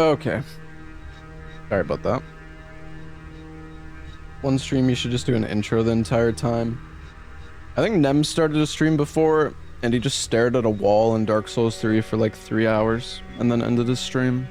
Okay. Sorry about that. One stream, you should just do an intro the entire time. I think Nem started a stream before, and he just stared at a wall in Dark Souls 3 for like 3 hours, and then ended his stream.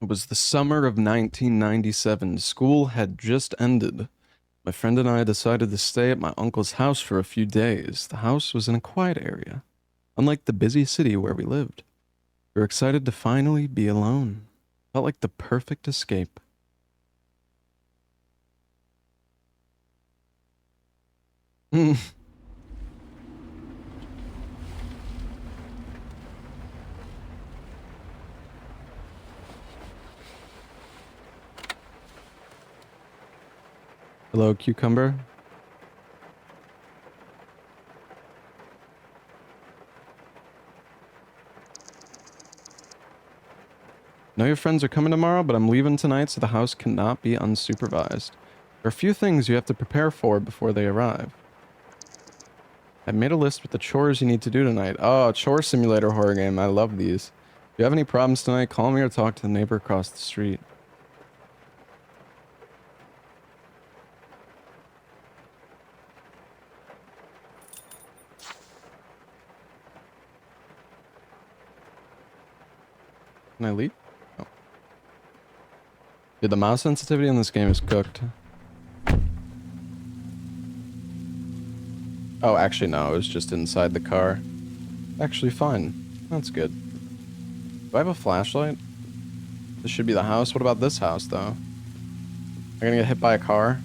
It was the summer of 1997. School had just ended. My friend and I decided to stay at my uncle's house for a few days. The house was in a quiet area, unlike the busy city where we lived. We were excited to finally be alone. Felt like the perfect escape. Hello, cucumber. Know your friends are coming tomorrow, but I'm leaving tonight, so the house cannot be unsupervised. There are a few things you have to prepare for before they arrive. I've made a list with the chores you need to do tonight. Oh, chore simulator horror game. I love these. If you have any problems tonight, call me or talk to the neighbor across the street. Can I leave? Oh. Dude, the mouse sensitivity in this game is cooked. Oh, actually, no. It was just inside the car. Actually, fine. That's good. Do I have a flashlight? This should be the house. What about this house, though? Am I gonna get hit by a car?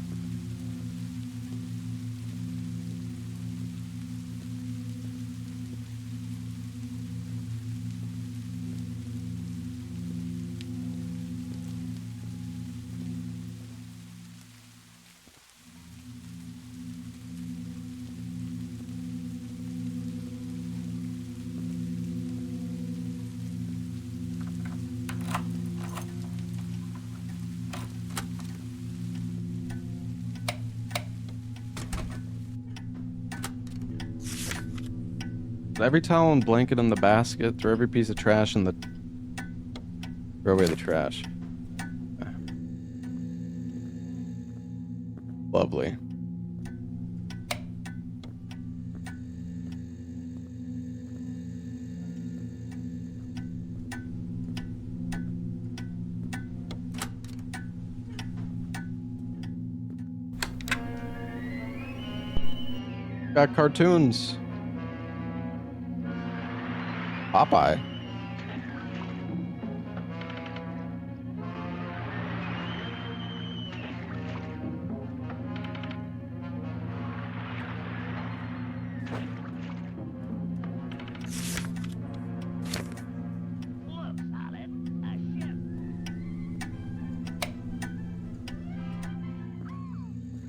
Put every towel and blanket in the basket. Throw every piece of trash in the... Throw away the trash. Lovely. Got cartoons. Popeye.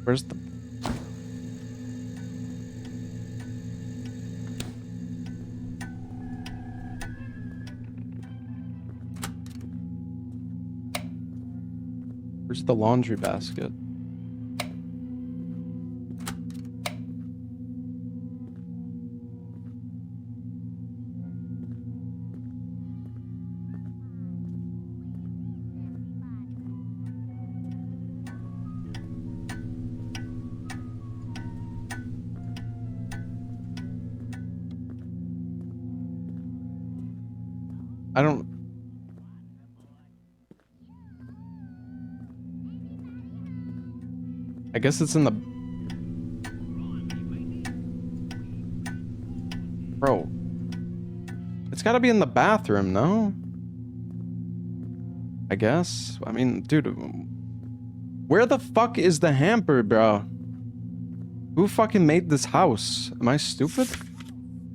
Where's the... Where's the laundry basket? I don't... I guess it's in the... Bro. It's gotta be in the bathroom, no? I guess. I mean, dude... Where the fuck is the hamper, bro? Who fucking made this house? Am I stupid?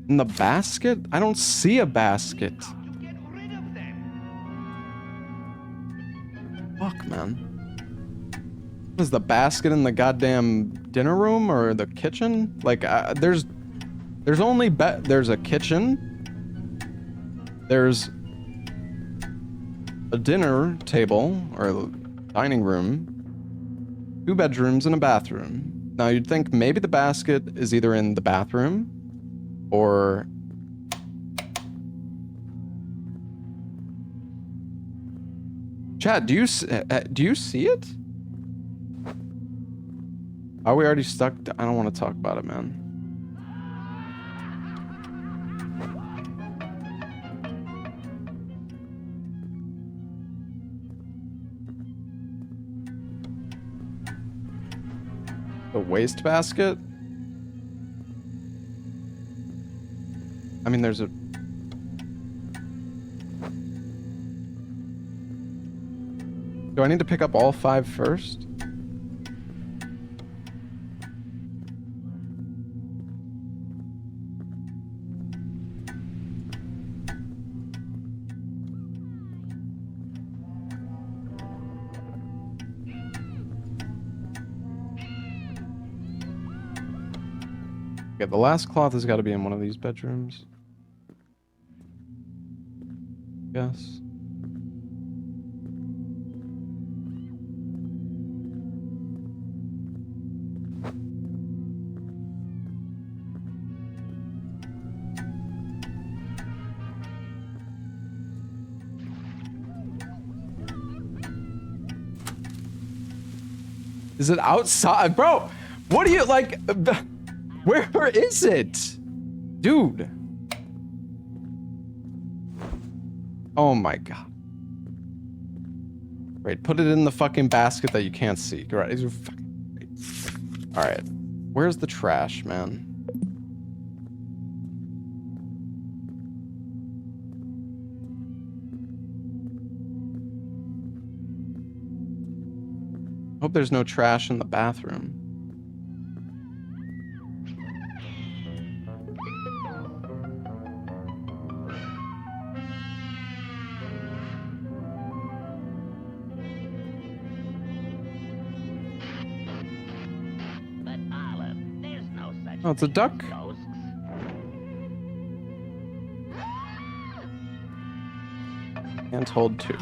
In the basket? I don't see a basket. Fuck, man. Is the basket in the goddamn dinner room or the kitchen? Like, there's only there's a kitchen. There's a dinner table or dining room, 2 bedrooms and a bathroom. Now you'd think maybe the basket is either in the bathroom or Chad, do you see it? Are we already stuck? I don't want to talk about it, man. The wastebasket? I mean, there's a... Do I need to pick up all 5 first? Okay, the last cloth has got to be in one of these bedrooms. Yes. Is it outside? Bro, what are you, like, where is it? Dude. Oh my god. Right, put it in the fucking basket that you can't see. Right, alright. Where's the trash, man? Hope there's no trash in the bathroom. Oh, it's a duck. And hold 2.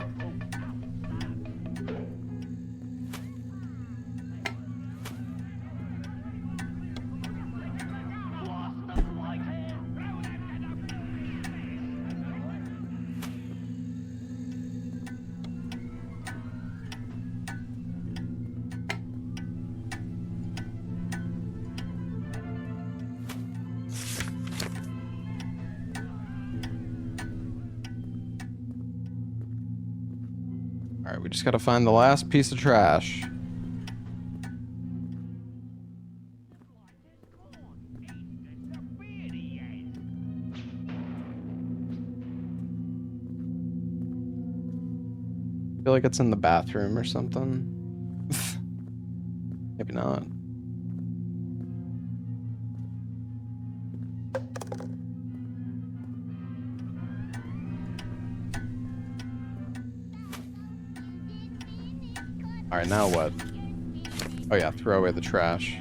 Alright, we just gotta find the last piece of trash. I feel like it's in the bathroom or something. Maybe not. Alright, now what? Oh yeah, throw away the trash.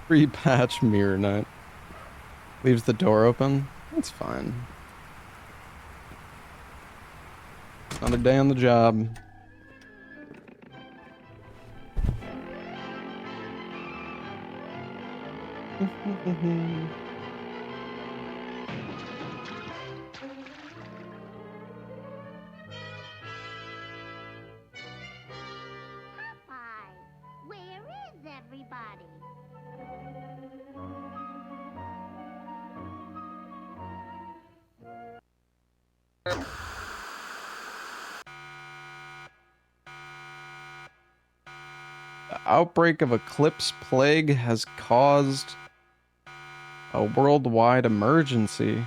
Free patch mirror nut. Leaves the door open. That's fine. Another day on the job. outbreak of eclipse plague has caused a worldwide emergency.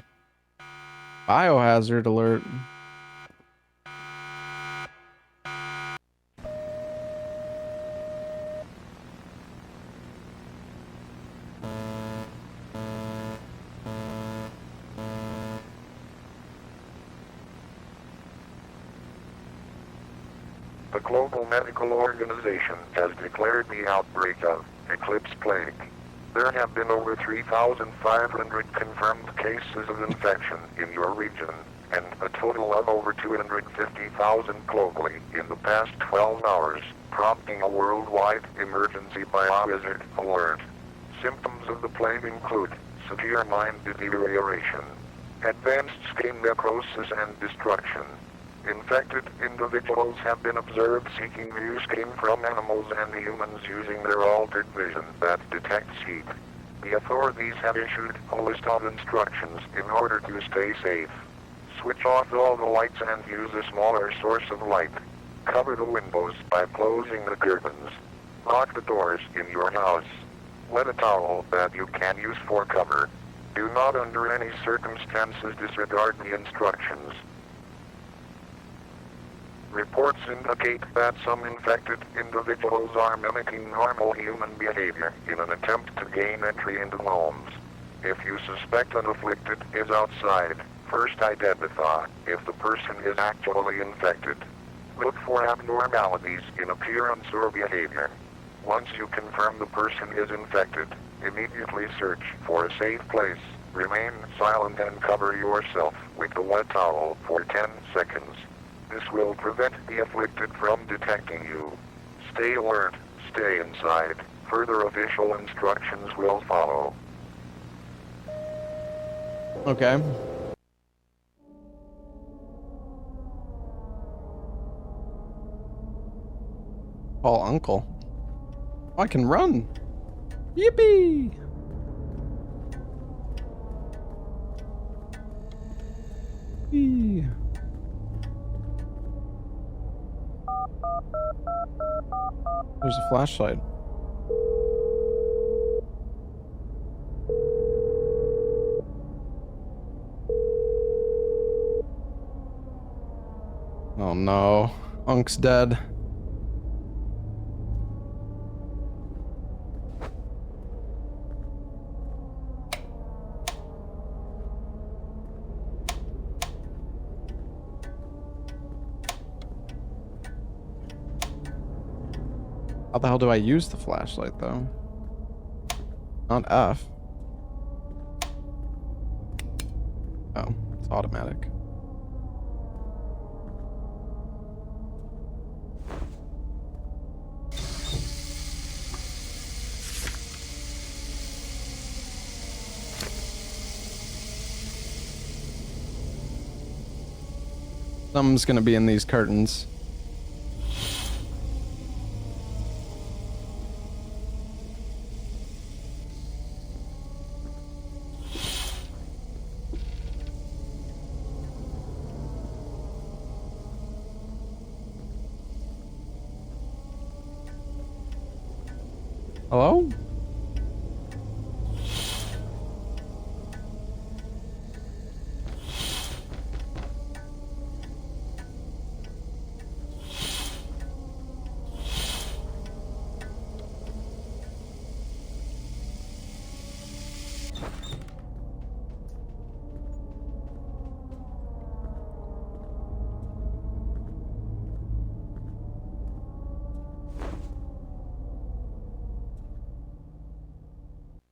Biohazard alert. The Global Medical Organization has declared the outbreak of eclipse plague. There have been over 3,500 confirmed cases of infection in your region, and a total of over 250,000 globally in the past 12 hours, prompting a worldwide emergency biohazard alert. Symptoms of the plague include severe mind deterioration, advanced skin necrosis and destruction. Infected individuals have been observed seeking new skin from animals and humans using their altered vision that detects heat. The authorities have issued a list of instructions in order to stay safe. Switch off all the lights and use a smaller source of light. Cover the windows by closing the curtains. Lock the doors in your house. Wet a towel that you can use for cover. Do not under any circumstances disregard the instructions. Reports indicate that some infected individuals are mimicking normal human behavior in an attempt to gain entry into homes. If you suspect an afflicted is outside, first identify if the person is actually infected. Look for abnormalities in appearance or behavior. Once you confirm the person is infected, immediately search for a safe place. Remain silent and cover yourself with a wet towel for 10 seconds. This will prevent the afflicted from detecting you. Stay alert, stay inside. Further official instructions will follow. Okay. Call Uncle. Oh, I can run. Yippee! Eee. There's a flashlight. Oh no. Unc's dead. How the hell do I use the flashlight, though? Not F. Oh, it's automatic. Something's gonna be in these curtains. Hello?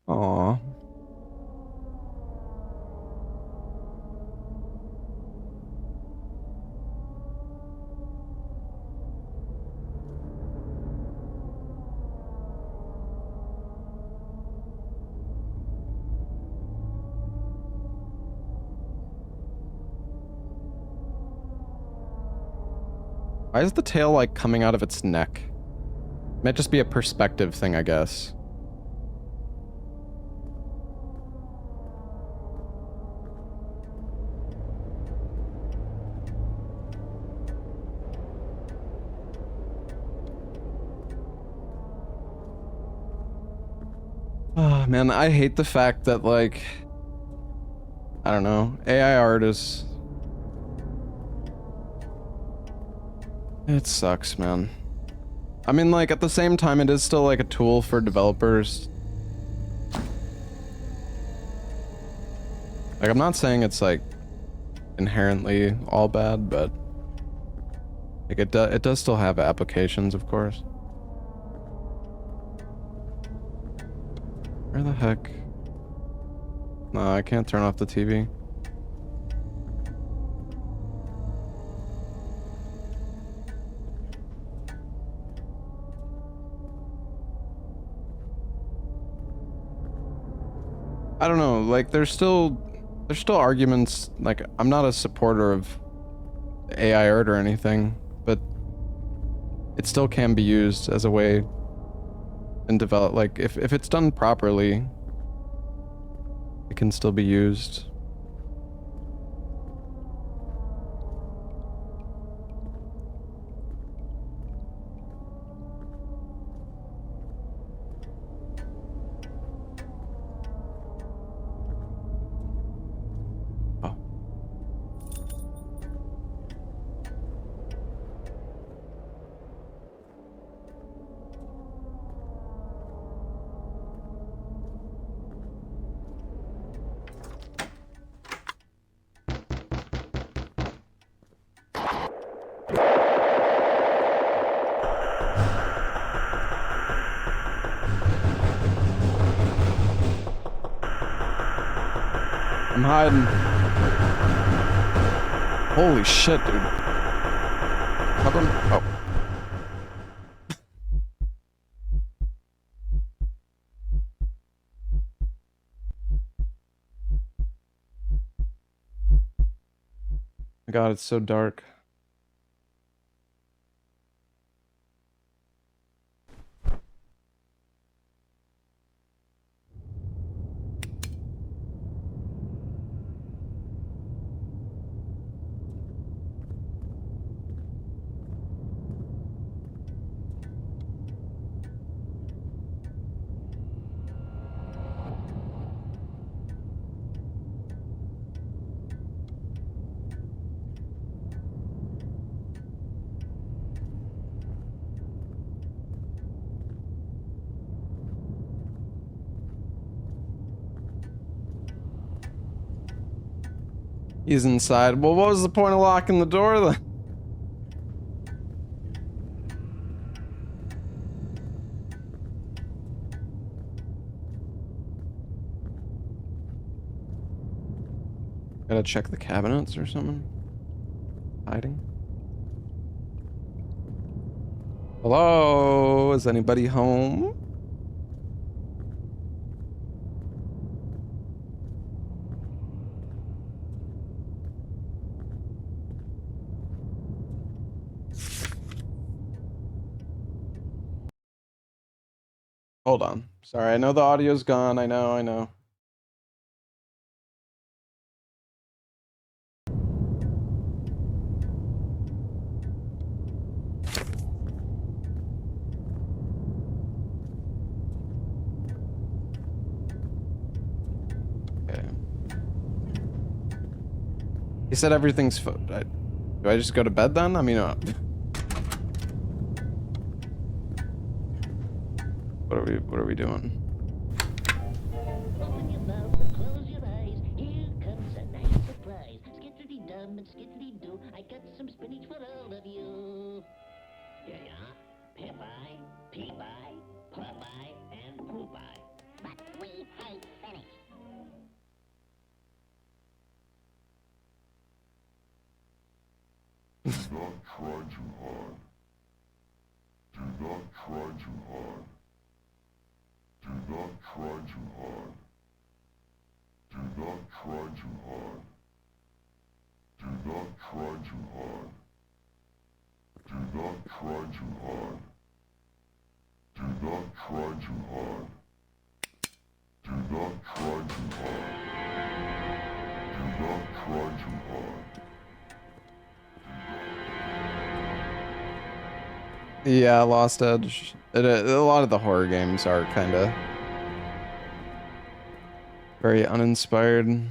Aw. Why is the tail, like, coming out of its neck? Might just be a perspective thing, I guess. Oh man, I hate the fact that like, I don't know, AI art is... It sucks, man. I mean, like, at the same time, it is still like a tool for developers. Like, I'm not saying it's like inherently all bad, but like it does still have applications, of course. Where the heck? No, I can't turn off the TV. I don't know, like there's still arguments, like I'm not a supporter of AI art or anything, but it still can be used as a way and develop, like if it's done properly, it can still be used. Oh. I'm hiding. Holy shit, dude. Cover me. Oh. My God, it's so dark. He's inside. Well, what was the point of locking the door then? Gotta check the cabinets or something. Hiding. Hello? Is anybody home? Hold on. Sorry, I know the audio's gone. I know. Okay. He said everything's do I just go to bed then? I mean, what are we doing? Open your mouth and close your eyes. Here comes a nice surprise. Skiddly-dum and skiddly-doo. I got some spinach for all of you. Yeah, yeah. Pip-eye, peep-eye, plum-eye, and poop-eye. But we hate spinach. Do not try too hard. Do not try too hard. Do not try too hard. Do not try too hard. Do not try too hard. Do not try too hard. Do not try too hard. Do not try too hard. Do not try too hard. Yeah, Lost Edge. A lot of the horror games are kind of Very uninspired.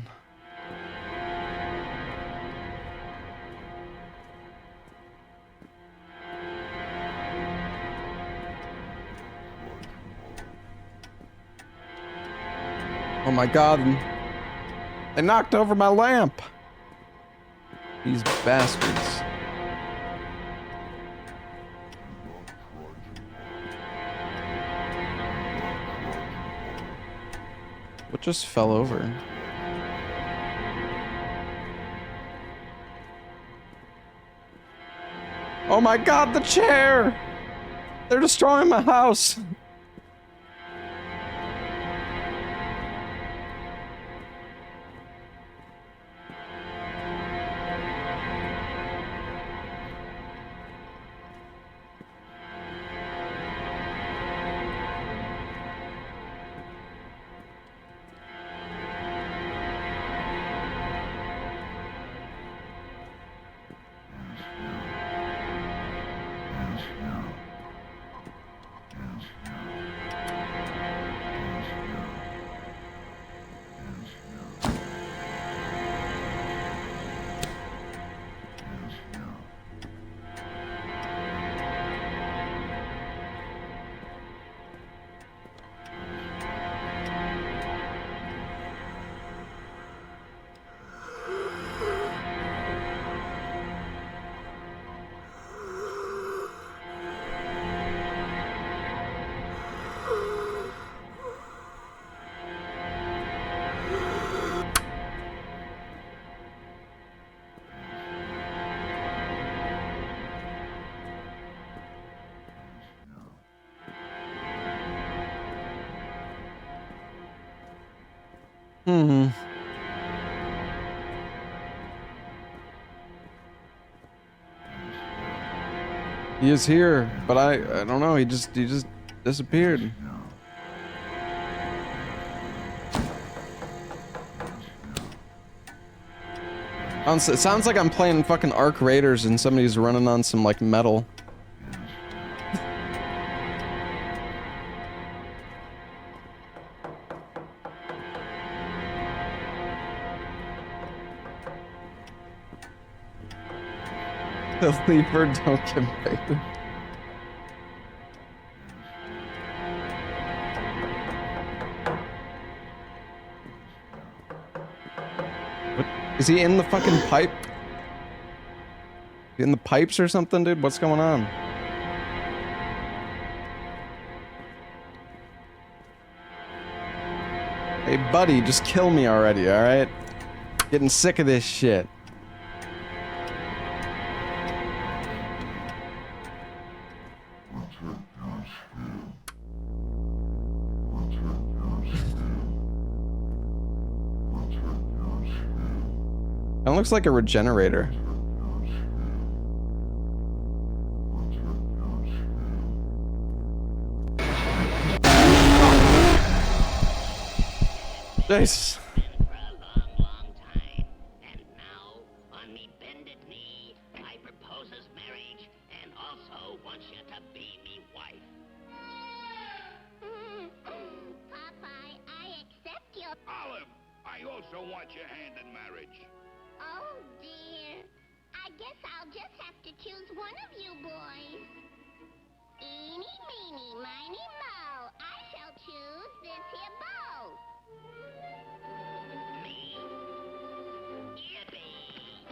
Oh my god. They knocked over my lamp. These bastards. What just fell over? Oh my god, the chair! They're destroying my house! He is here, but I don't know, he just disappeared. It sounds like I'm playing fucking Arc Raiders and somebody's running on some like metal. The leaper don't get paid. What? Is he in the fucking pipe? In the pipes or something, dude? What's going on? Hey, buddy, just kill me already, alright? Getting sick of this shit. That looks like a regenerator. Jesus. For a long, long time. And now, on me bended knee, I proposes marriage and also wants you to be me wife. Popeye, I accept your... Olive, I also want your hand in marriage. Oh, dear. I guess I'll just have to choose one of you boys. Eeny, meeny, miny, moe. I shall choose this here bow. Me? Yippee!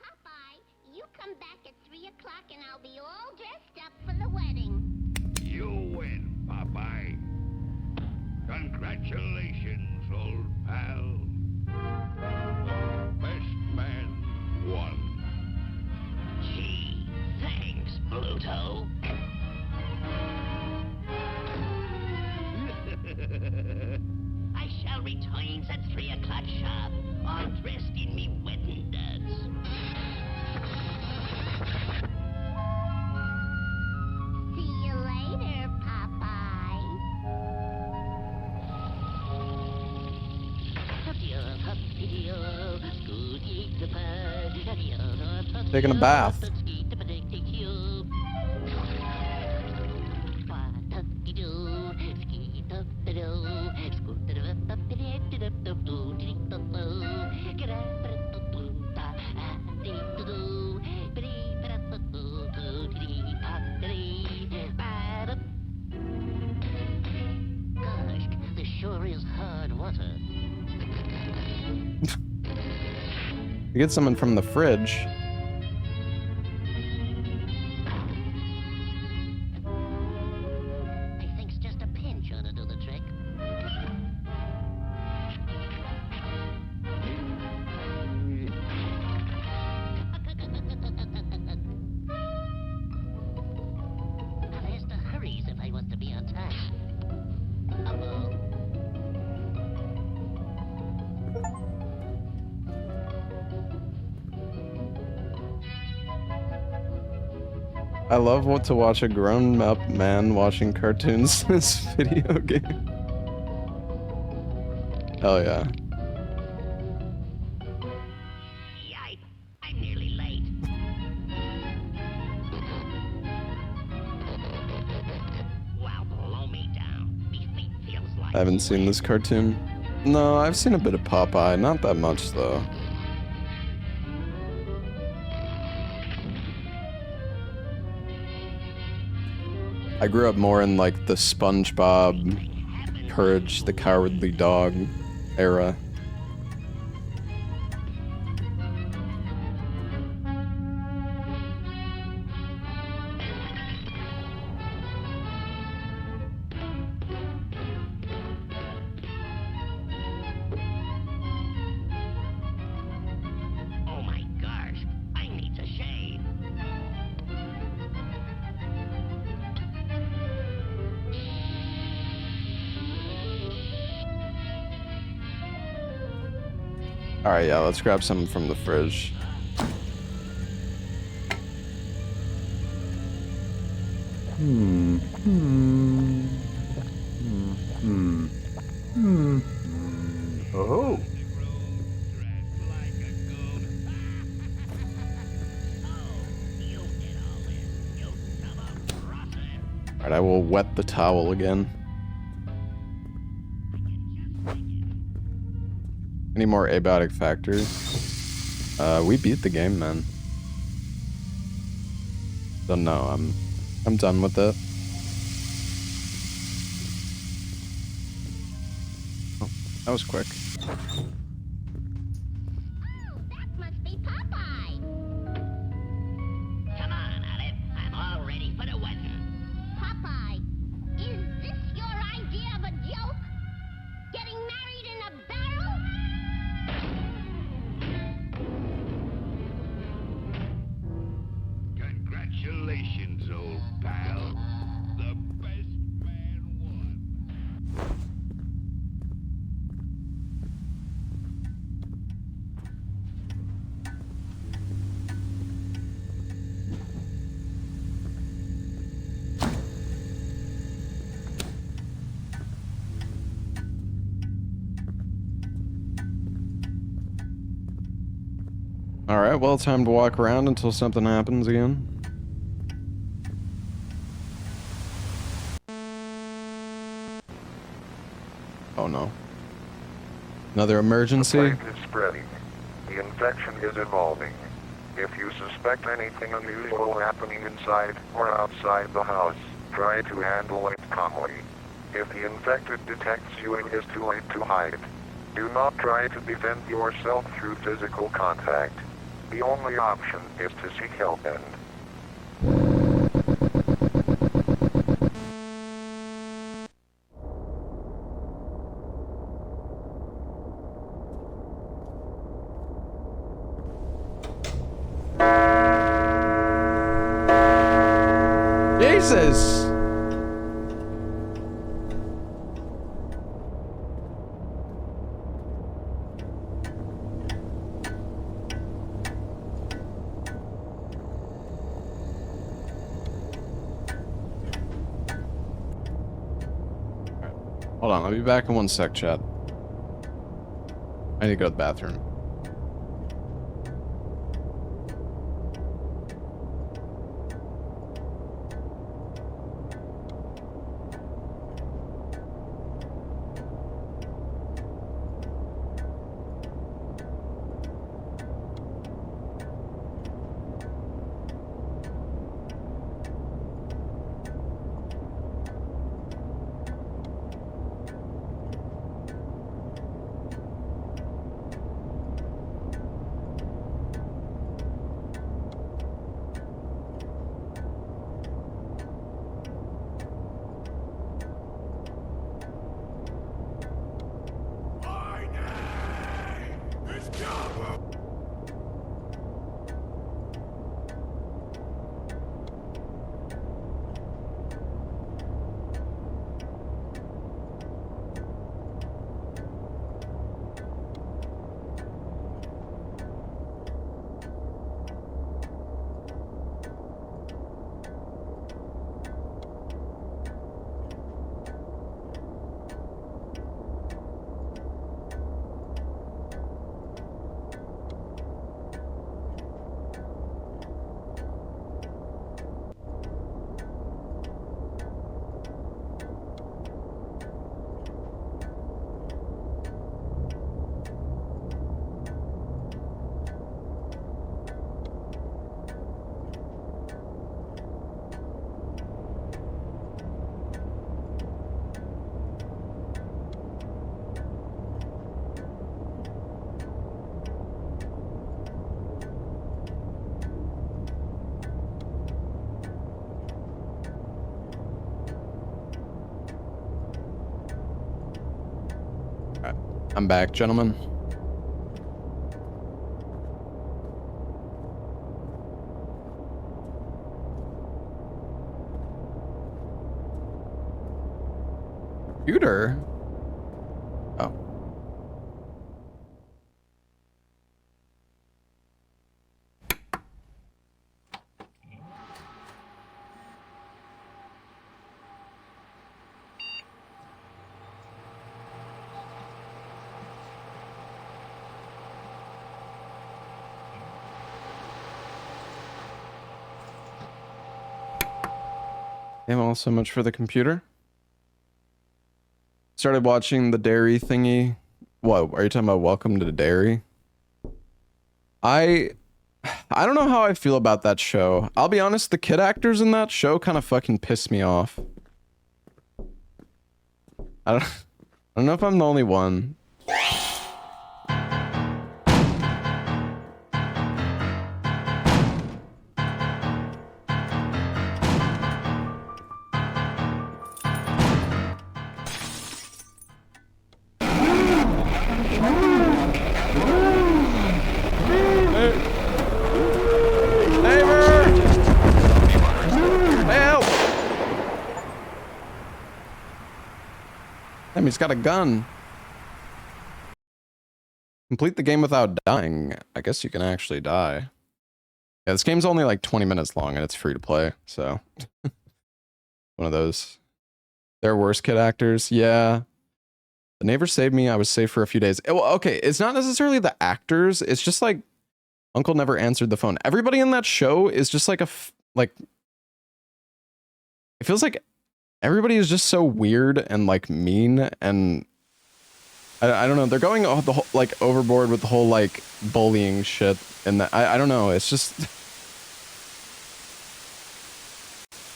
Popeye, you come back at 3 o'clock and I'll be all dressed up for the wedding. You win, Popeye. Congratulations, old pal. Best man won. Gee, thanks, Pluto. I shall return at 3 o'clock sharp, all dressed in me wedding duds. See you later, Popeye. Taking a bath. You get something from the fridge. I think's just a pinch ought to do the trick. I has to hurry if I want to be on time. Uh-oh. I love what to watch a grown-up man watching cartoons in this video game. Hell yeah. Yipe! I'm nearly late. Wow, blow me down. Me feet feels like I haven't seen this cartoon. No, I've seen a bit of Popeye, not that much though. I grew up more in like the SpongeBob, Courage the Cowardly Dog era. Oh my gosh, I need to shave. Alright, yeah, let's grab something from the fridge. Oh. Alright, I will wet the towel again. Any more abiotic factors? We beat the game, man. So no, I'm done with it. Oh, that was quick. Oh, that must be Popeye. Come on, Olive. I'm all ready for the wedding. Popeye, is this your idea of a joke? Getting married in a barrel? Congratulations, old pal. The best man won. Alright, well, time to walk around until something happens again. Oh no. Another The emergency? plague is spreading. The infection is evolving. If you suspect anything unusual happening inside or outside the house, try to handle it calmly. If the infected detects you, it is too late to hide. Do not try to defend yourself through physical contact. The only option is to seek help and Jesus! Hold on, I'll be back in one sec, chat. I need to go to the bathroom. I'm back, gentlemen. Computer? Oh. Yeah, well, so much for the computer. Started watching the dairy thingy. What, are you talking about Welcome to the Dairy? I don't know how I feel about that show. I'll be honest, the kid actors in that show kind of fucking piss me off. I don't know if I'm the only one. Damn, he's got a gun. Complete the game without dying. I guess you can actually die. Yeah, this game's only like 20 minutes long and it's free to play, so. One of those. They're worse kid actors. Yeah. The neighbor saved me. I was safe for a few days. Well, okay, it's not necessarily the actors. It's just like Uncle never answered the phone. Everybody in that show is just like like. It feels like everybody is just so weird and like mean and I don't know. They're going the whole, like overboard with the whole like bullying shit and I don't know. It's just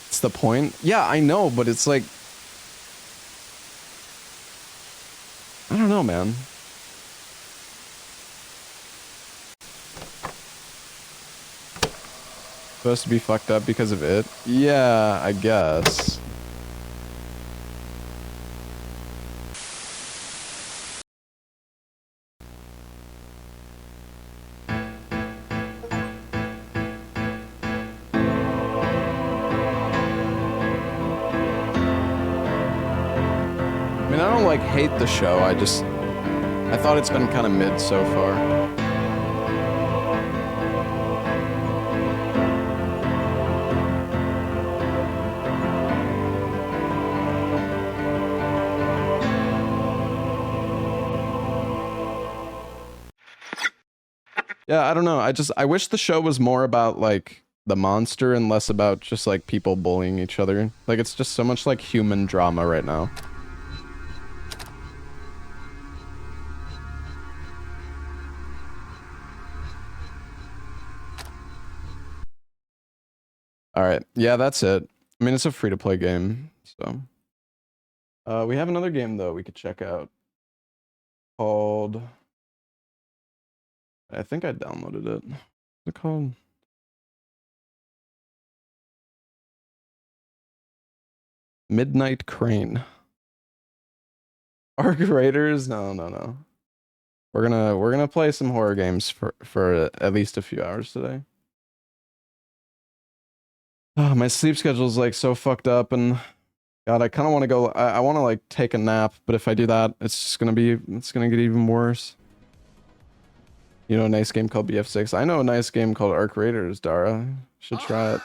it's the point. Yeah, I know, but it's like I don't know, man. Supposed to be fucked up because of it? Yeah, I guess. I mean, I don't like hate the show. I thought it's been kind of mid so far. Yeah, I don't know. I wish the show was more about like the monster and less about just like people bullying each other. Like it's just so much like human drama right now. All right. Yeah, that's it. I mean, it's a free to play game, so. We have another game though we could check out called I think I downloaded it. What's it called? Midnight Crane. Arc Raiders? No. We're gonna play some horror games for at least a few hours today. Oh, my sleep schedule's like so fucked up, and God, I kind of want to go. I want to like take a nap, but if I do that, it's gonna get even worse. You know, a nice game called BF6. I know a nice game called Arc Raiders. Dara, should try it.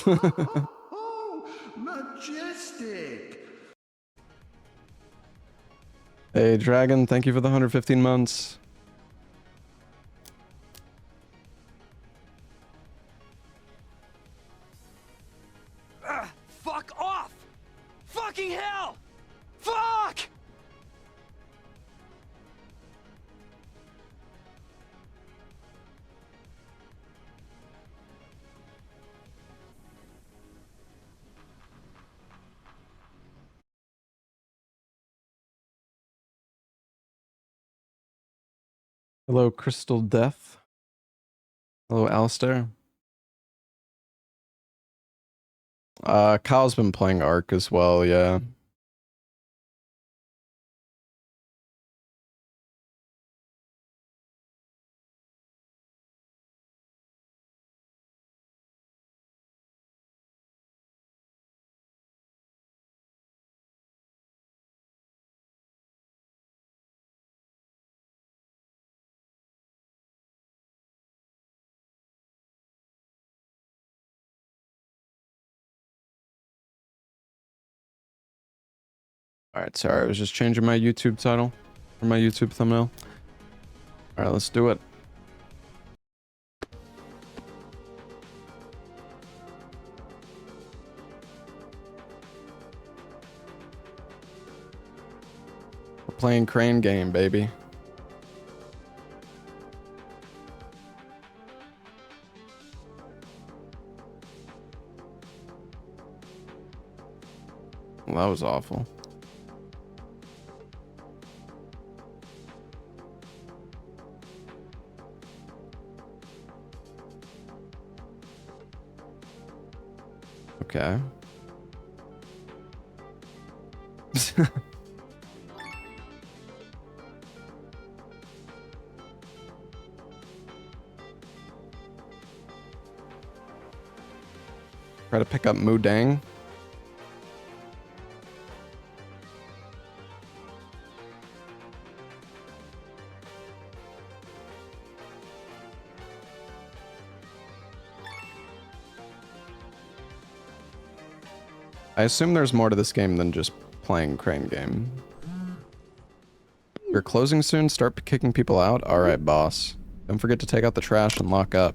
Oh, majestic! Hey, Dragon, thank you for the 115 months. Fuck off! Fucking hell! Fuck! Hello, Crystal Death. Hello, Alistair. Kyle's been playing Ark as well, yeah. Alright, sorry, I was just changing my YouTube title or my YouTube thumbnail. Alright, let's do it. We're playing Crane Game, baby. Well, that was awful. Okay. Try to pick up Mudang. I assume there's more to this game than just playing Crane Game. You're closing soon? Start kicking people out? Alright, boss. Don't forget to take out the trash and lock up.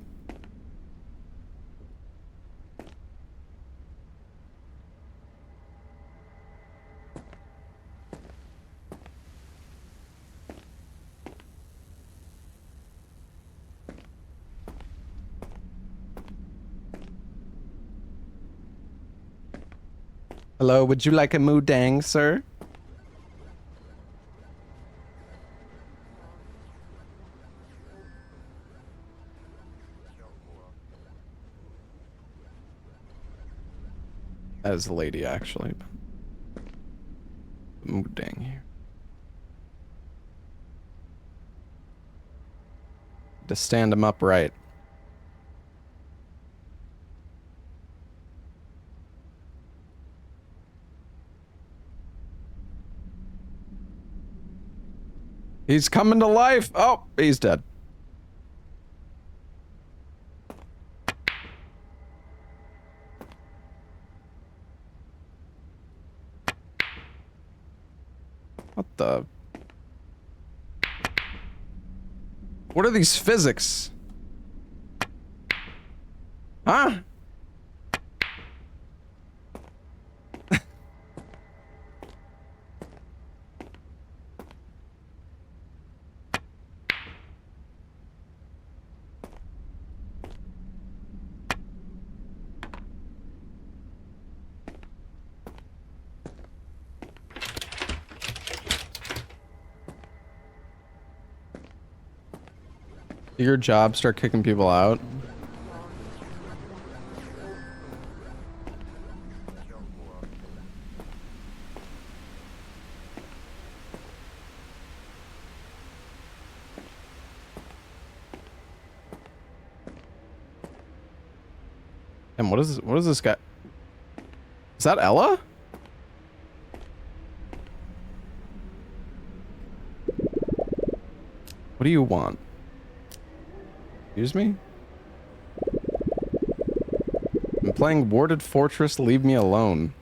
Hello, would you like a Mudang, sir? As a lady, actually. Mudang here. To stand him upright. He's coming to life! Oh, he's dead. What the? What are these physics? Huh? Your job, start kicking people out. And what is this guy? Is that Ella? What do you want? Excuse me? I'm playing Warded Fortress, leave me alone.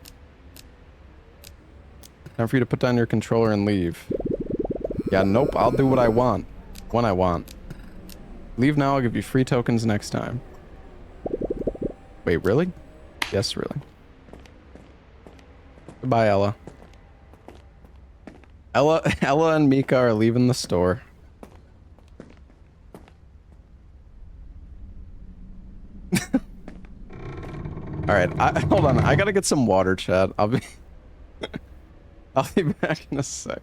Time for you to put down your controller and leave. Yeah, nope, I'll do what I want. When I want. Leave now, I'll give you free tokens next time. Wait, really? Yes, really. Goodbye, Ella. Ella and Mika are leaving the store. Alright, hold on. I gotta get some water, chat. I'll be back in a sec.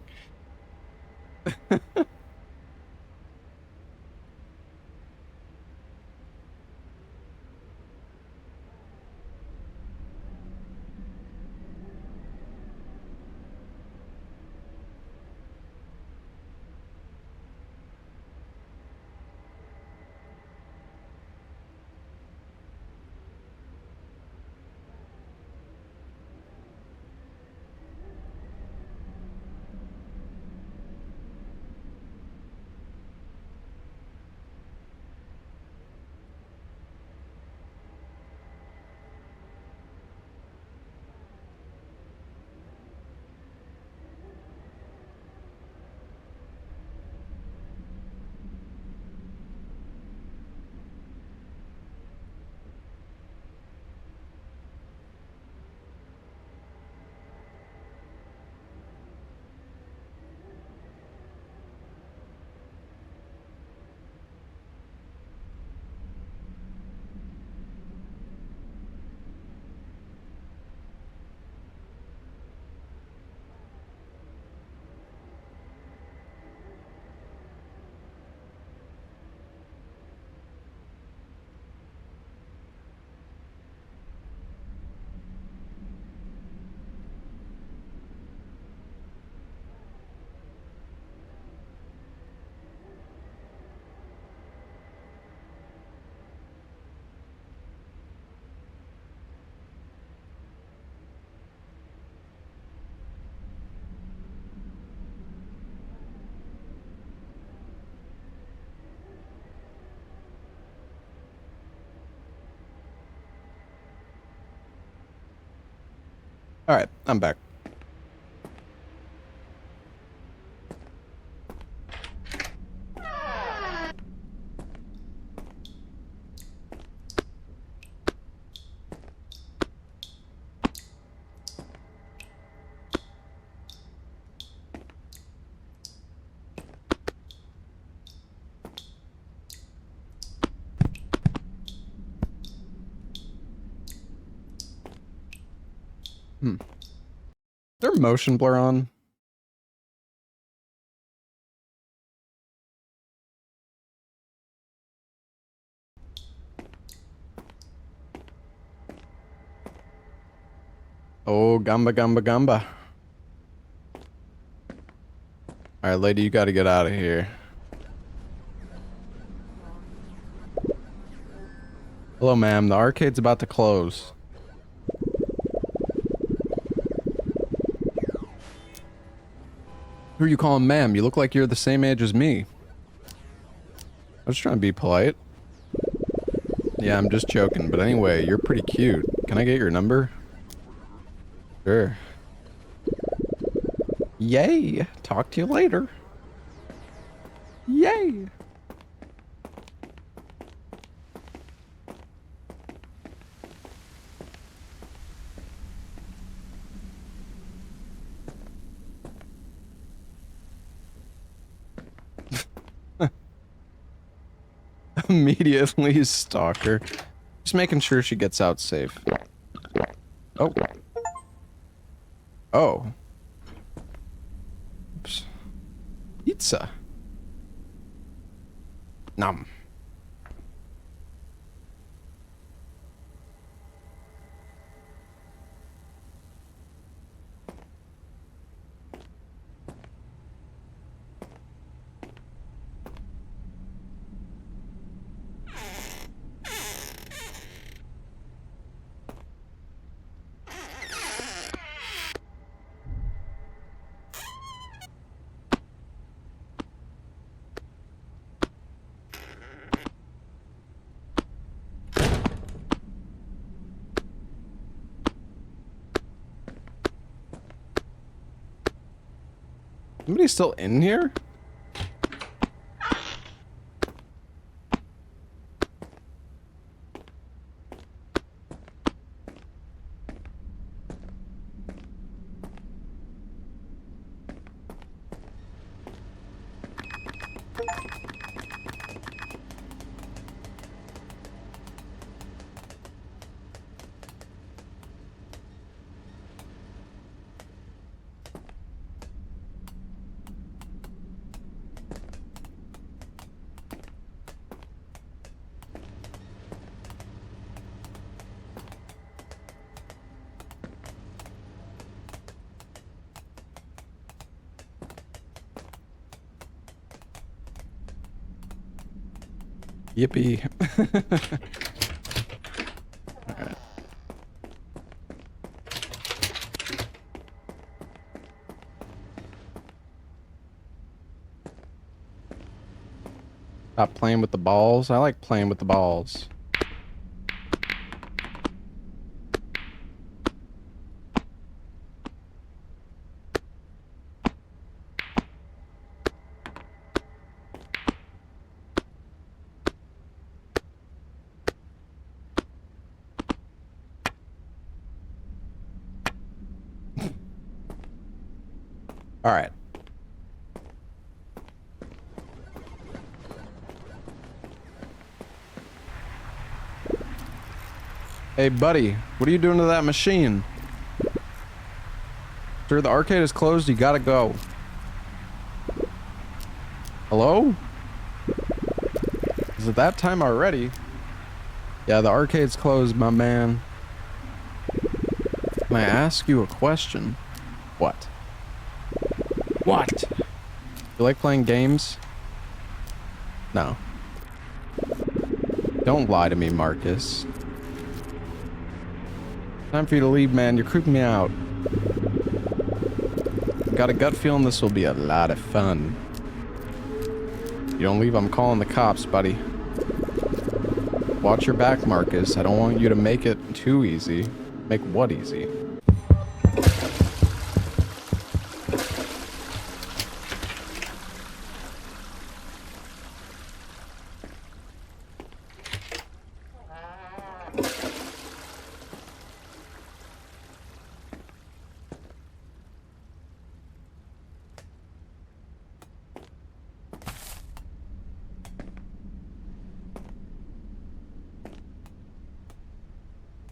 Alright, I'm back. Is there motion blur on? Oh, gamba gamba gamba. Alright, lady, you gotta get out of here. Hello, ma'am. The arcade's about to close. Who are you calling ma'am? You look like you're the same age as me. I was trying to be polite. Yeah, I'm just joking. But anyway, you're pretty cute. Can I get your number? Sure. Yay! Talk to you later. Yay! Immediately stalker. Just making sure she gets out safe. Oh. Oh. Oops. Pizza. Nom. Somebody's still in here? Yippee. Alright. Stop playing with the balls. I like playing with the balls. All right. Hey, buddy, what are you doing to that machine? Sir, the arcade is closed. You gotta go. Hello? Is it that time already? Yeah, the arcade's closed, my man. Can I ask you a question? What? What? You like playing games? No. Don't lie to me, Marcus. Time for you to leave, man. You're creeping me out. Got a gut feeling this will be a lot of fun. You don't leave, I'm calling the cops, buddy. Watch your back, Marcus. I don't want you to make it too easy. Make what easy?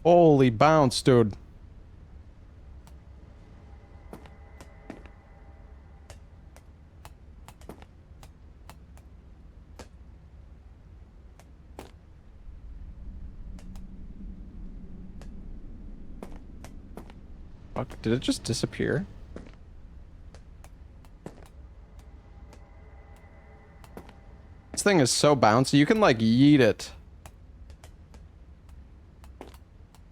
Holy bounce, dude. Fuck, did it just disappear? This thing is so bouncy, you can like yeet it.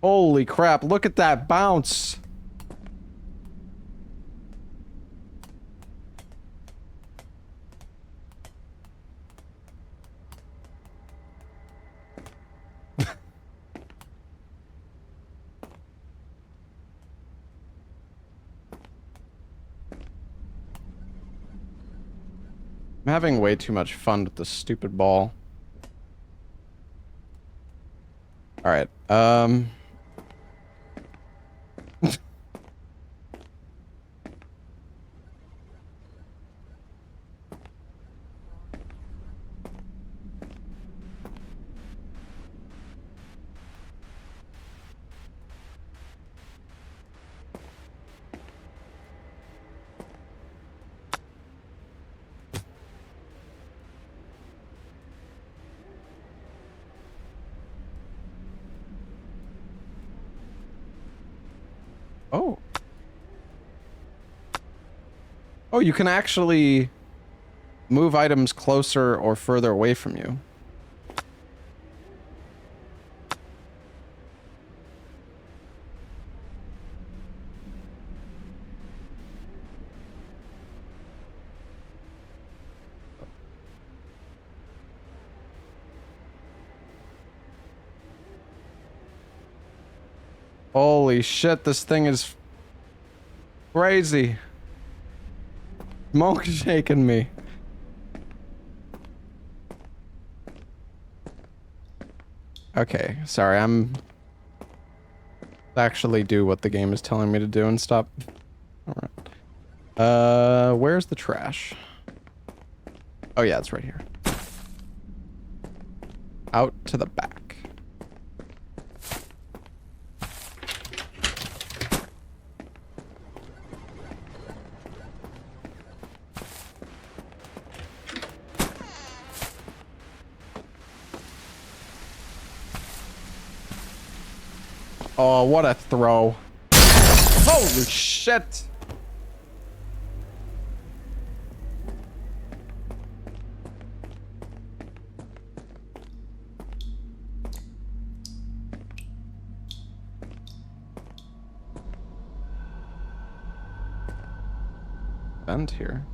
Holy crap, look at that bounce. I'm having way too much fun with this stupid ball. Alright, oh. Oh, you can actually move items closer or further away from you. Holy shit, this thing is crazy. Smoke shaking me. Okay, sorry, I'm actually do what the game is telling me to do and stop. Alright. Where's the trash? Oh yeah, it's right here. Out to the back. Oh, what a throw. Holy shit. Vent here.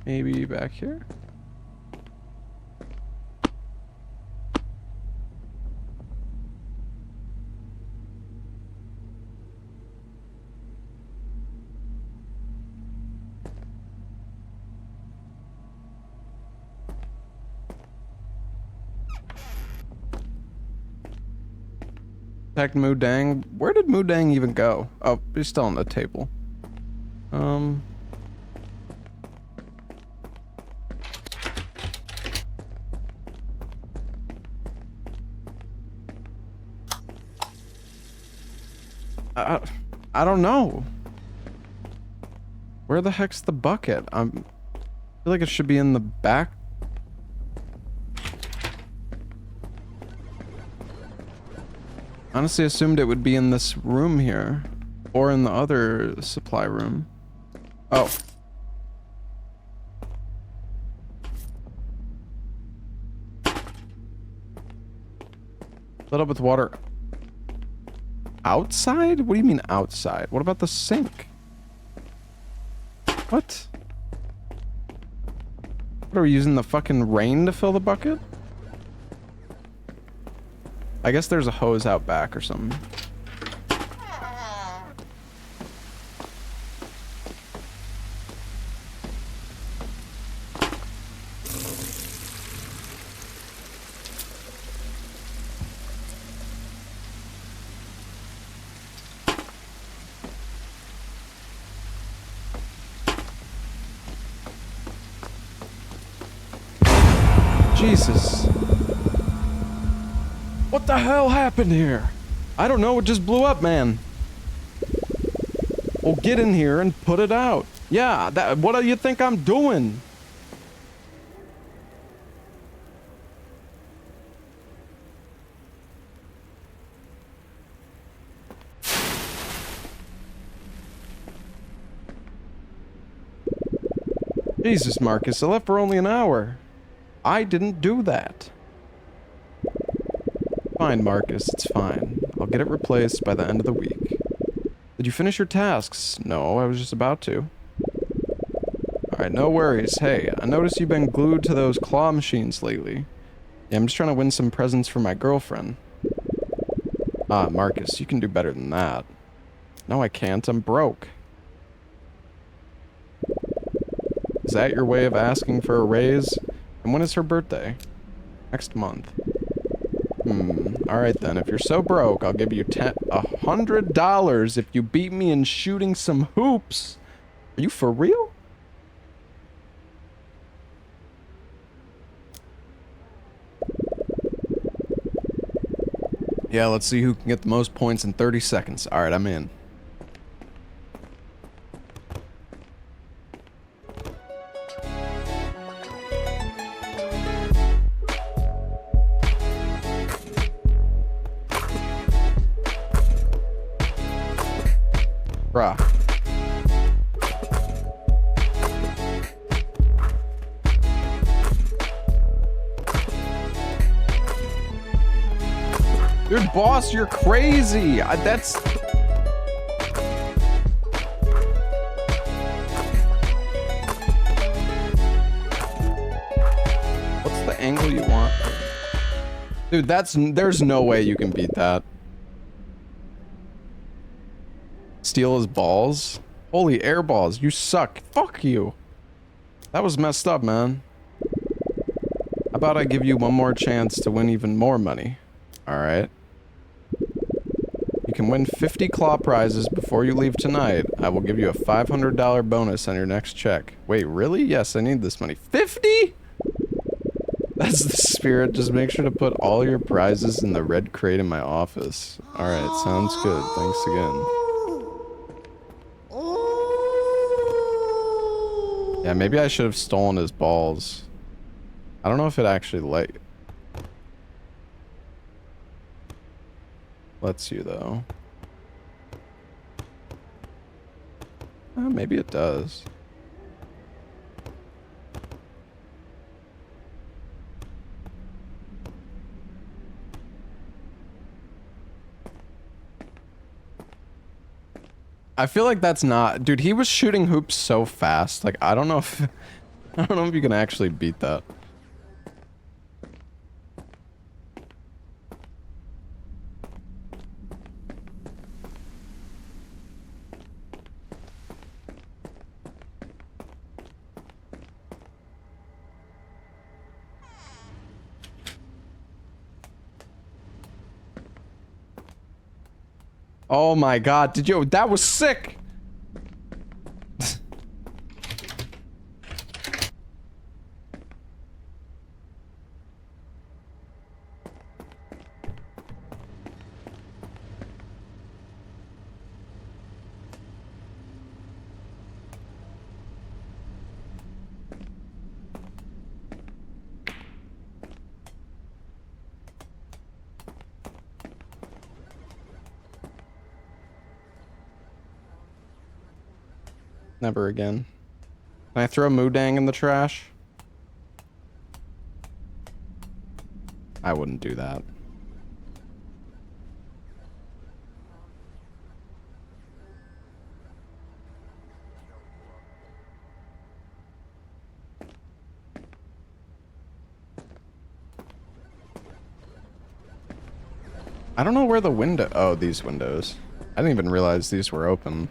Maybe back here? Protect Moodang. Where did Moodang even go? Oh, he's still on the table. I don't know. Where the heck's the bucket? I feel like it should be in the back. Honestly, assumed it would be in this room here, or in the other supply room. Oh. Filled up with water. Outside? What do you mean outside? What about the sink? What? What are we using, the fucking rain to fill the bucket? I guess there's a hose out back or something. Jesus. What the hell happened here? I don't know, it just blew up, man. Well, get in here and put it out. Yeah, what do you think I'm doing? Jesus, Marcus, I left for only an hour. I didn't do that. Fine, Marcus, it's fine. I'll get it replaced by the end of the week. Did you finish your tasks? No, I was just about to. Alright, no worries. Hey, I noticed you've been glued to those claw machines lately. Yeah, I'm just trying to win some presents for my girlfriend. Ah, Marcus, you can do better than that. No, I can't. I'm broke. Is that your way of asking for a raise? And when is her birthday? Next month. Alright then, if you're so broke, I'll give you $100 if you beat me in shooting some hoops. Are you for real? Yeah, let's see who can get the most points in 30 seconds. Alright, I'm in. Bruh. Dude, boss, you're crazy. That's... angle you want. Dude, there's no way you can beat that. Steal his balls? Holy air balls, you suck. Fuck you. That was messed up, man. How about I give you one more chance to win even more money? Alright. You can win 50 claw prizes before you leave tonight. I will give you a $500 bonus on your next check. Wait, really? Yes, I need this money. 50? That's the spirit. Just make sure to put all your prizes in the red crate in my office. Alright, sounds good. Thanks again. Yeah, maybe I should have stolen his balls. I don't know if it actually lets you though. Maybe it does. I feel like that's not... Dude, he was shooting hoops so fast. Like, I don't know if... I don't know if you can actually beat that. Oh my god, did you... That was sick! Never again. Can I throw Moodang in the trash? I wouldn't do that. I don't know where the window... Oh, these windows. I didn't even realize these were open.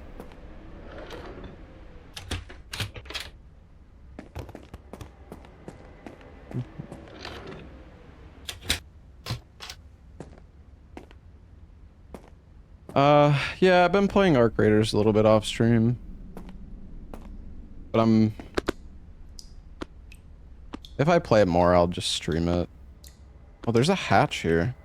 Yeah, I've been playing Arc Raiders a little bit off stream. But if I play it more, I'll just stream it. Oh, there's a hatch here.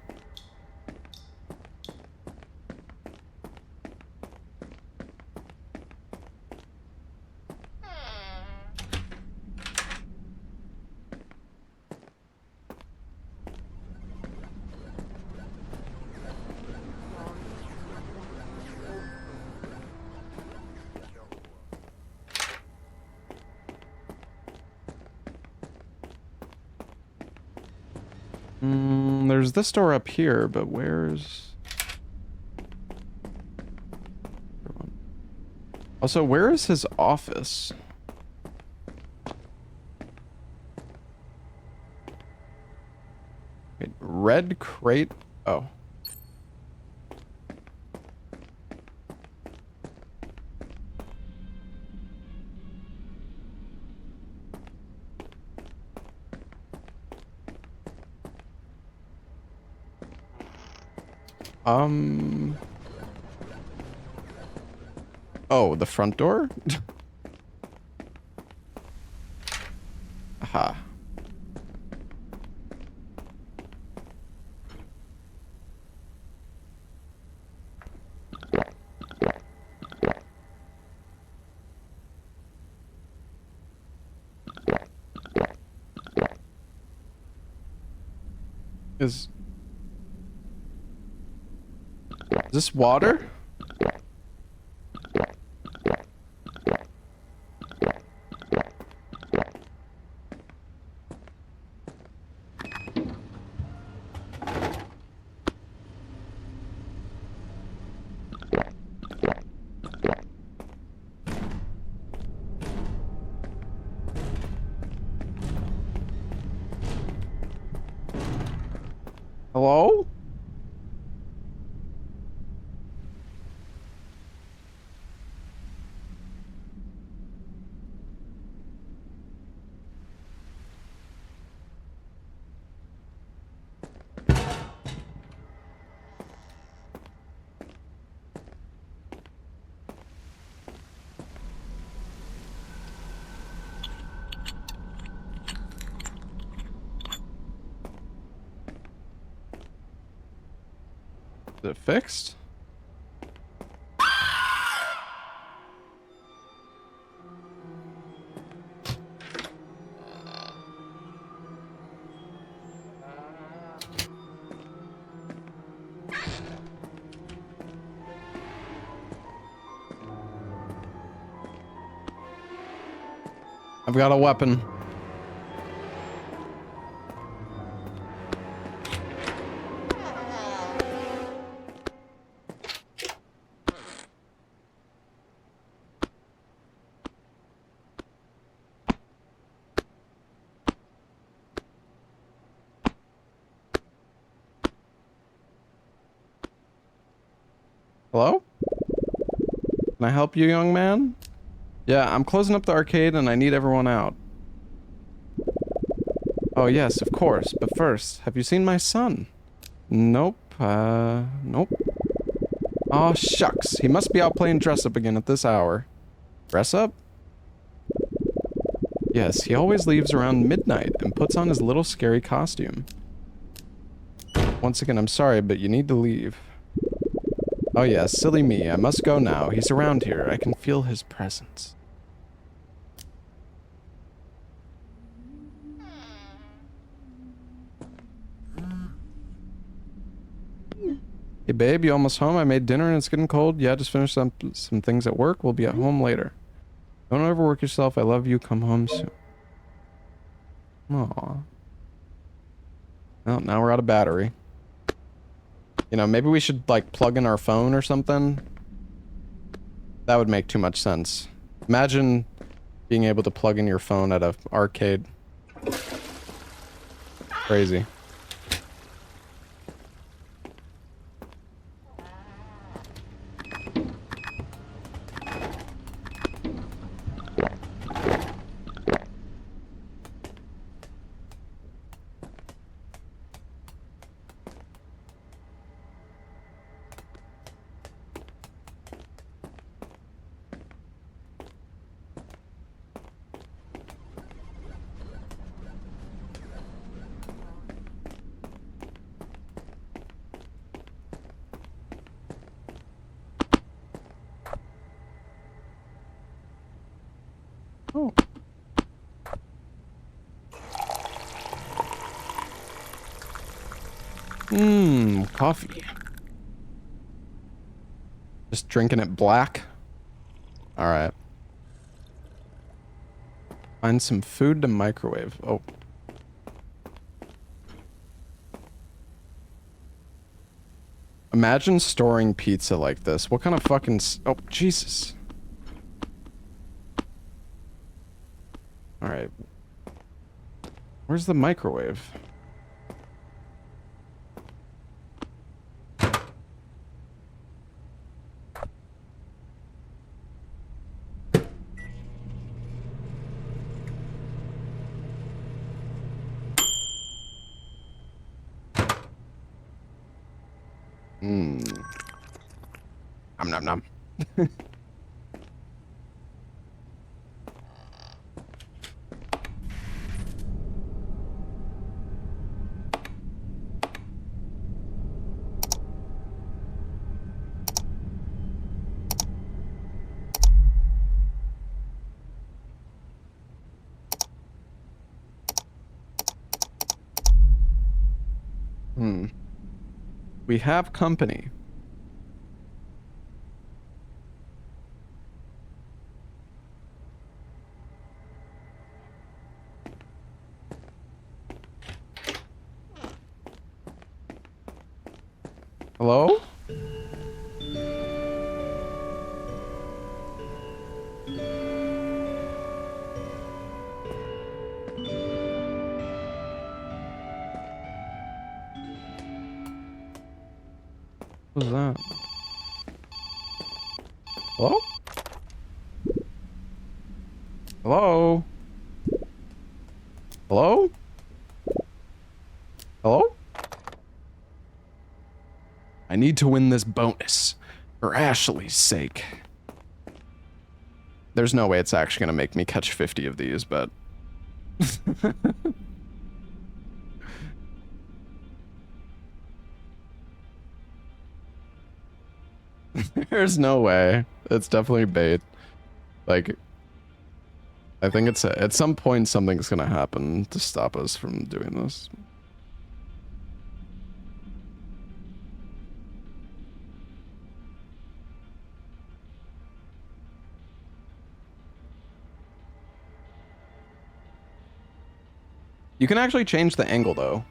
There's this door up here, but where's... Also, where is his office? Wait, red crate? Oh. Oh, the front door? Aha. Is this water? Hello? Is it fixed? I've got a weapon. Hello? Can I help you, young man? Yeah, I'm closing up the arcade and I need everyone out. Oh yes, of course, but first, have you seen my son? Nope, nope. Aw, shucks, he must be out playing dress-up again at this hour. Dress-up? Yes, he always leaves around midnight and puts on his little scary costume. Once again, I'm sorry, but you need to leave. Oh yeah, silly me, I must go now. He's around here, I can feel his presence. Hey babe, you almost home? I made dinner and it's getting cold. Yeah, just finished some things at work. We'll be at home later. Don't overwork yourself. I love you. Come home soon. Aw. Well, now we're out of battery. You know, maybe we should, like, plug in our phone or something. That would make too much sense. Imagine being able to plug in your phone at an arcade. Crazy. Oh. Coffee. Just drinking it black? Alright. Find some food to microwave. Oh. Imagine storing pizza like this. What kind of fucking oh, Jesus. Alright. Where's the microwave? Nom nom nom. We have company. Hello? What was that? Hello? Hello? Hello? Hello? I need to win this bonus. For Ashley's sake. There's no way it's actually gonna make me catch 50 of these, but... There's no way. It's definitely bait. Like... I think it's at some point something's gonna happen to stop us from doing this. You can actually change the angle though.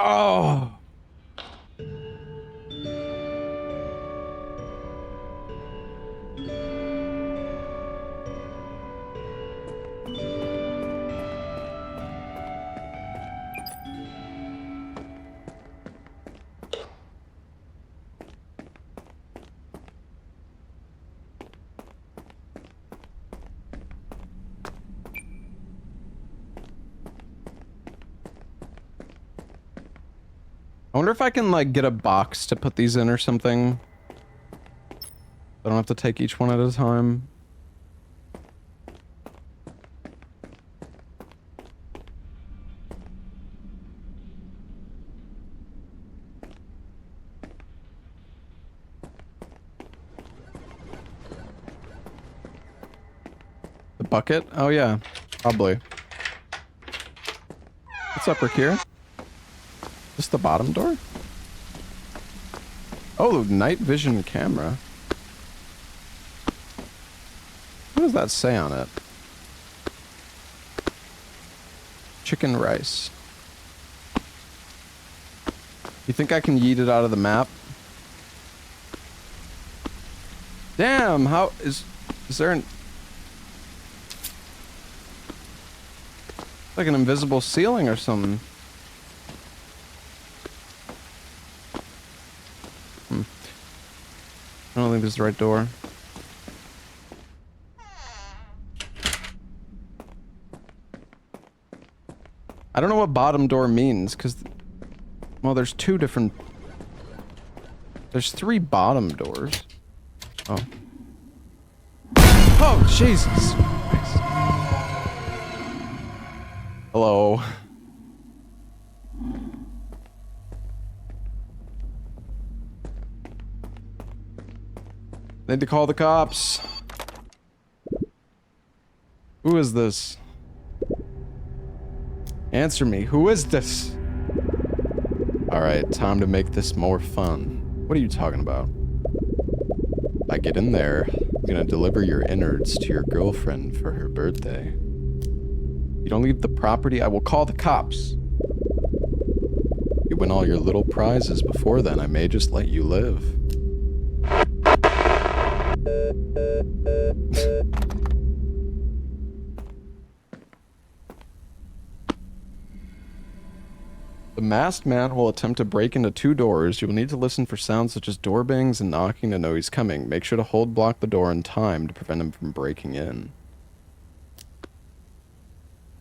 Oh. I wonder if I can, like, get a box to put these in or something. I don't have to take each one at a time. The bucket? Oh, yeah. Probably. What's up, Rakir? Is this the bottom door? Oh, night vision camera. What does that say on it? Chicken rice. You think I can yeet it out of the map? Damn, how is there an... like an invisible ceiling or something. I don't think this is the right door. I don't know what bottom door means, because... well, there's two different... there's 3 bottom doors. Oh. Oh, Jesus Christ. Hello. Need to call the cops. Who is this? Answer me. Who is this? Alright, time to make this more fun. What are you talking about? I get in there. I'm gonna deliver your innards to your girlfriend for her birthday. You don't leave the property, I will call the cops. You win all your little prizes before then, I may just let you live. The masked man will attempt to break into 2 doors. You will need to listen for sounds such as door bangs and knocking to know he's coming. Make sure to hold block the door in time to prevent him from breaking in.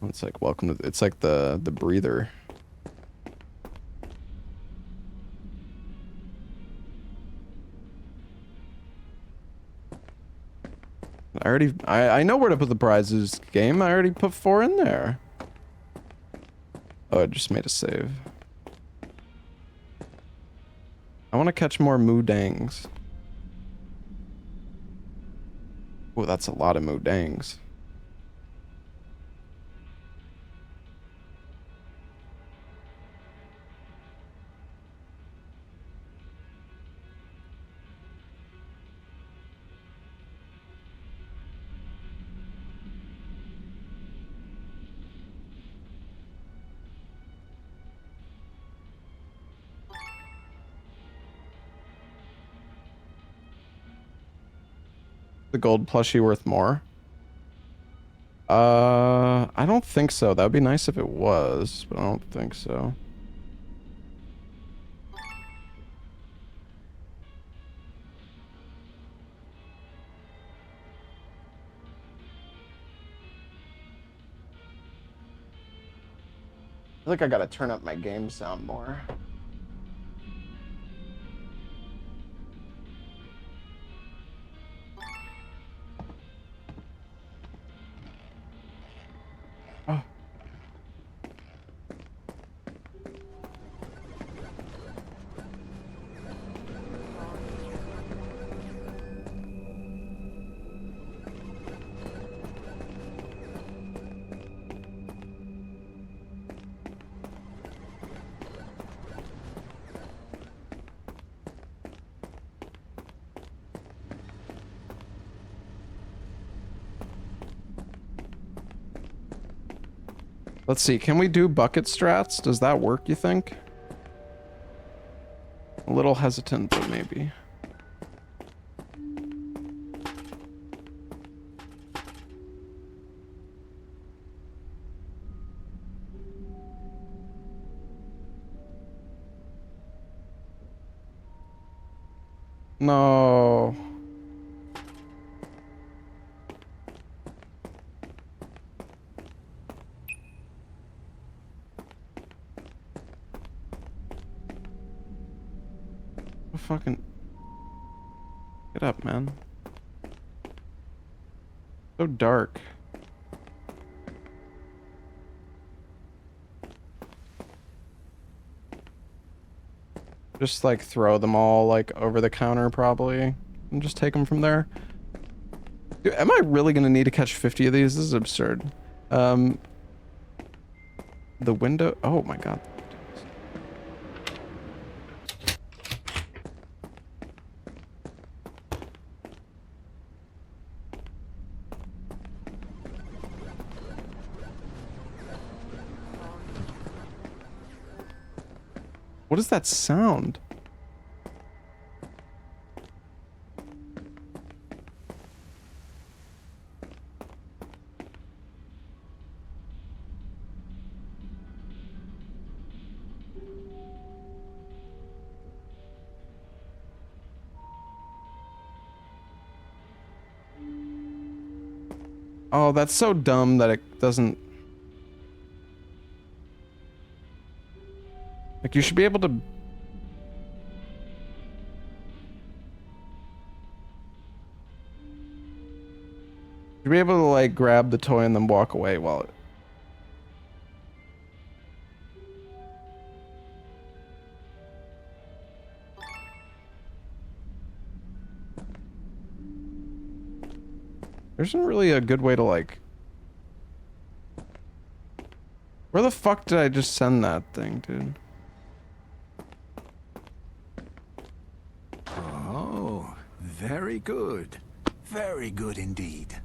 It's like welcome to... it's like the breather. I know where to put the prizes, game. I already put 4 in there. Oh, I just made a save. I want to catch more moodangs. Oh, that's a lot of moodangs. The gold plushie worth more? I don't think so. That would be nice if it was, but I don't think so. I feel like I gotta turn up my game sound more. Oh. Let's see, can we do bucket strats? Does that work, you think? A little hesitant, but maybe. No. Fucking get up, man. So dark. Just like throw them all like over the counter probably and just take them from there. Dude, am I really gonna need to catch 50 of these? This is absurd. The window. Oh my god. What is that sound? Oh, that's so dumb that it doesn't... Like, you should be able to... You should be able to, like, grab the toy and then walk away while it... There isn't really a good way to, like... Where the fuck did I just send that thing, dude? Oh, very good. Very good indeed.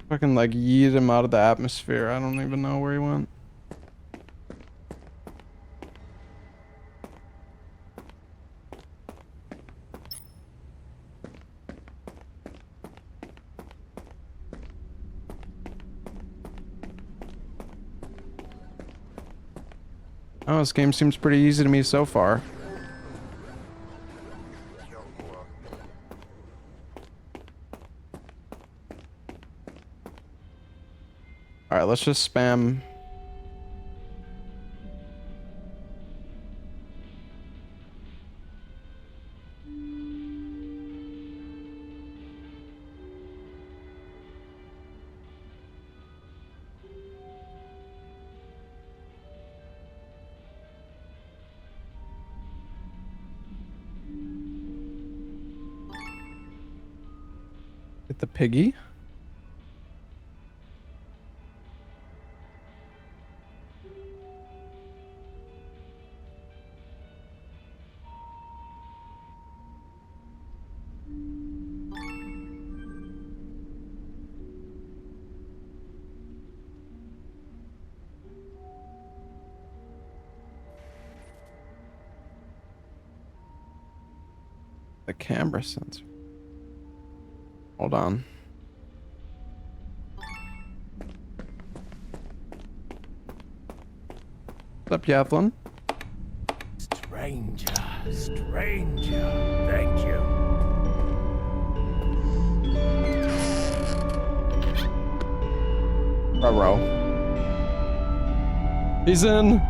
Fucking, like, yeet him out of the atmosphere. I don't even know where he went. Oh, this game seems pretty easy to me so far. Alright, let's just spam. Get the piggy. The camera sensor. Hold on. What's up, Yathlon? Stranger, stranger, thank you. Ruh-roh. He's in.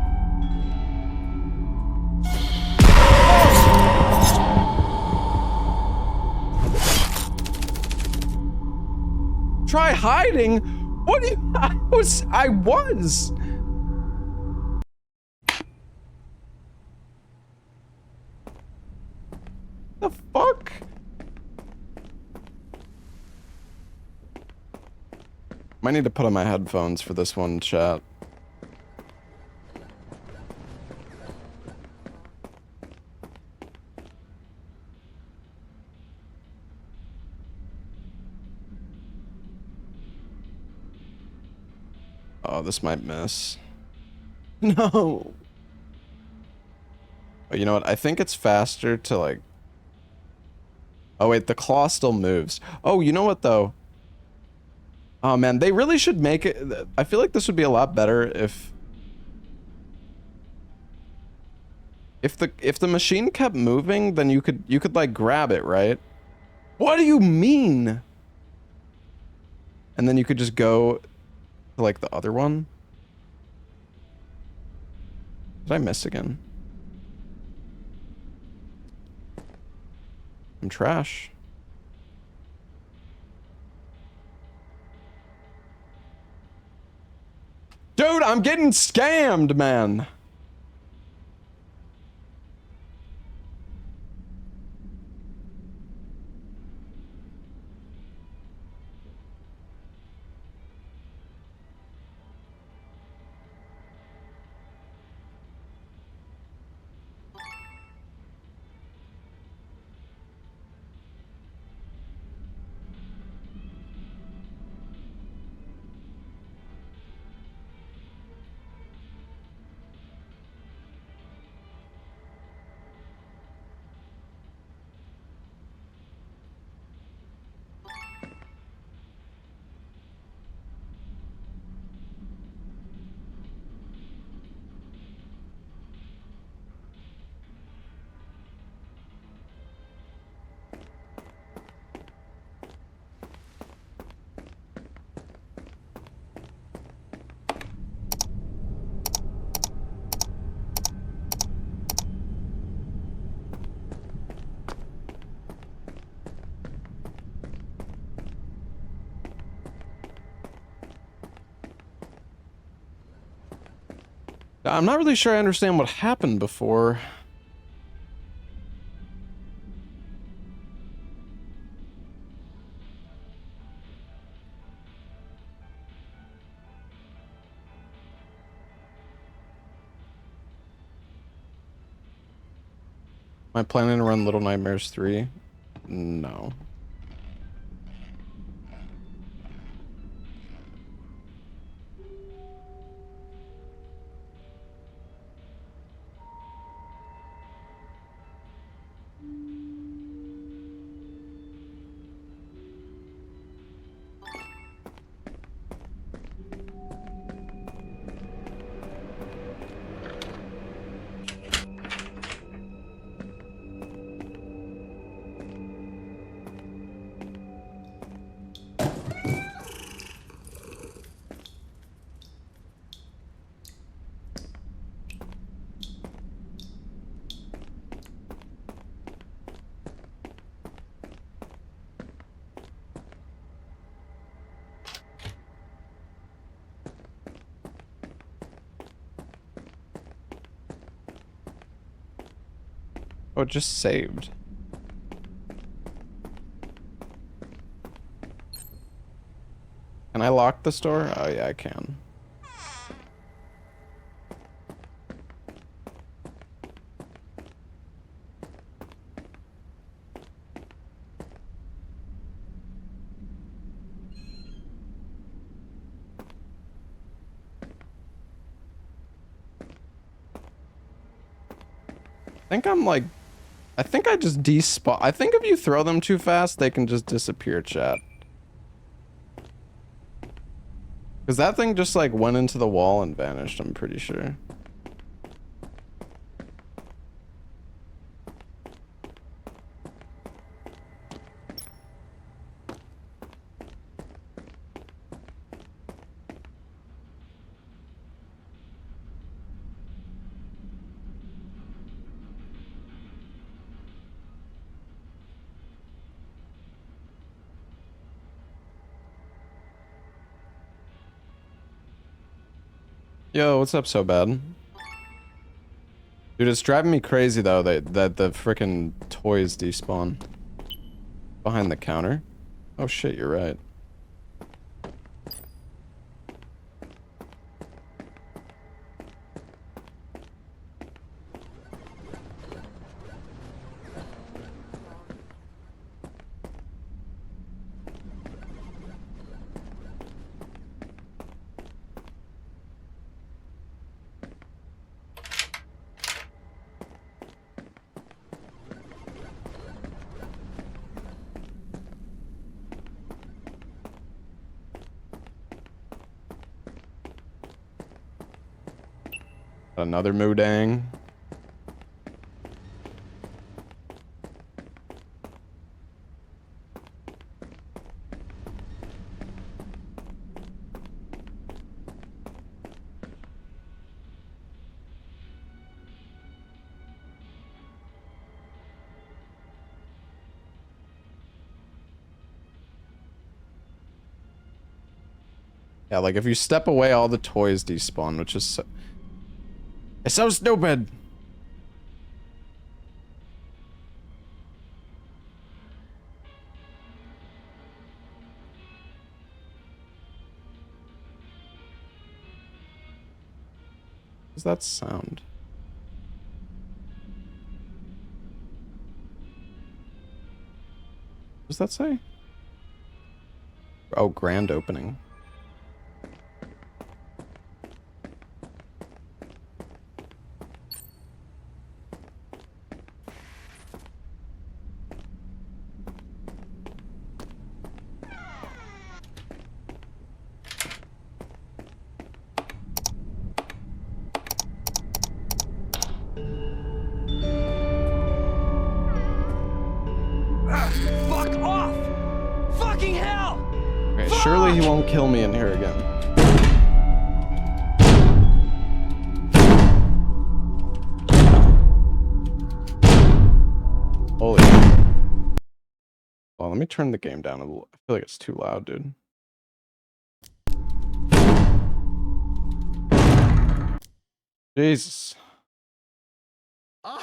Try hiding? What do you... I was. The fuck? Might need to put on my headphones for this one, chat. Oh, this might miss. No. Oh, you know what? I think it's faster to like... Oh wait, the claw still moves. Oh, you know what though? Oh man, they really should make it... I feel like this would be a lot better if... If the machine kept moving, then you could like grab it, right? What do you mean? And then you could just go to like the other one. Did I miss again? I'm trash. Dude, I'm getting scammed, man. I'm not really sure I understand what happened before. Am I planning to run Little Nightmares 3? No. Oh, it just saved. Can I lock this door? Oh yeah, I can. I think I'm like I think I just despawn. I think if you throw them too fast, they can just disappear, chat. Because that thing just like went into the wall and vanished, I'm pretty sure. Yo, what's up, so bad? Dude, it's driving me crazy though that the frickin' toys despawn behind the counter. Oh shit, you're right. Another Moodang. Yeah, like if you step away, all the toys despawn, which is so... It's so stupid! What does that sound? What does that say? Oh, grand opening. Fuck off! Fucking hell! Okay, surely he won't kill me in here again. Holy. Well, let me turn the game down a little. I feel like it's too loud, dude. Jesus. Oh,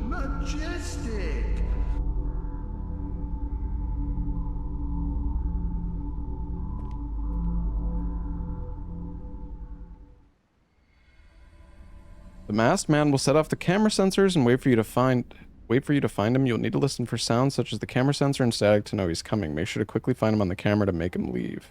majestic! The masked man will set off the camera sensors and wait for you to find him. You'll need to listen for sounds such as the camera sensor and static to know he's coming. Make sure to quickly find him on the camera to make him leave.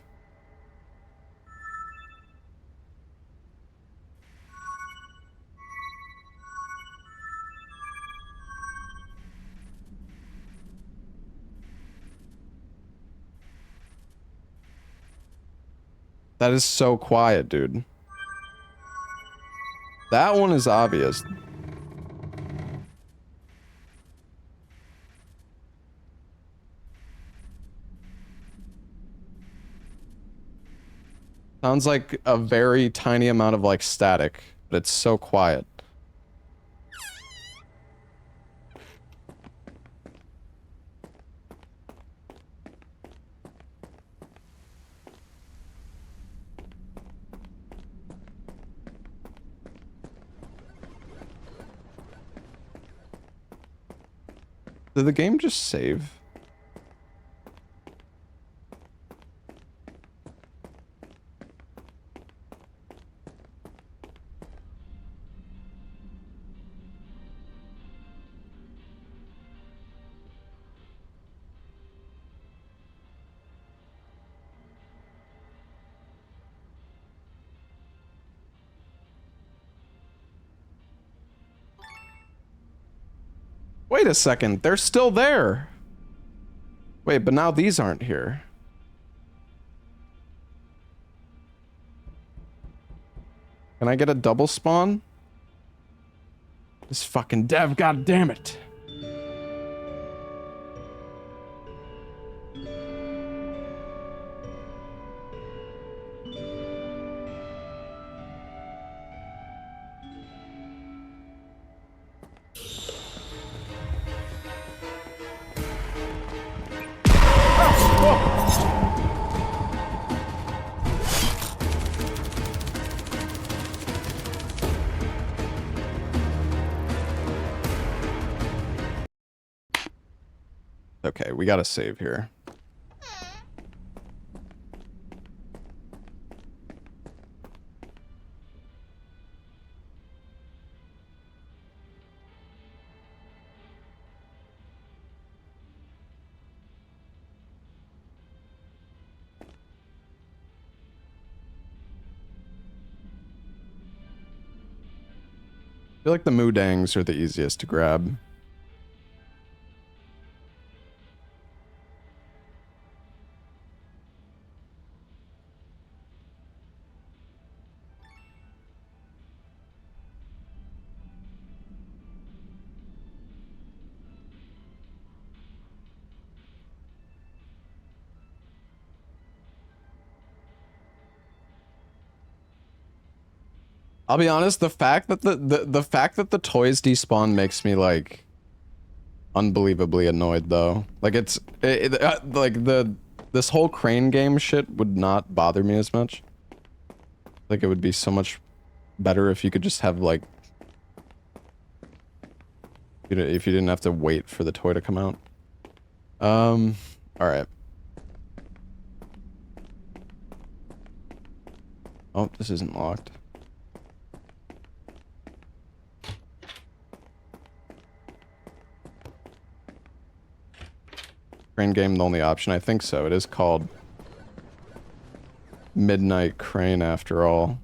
That is so quiet, dude. That one is obvious. Sounds like a very tiny amount of like static, but it's so quiet. Did the game just save? Wait a second, they're still there. Wait, but now these aren't here. Can I get a double spawn? This fucking dev, god damn it. Okay, we gotta save here. I feel like the Moodangs are the easiest to grab. I'll be honest, the fact that the fact that the toys despawn makes me like unbelievably annoyed though. Like like this whole crane game shit would not bother me as much. Like it would be so much better if you could just have like, you know, if you didn't have to wait for the toy to come out. All right. Oh, this isn't locked. Crane game the only option? I think so. It is called Midnight Crane after all.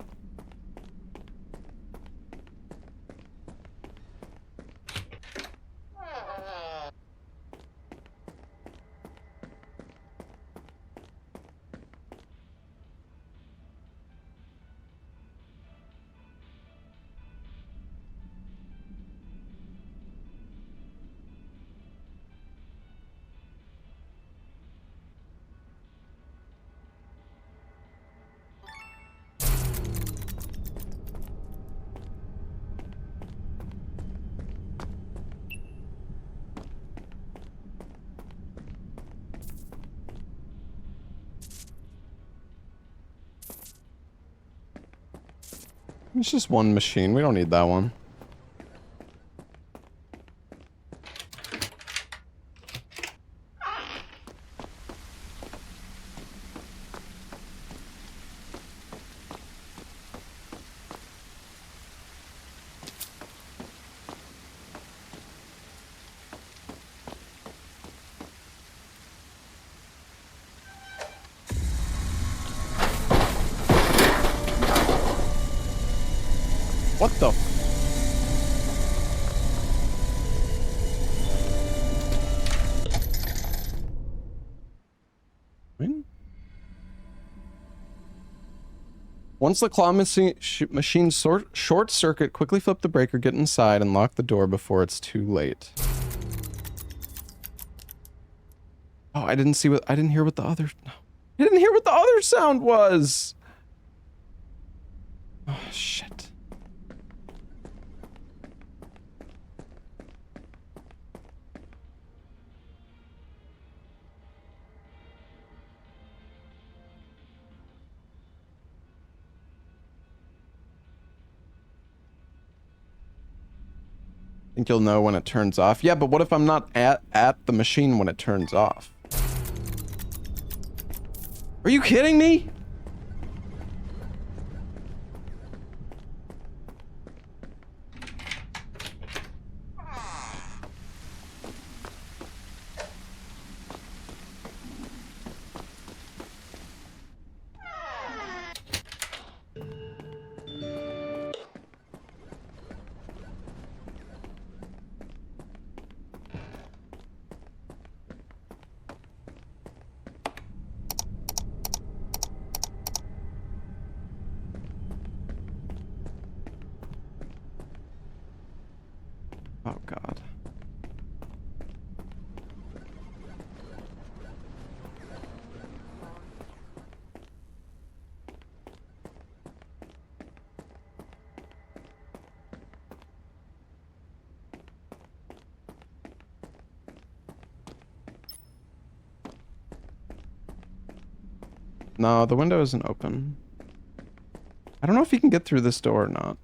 It's just one machine. We don't need that one. What the f- When? Once the claw machine short circuit, quickly flip the breaker, get inside, and lock the door before it's too late. Oh, I didn't hear what the other... I didn't hear what the other sound was! Oh, shit. Think you'll know when it turns off? Yeah, but what if I'm not at the machine when it turns off? Are you kidding me? Oh god. No, the window isn't open. I don't know if he can get through this door or not.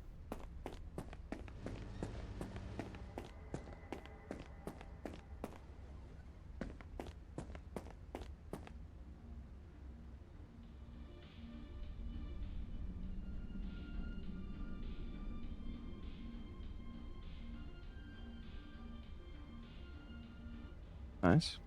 Nice.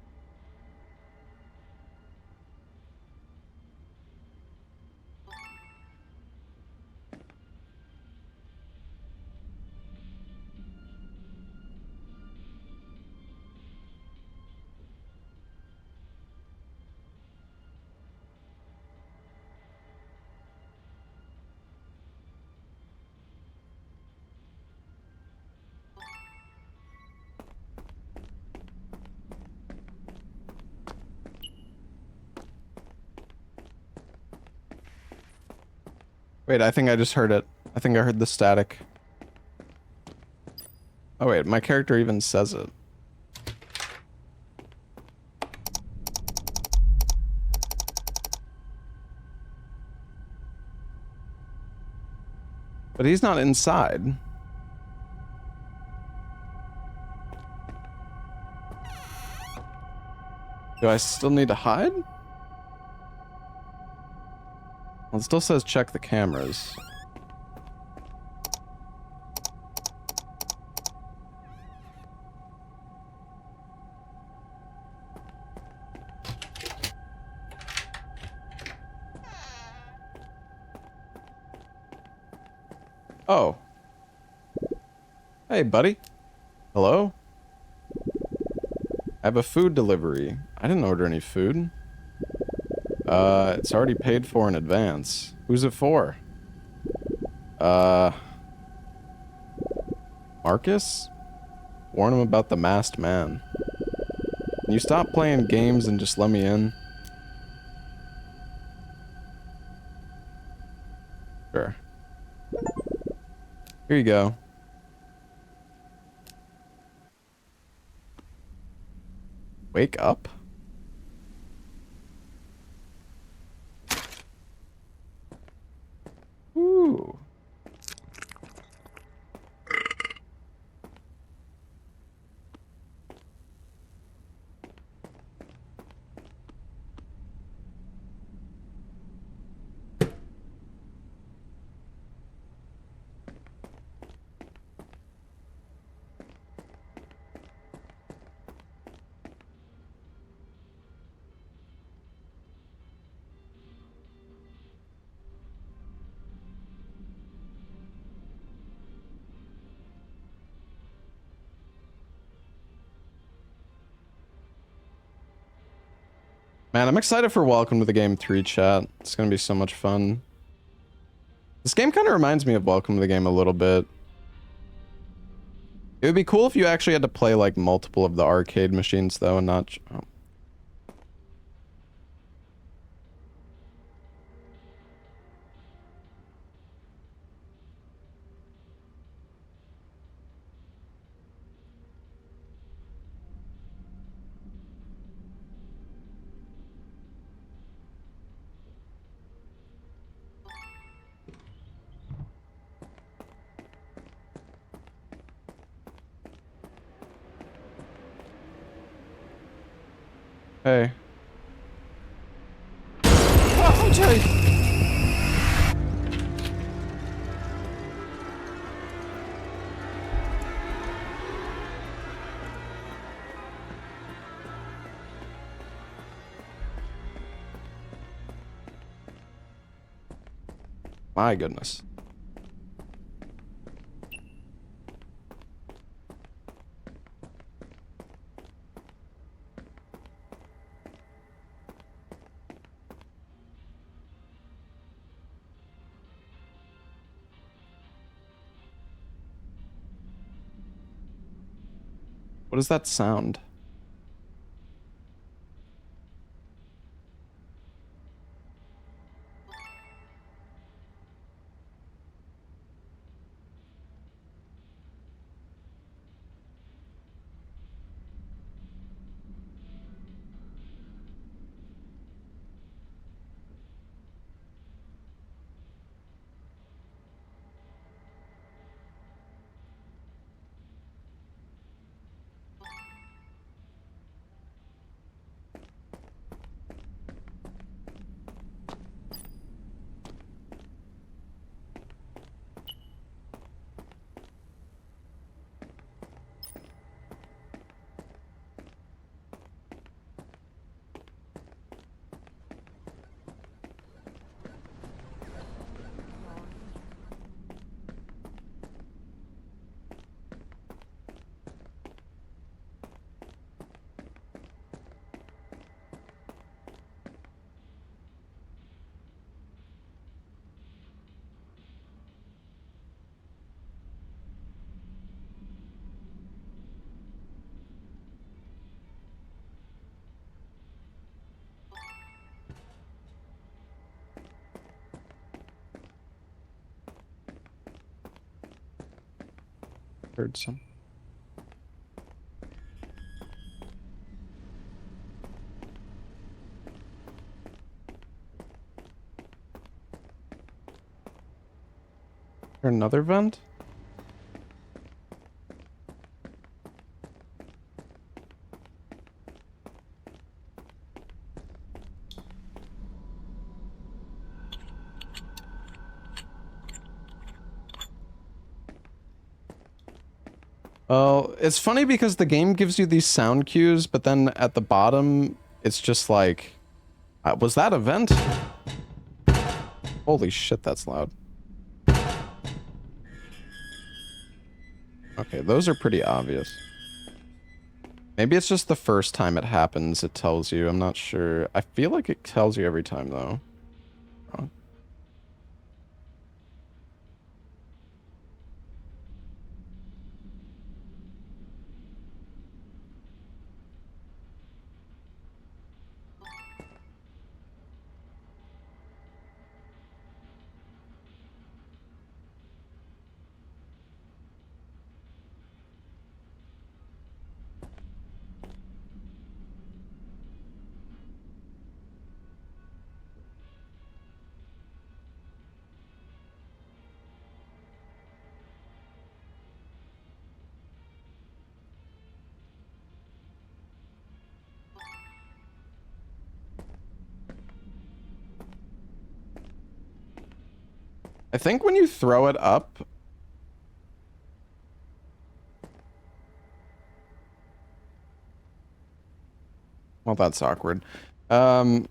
Wait, I think I just heard it. I think I heard the static. Oh wait, my character even says it. But he's not inside. Do I still need to hide? Well, it still says check the cameras. Oh. Hey, buddy. Hello? I have a food delivery. I didn't order any food. It's already paid for in advance. Who's it for? Marcus? Warn him about the masked man. Can you stop playing games and just let me in? Sure. Here you go. Wake up? Ooh. Man, I'm excited for Welcome to the Game 3 chat. It's gonna be so much fun. This game kind of reminds me of Welcome to the Game a little bit. It would be cool if you actually had to play like multiple of the arcade machines though and not... Oh. Hey. Oh, Jay! My goodness. What is that sound? Heard some. There another vent? Oh, it's funny because the game gives you these sound cues, but then at the bottom, it's just like, was that a vent? Holy shit, that's loud. Okay, those are pretty obvious. Maybe it's just the first time it happens, it tells you. I'm not sure. I feel like it tells you every time, though. Oh. I think when you throw it up... Well, that's awkward. I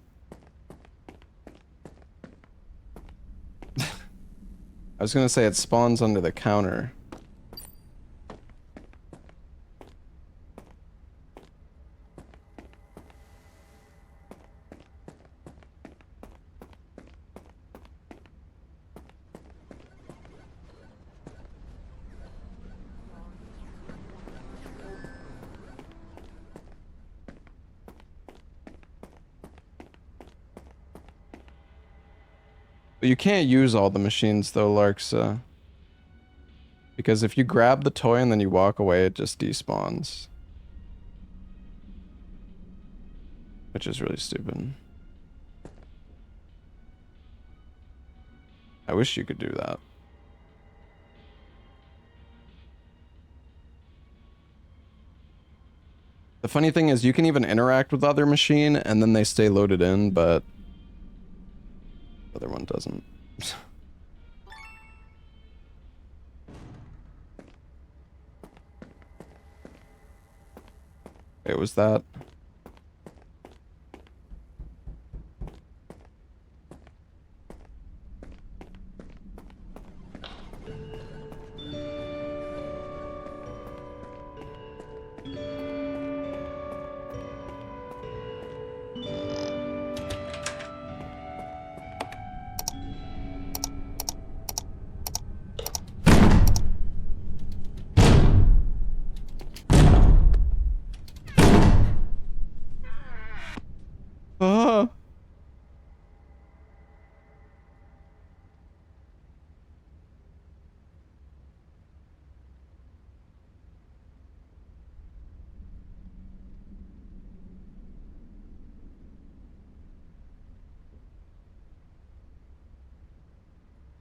was gonna say it spawns under the counter. But you can't use all the machines though, Larksa. Because if you grab the toy and then you walk away, it just despawns. Which is really stupid. I wish you could do that. The funny thing is you can even interact with the other machine and then they stay loaded in, but the other one doesn't. Wait, was that?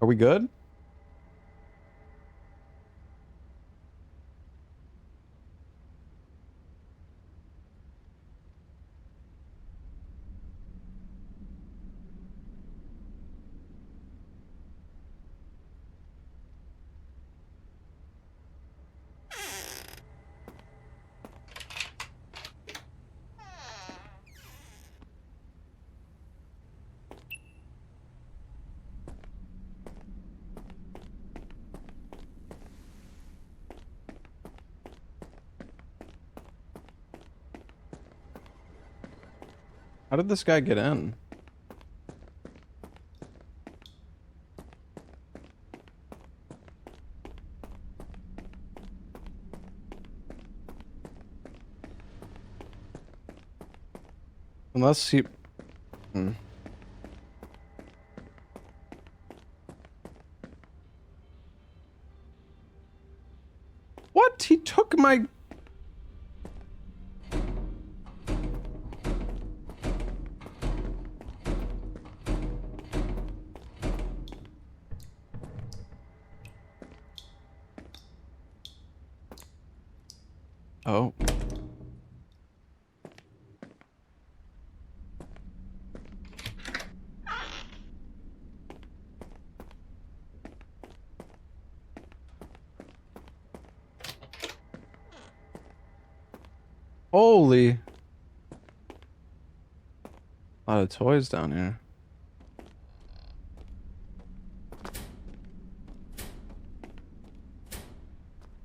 Are we good? How did this guy get in? Unless he... Hmm. What? He took my... Oh. Holy. A lot of toys down here.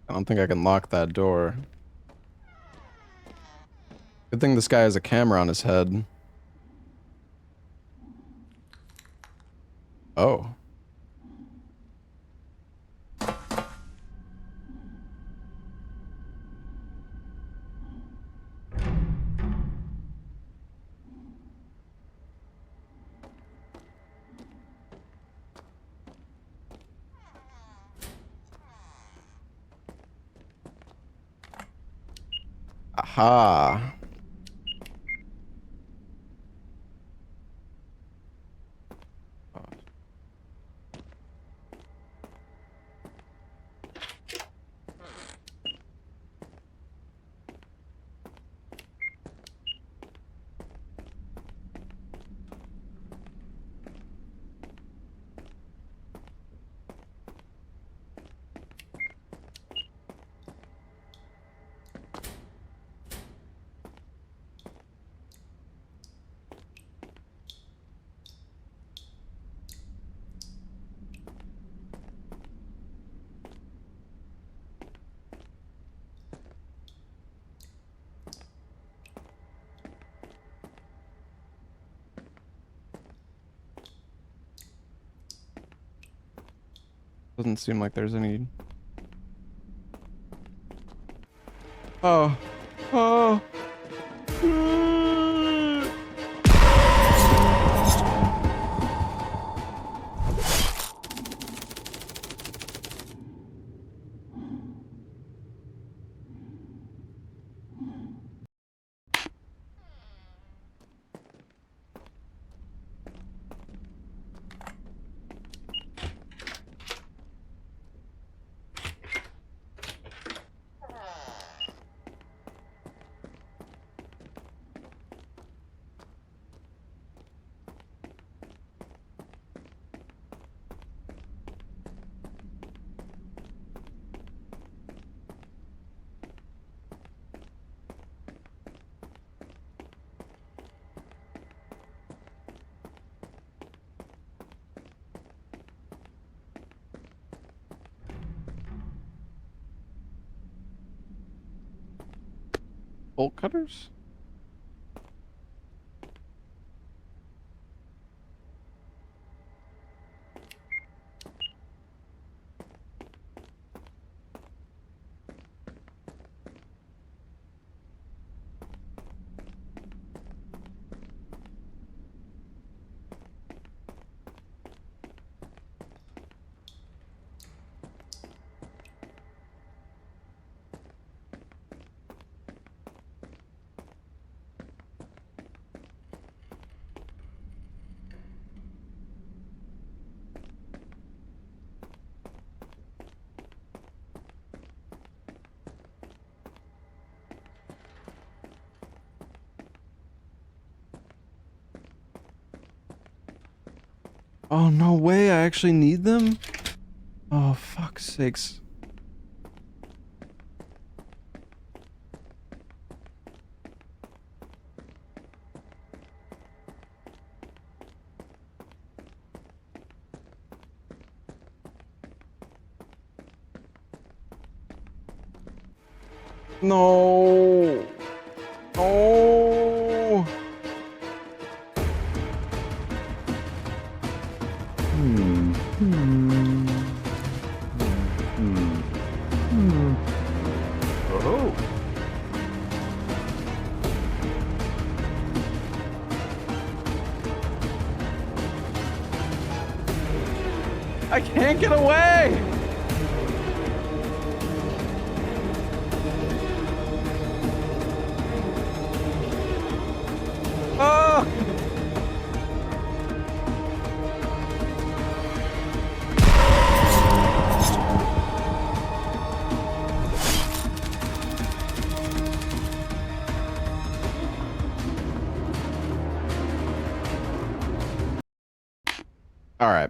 I don't think I can lock that door. Good thing this guy has a camera on his head. Oh. Aha. Doesn't seem like there's any... Oh. Oh. Bolt cutters? Oh, no way. I actually need them? Oh, fuck's sakes. No. Oh. Oh. I can't get away. Oh. All right.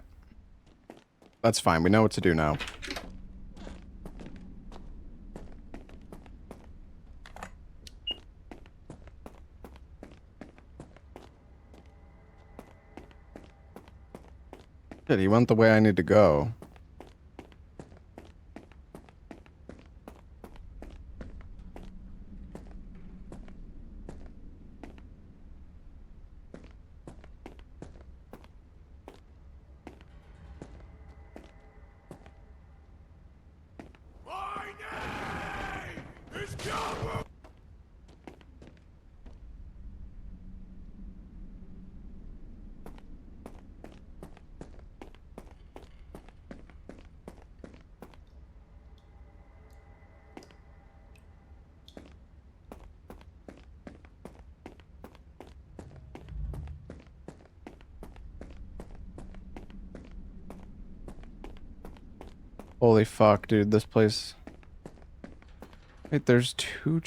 That's fine. We know what to do now. Shit, he went the way I need to go. My name is Cowboy. Holy fuck, dude. This place... Wait, there's two...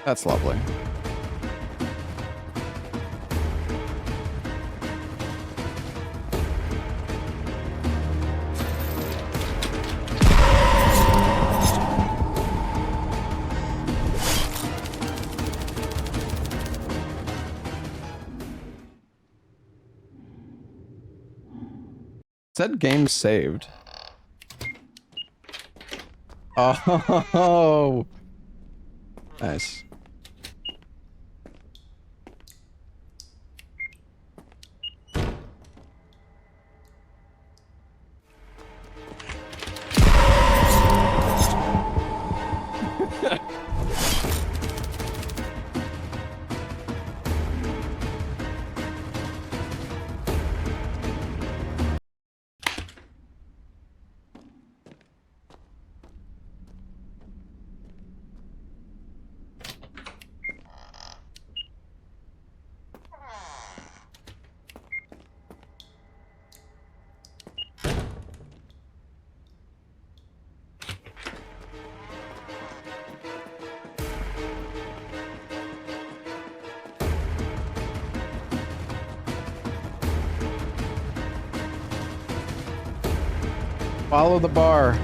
That's lovely. Said game saved. Oh, nice. Follow the bar.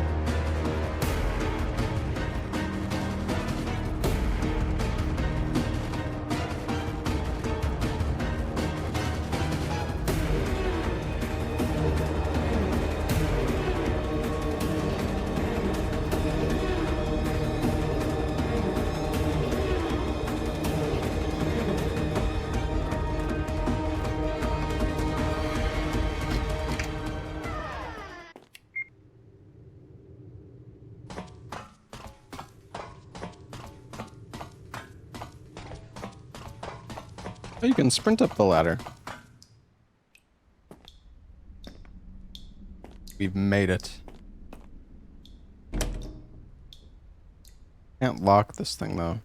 Oh, you can sprint up the ladder. We've made it. Can't lock this thing though.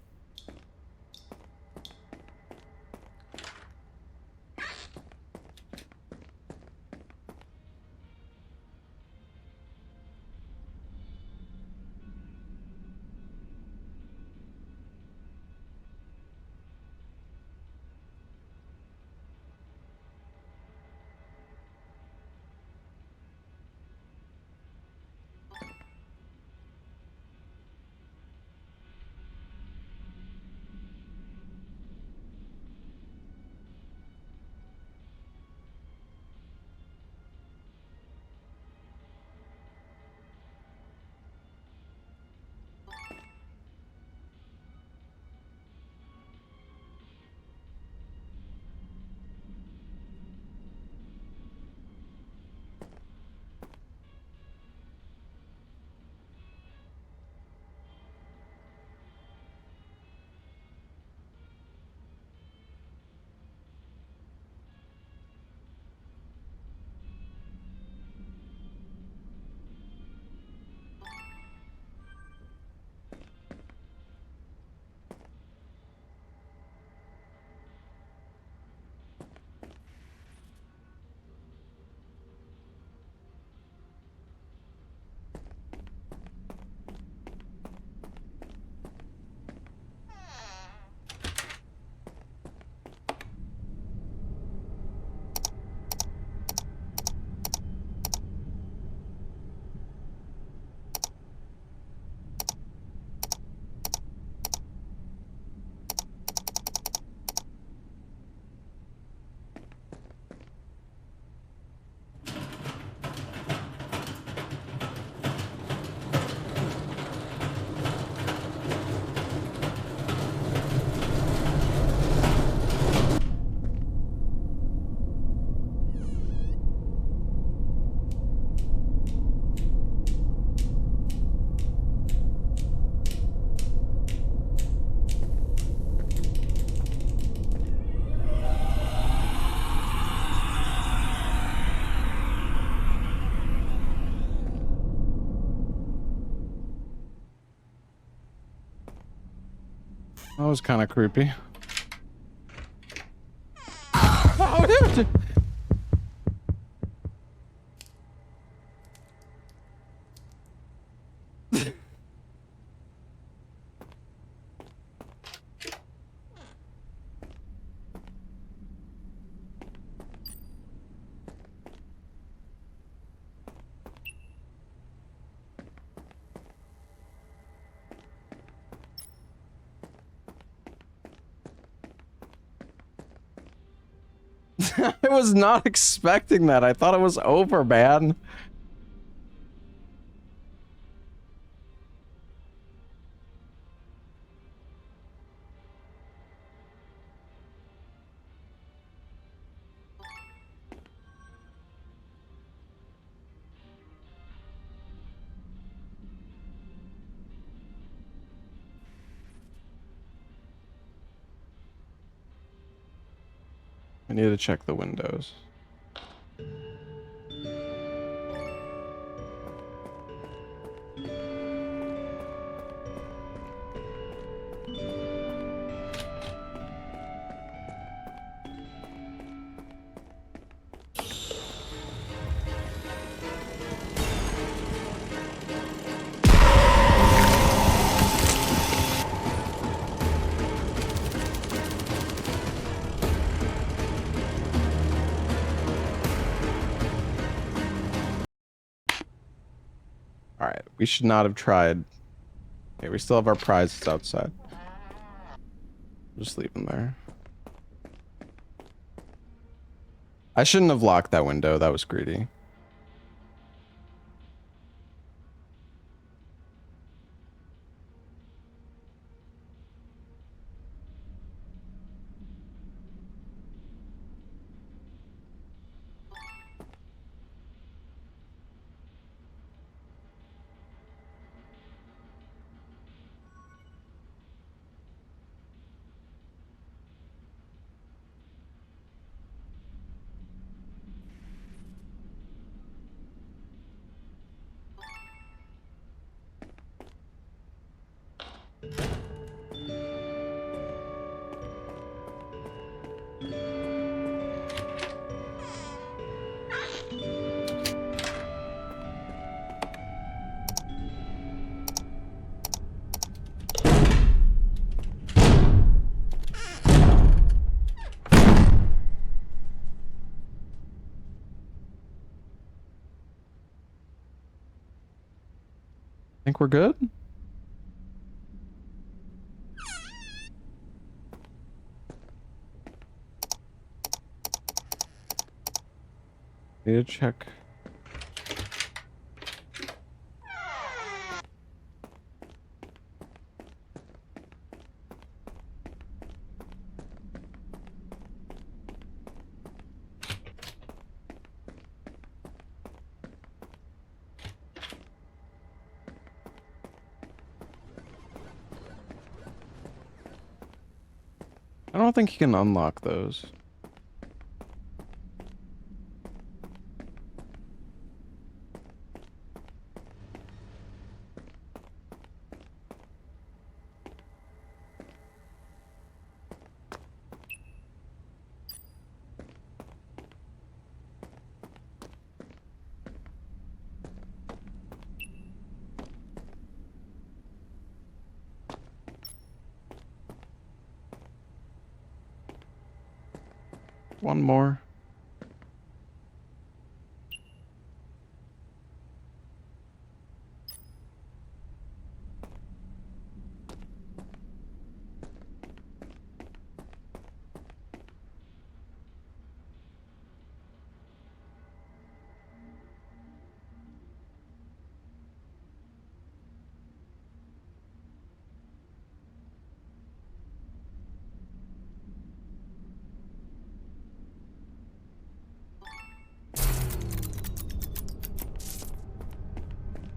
That was kind of creepy. Oh, dude! I was not expecting that. I thought it was over, man. I need to check the windows. Alright, we should not have tried. Okay, we still have our prizes outside. Just leave them there. I shouldn't have locked that window. That was greedy. Think we're good? Need to check. I don't think you can unlock those. One more.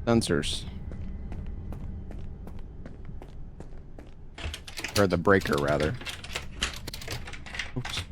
Sensors. Or the breaker, rather. Oops.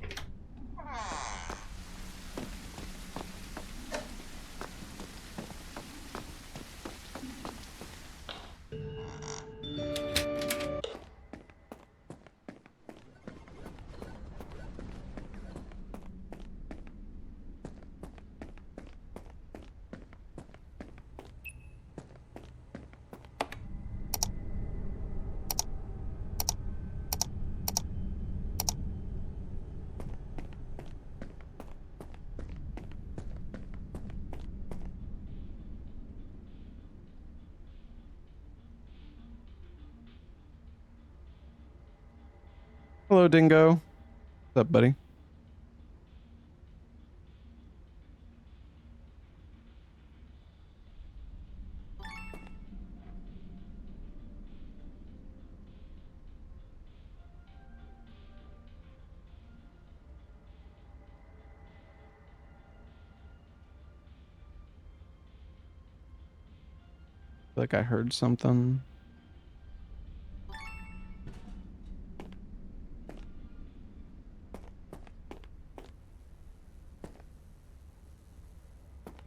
Hello, Dingo. What's up, buddy? Like I heard something.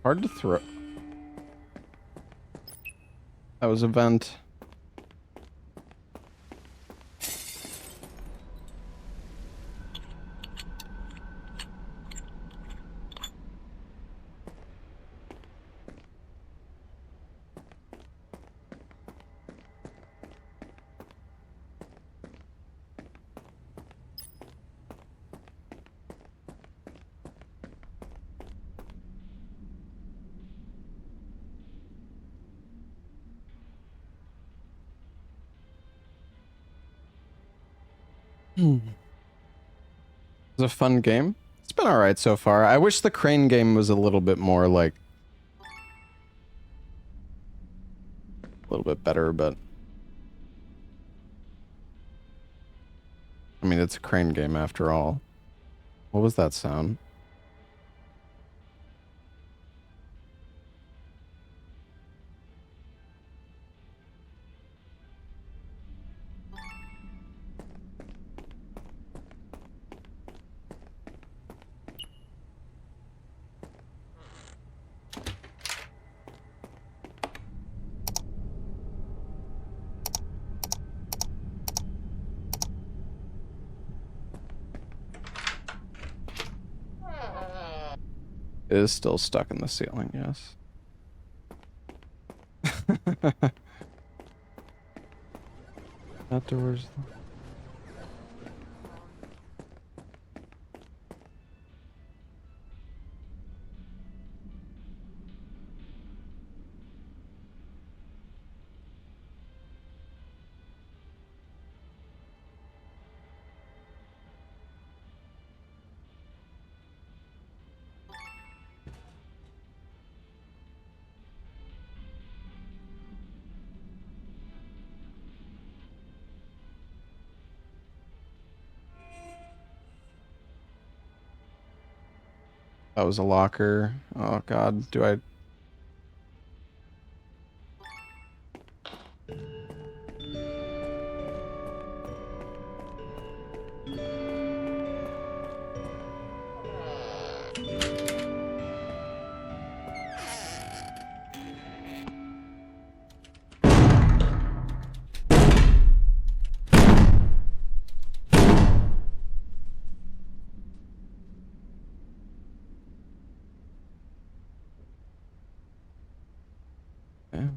Hard to throw. That was a vent. It was a fun game. It's been alright so far. I wish the crane game was a little bit more like... a little bit better, but... I mean, it's a crane game after all. What was that sound? It is still stuck in the ceiling, yes. That door's... That was a locker. Oh god, do I... Yeah.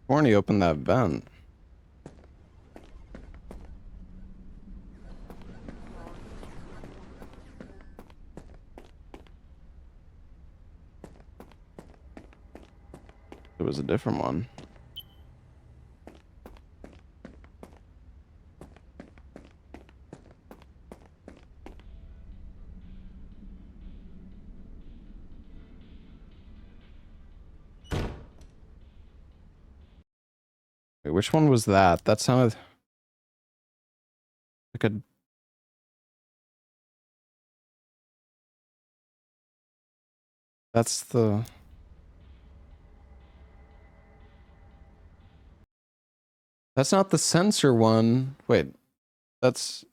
Horny opened that vent. It was a different one. Wait, which one was that? That sounded like a... That's the... That's not the sensor one. Wait, that's...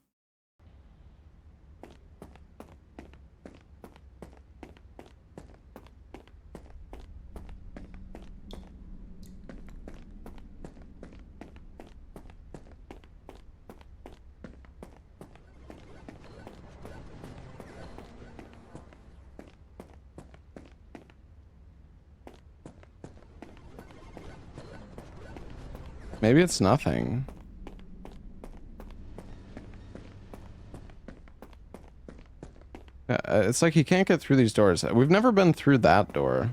Maybe it's nothing. Yeah, it's like he can't get through these doors. We've never been through that door.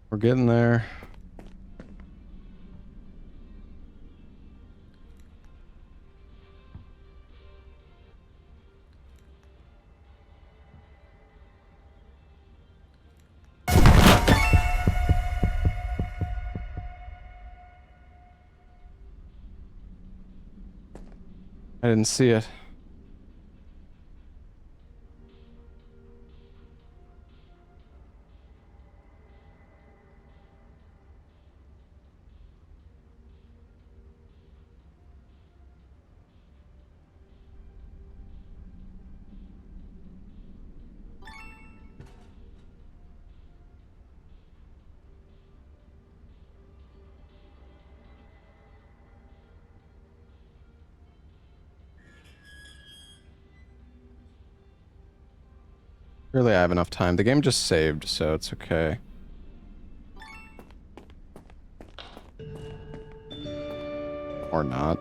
We're getting there. I didn't see it. Surely I have enough time. The game just saved, so it's okay. Or not.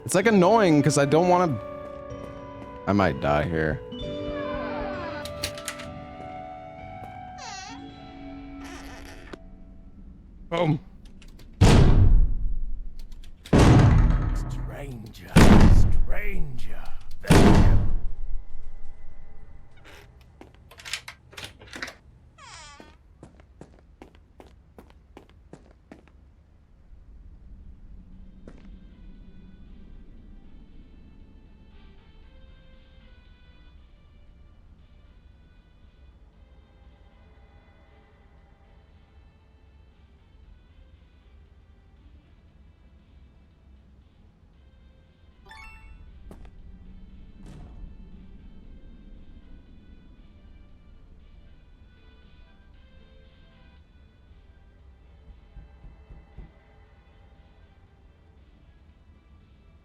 It's like annoying because I don't want to... I might die here. Boom. Stranger, stranger. Thank you.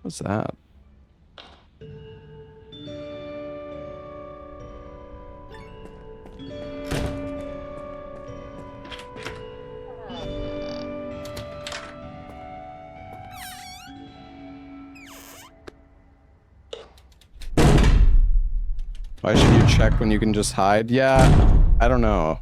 What's that? Why should you check when you can just hide? Yeah, I don't know.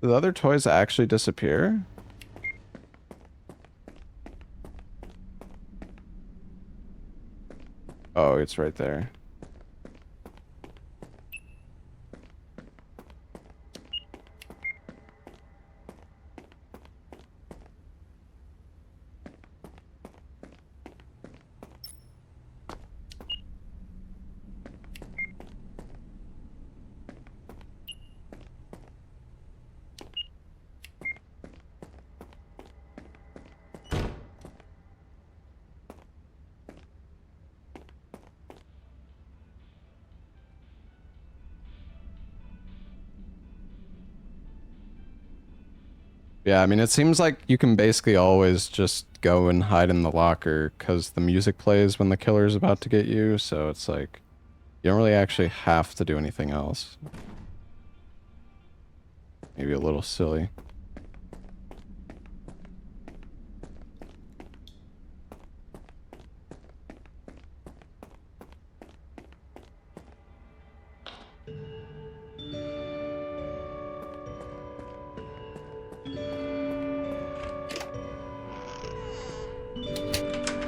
Do the other toys actually disappear? Oh, it's right there. Yeah, I mean, it seems like you can basically always just go and hide in the locker because the music plays when the killer's about to get you, so it's like, you don't really actually have to do anything else. Maybe a little silly.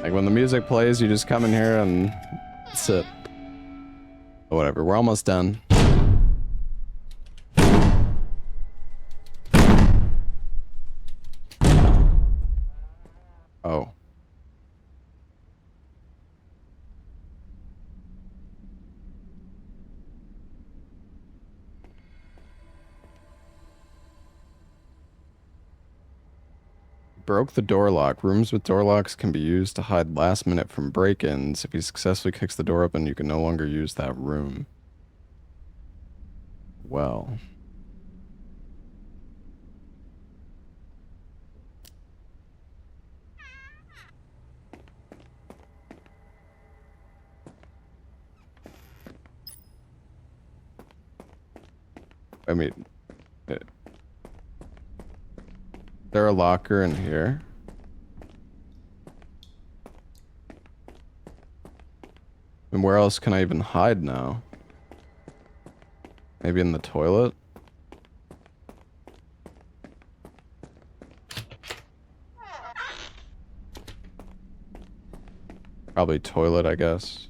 Like, when the music plays, you just come in here and sit. Whatever, we're almost done. Oh. Broke the door lock. Rooms with door locks can be used to hide last minute from break-ins. If he successfully kicks the door open, you can no longer use that room. Well. I mean, is there a locker in here? And where else can I even hide now? Maybe in the toilet? Probably toilet, I guess.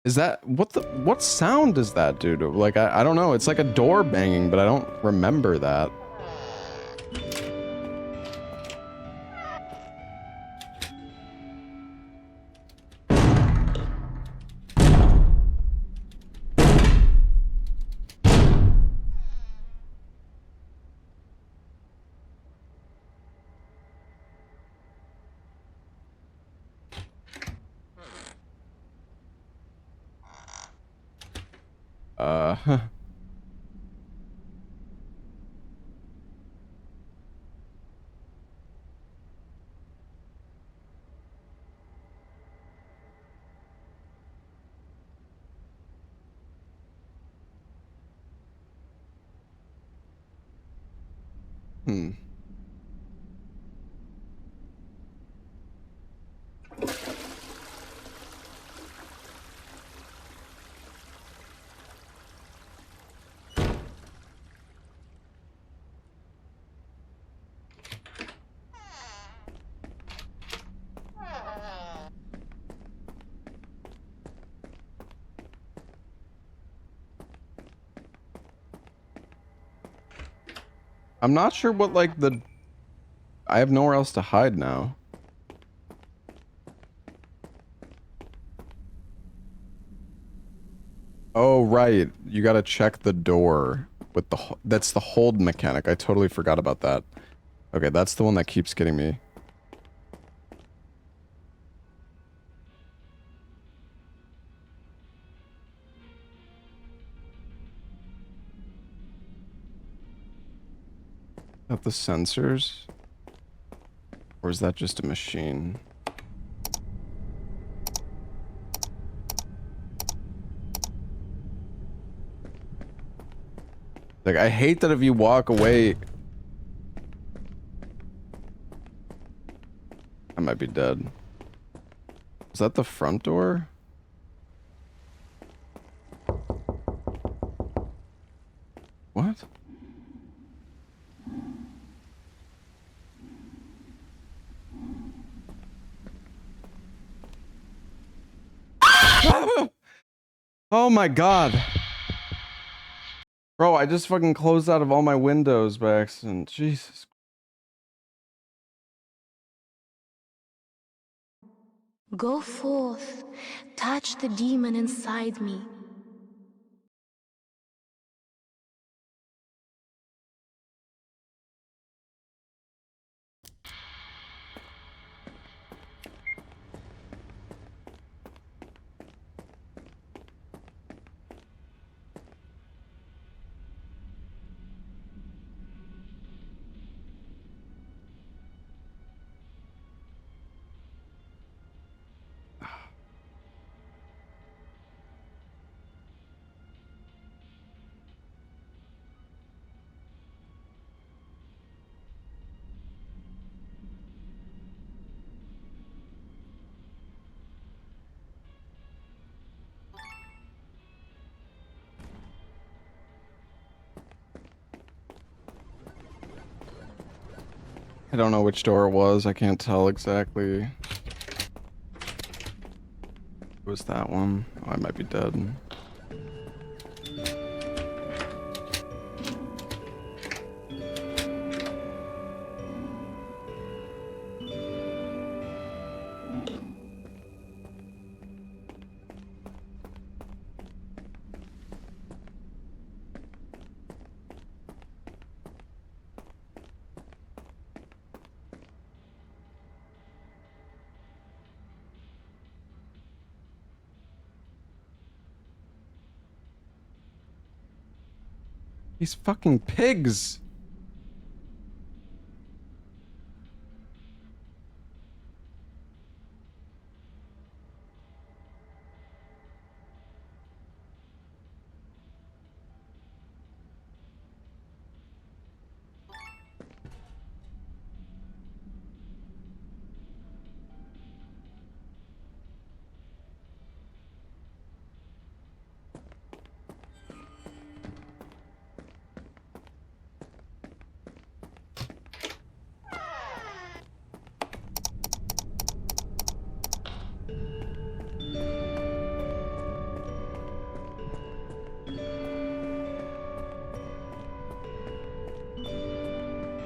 Is that what sound is that, dude? Like I don't know. It's like a door banging, but I don't remember that. Hmm. I'm not sure what like the. I have nowhere else to hide now. Oh, right. You gotta check the door with the... That's the hold mechanic. I totally forgot about that. Okay, that's the one that keeps getting me. Of the sensors? Or is that just a machine? Like, I hate that if you walk away... I might be dead. Is that the front door? What? Oh my god. Bro, I just fucking closed out of all my windows by accident. Jesus. Go forth, touch the demon inside me. I don't know which door it was. I can't tell exactly. It was that one. Oh, I might be dead. These fucking pigs!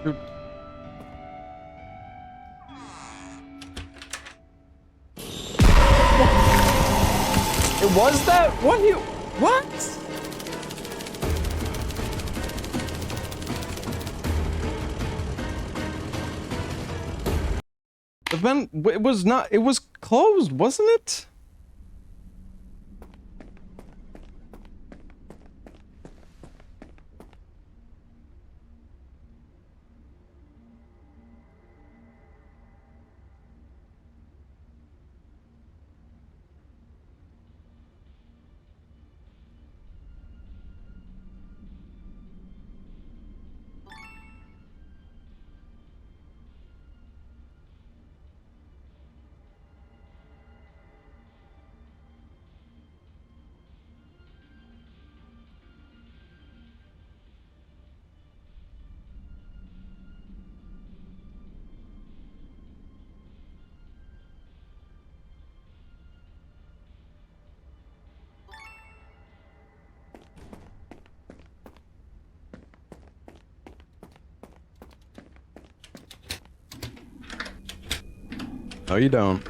Oop. It was that? What you? What? The vent, it was not, it was closed, wasn't it? No, you don't.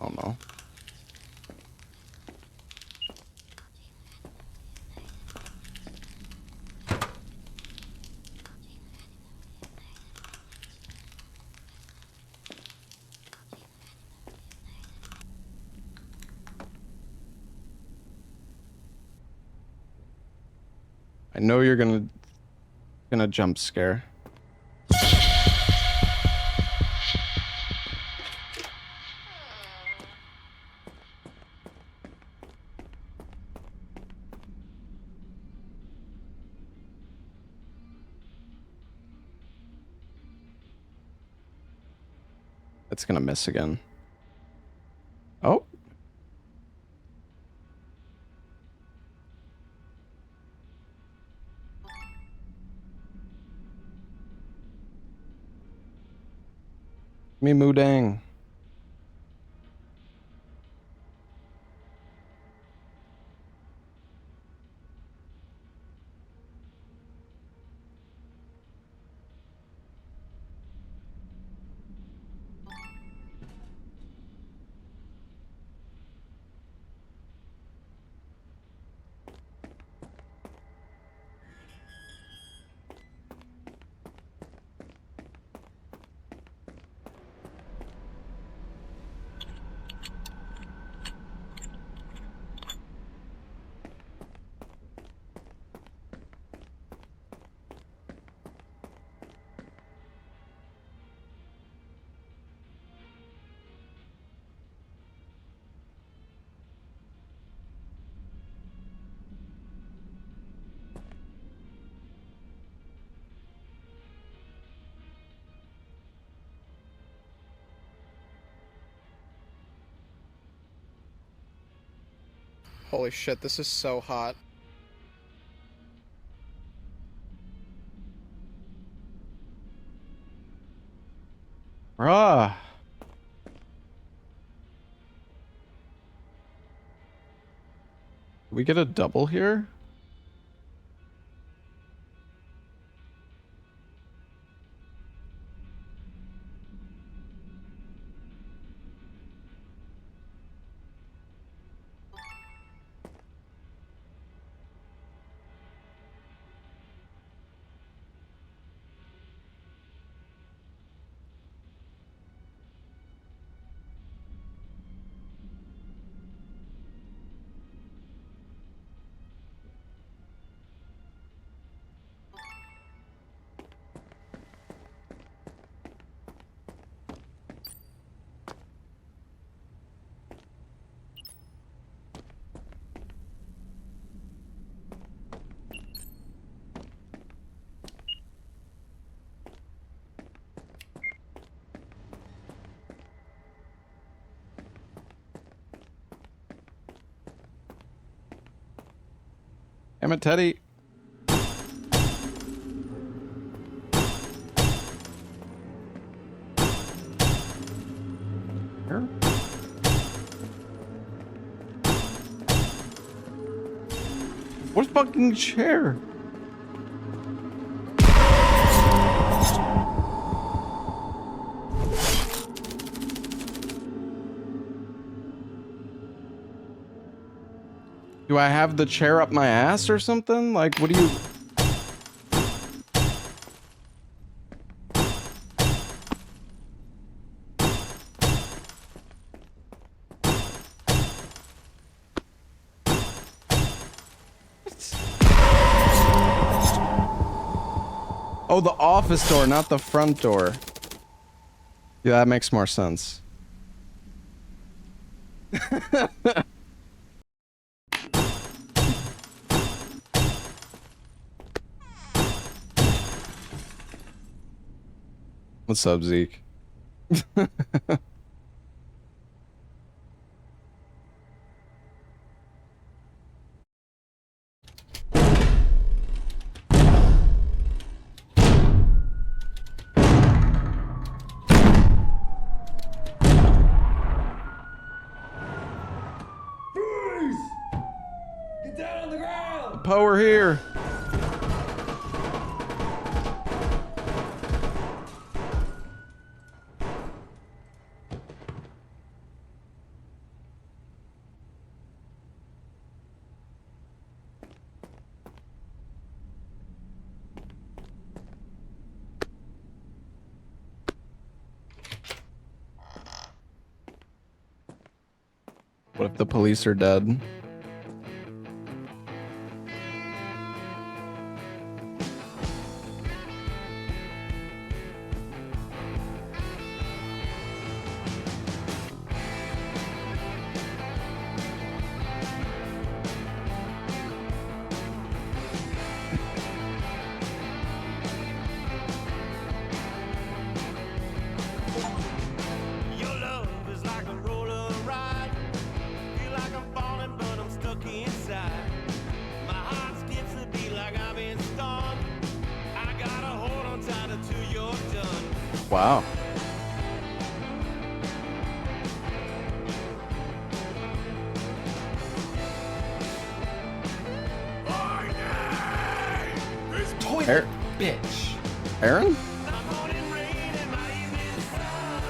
Oh no. I know you're gonna jump scare. It's gonna miss again. Oh. Me Moodang. Holy shit, this is so hot. Bruh. We get a double here? Damn it, Teddy. Here? What fucking chair? Do I have the chair up my ass or something? Like, what do you... Oh, the office door, not the front door. Yeah, that makes more sense. What's up, Zeke? Get down on the ground! Poe, we're here. What if the police are dead? Your love is like a roller ride. Feel like I'm falling, but I'm stuck inside. My heart skips a beat like I've been stung. I gotta hold on tight until you're done. Wow. Toilet bitch. Aaron? My morning rain and my evening sun.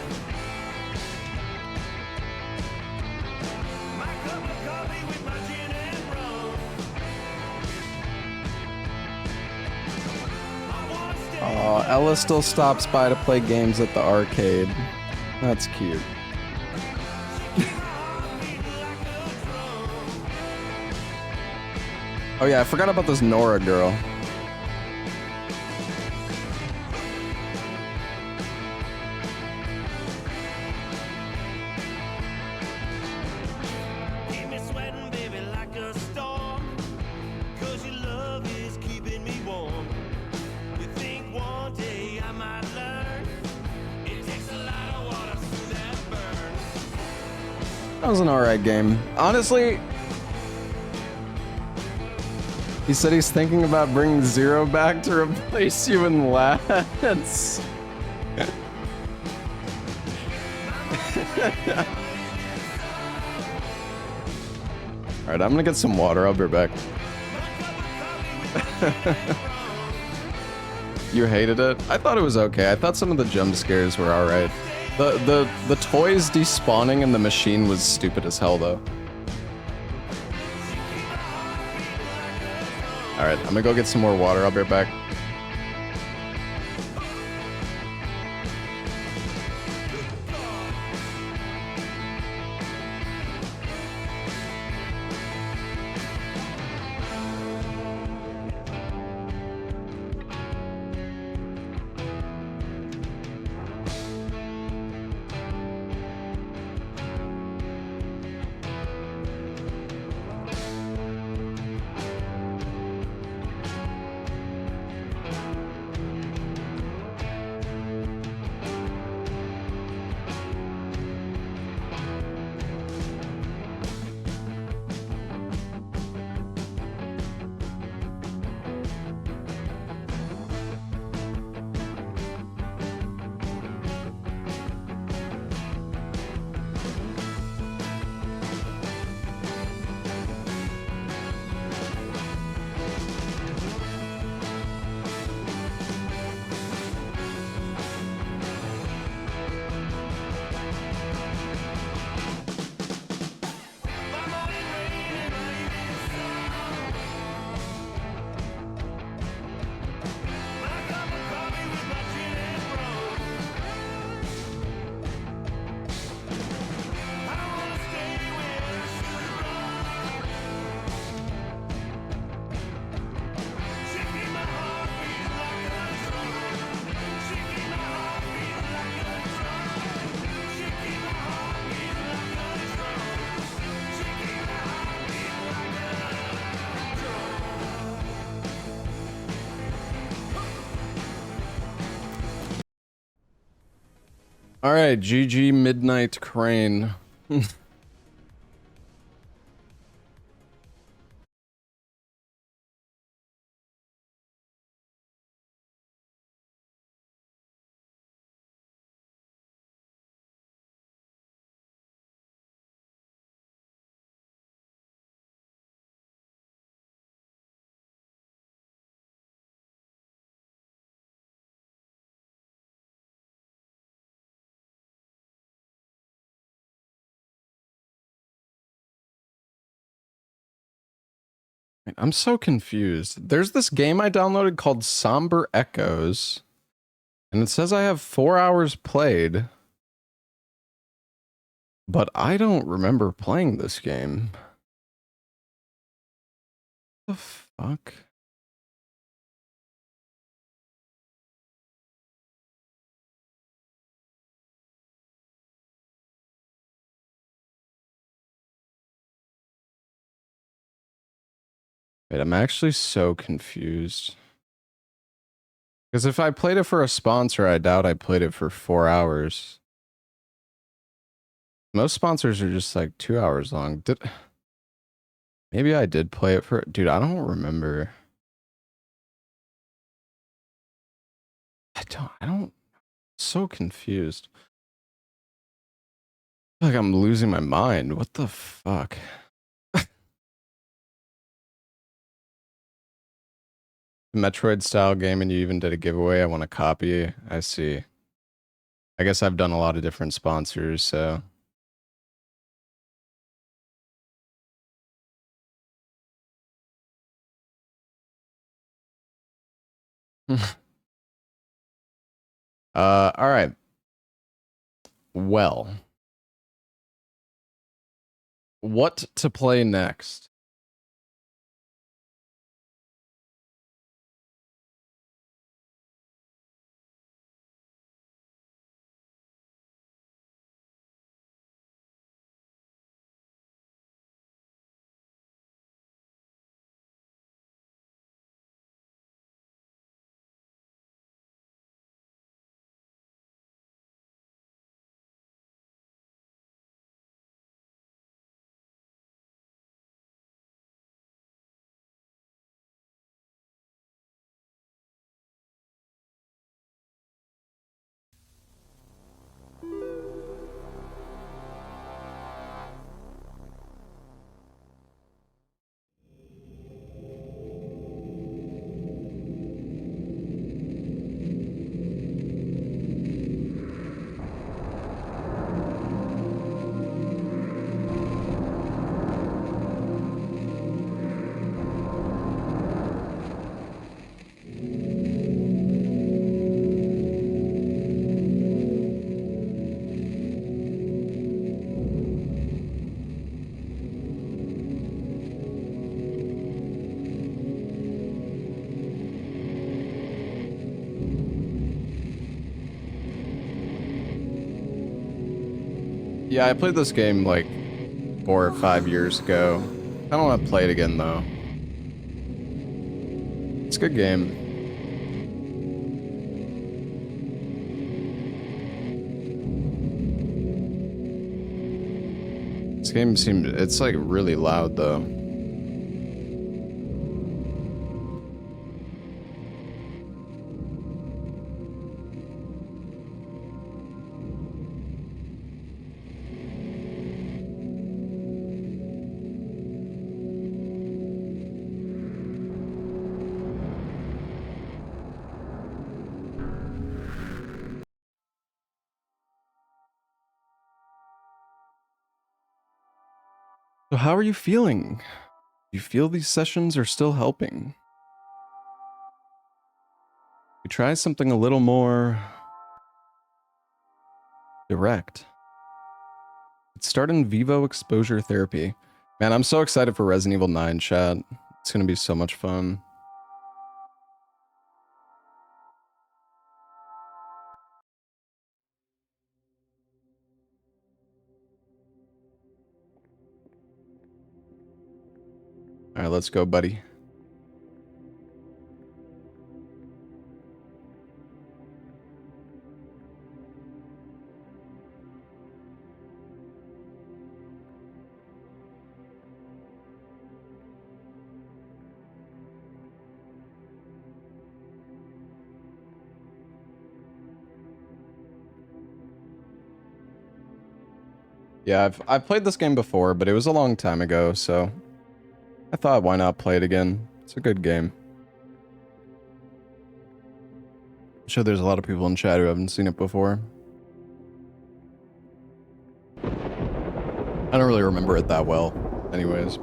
My cup of coffee with my gin and rum. I wanna stay. Oh, Ella still stops by to play games at the arcade. That's cute. Oh yeah, I forgot about this Nora girl. Keep me sweating, baby, like a storm. 'Cause your love is keeping me warm. You think one day I might learn? It takes a lot of water to that burn. That was an alright game. Honestly, he said he's thinking about bringing Zero back to replace you in Lads. Alright, I'm gonna get some water. I'll be right back. You hated it? I thought it was okay. I thought some of the jump scares were alright. The toys despawning in the machine was stupid as hell though. Alright, I'm gonna go get some more water. I'll be right back. All right, GG Midnight Crane. I'm so confused. There's this game I downloaded called Somber Echoes, and it says I have 4 hours played, but I don't remember playing this game. The fuck? Wait, I'm actually so confused. Because if I played it for a sponsor, I doubt I played it for 4 hours. Most sponsors are just like 2 hours long. Maybe I did play it for... Dude, I don't remember. I don't... So confused. I feel like I'm losing my mind. What the fuck? Metroid style game and you even did a giveaway. I want a copy. I see. I guess I've done a lot of different sponsors, so... all right. Well, what to play next? Yeah, I played this game like 4 or 5 years ago. I don't want to play it again though. It's a good game. This game it's like really loud though. So how are you feeling? Do you feel these sessions are still helping? We try something a little more direct. It's starting Vivo exposure therapy. Man, I'm so excited for Resident Evil 9 chat. It's gonna be so much fun. All right, let's go, buddy. Yeah, I've played this game before, but it was a long time ago, so I thought why not play it again? It's a good game. I'm sure there's a lot of people in chat who haven't seen it before. I don't really remember it that well, anyways.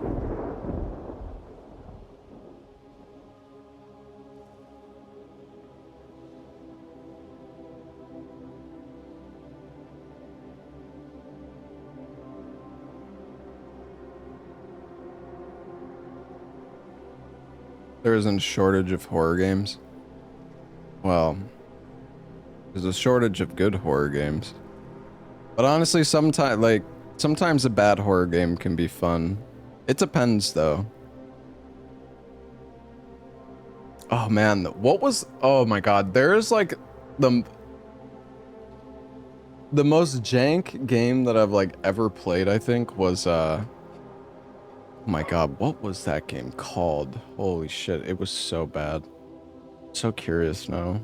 There isn't a shortage of horror games. Well, there's a shortage of good horror games. But honestly, sometimes a bad horror game can be fun. It depends, though. Oh man, oh my god, there's like the most jank game that I've like ever played, I think, was oh my god, what was that game called? Holy shit, it was so bad. So curious now.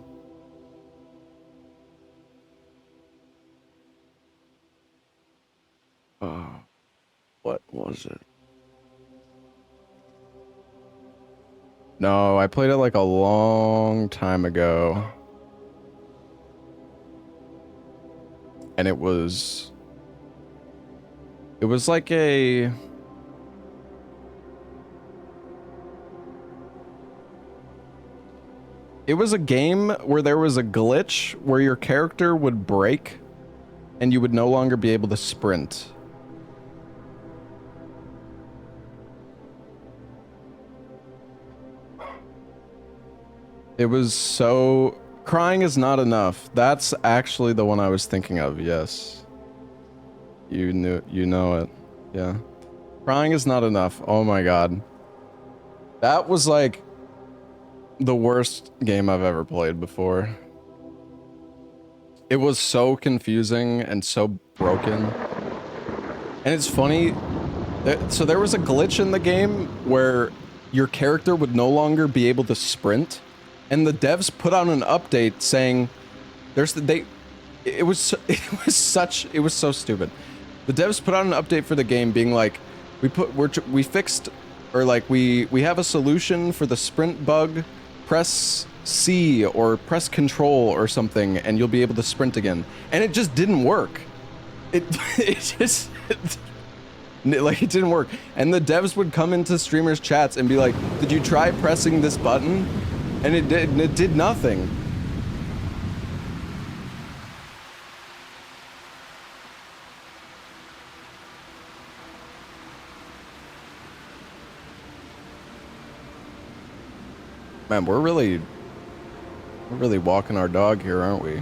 Oh, what was it? No, I played it like a long time ago. And it was like a game where there was a glitch where your character would break and you would no longer be able to sprint. It was so... Crying is not enough. That's actually the one I was thinking of, yes. You know it. Yeah. Crying is not enough. Oh my god. That was like the worst game I've ever played before. It was so confusing and so broken. And it's funny, so there was a glitch in the game where your character would no longer be able to sprint, and the devs put out an update saying it was so stupid. The devs put out an update for the game being like, we fixed, or like we have a solution for the sprint bug. Press C or press control or something and you'll be able to sprint again. And it just didn't work. It just like it didn't work. And the devs would come into streamers chats and be like, "Did you try pressing this button?" And it did nothing. Man, we're really walking our dog here, aren't we?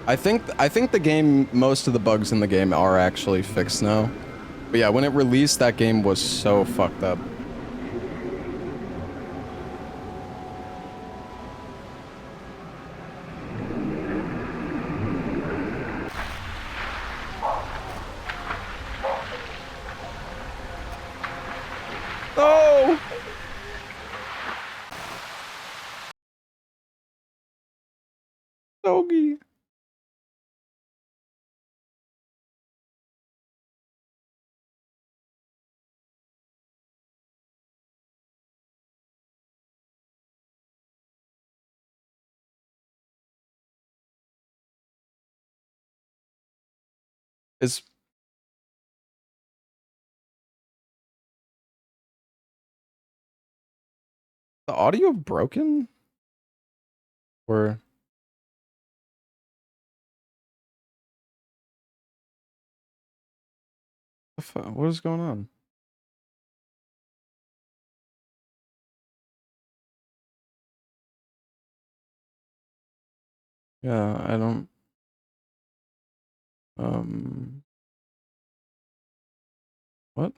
I think the game, most of the bugs in the game are actually fixed now. But yeah, when it released, that game was so fucked up. Oh! Doggy. Is the audio broken? Or what is going on? Yeah, I don't what?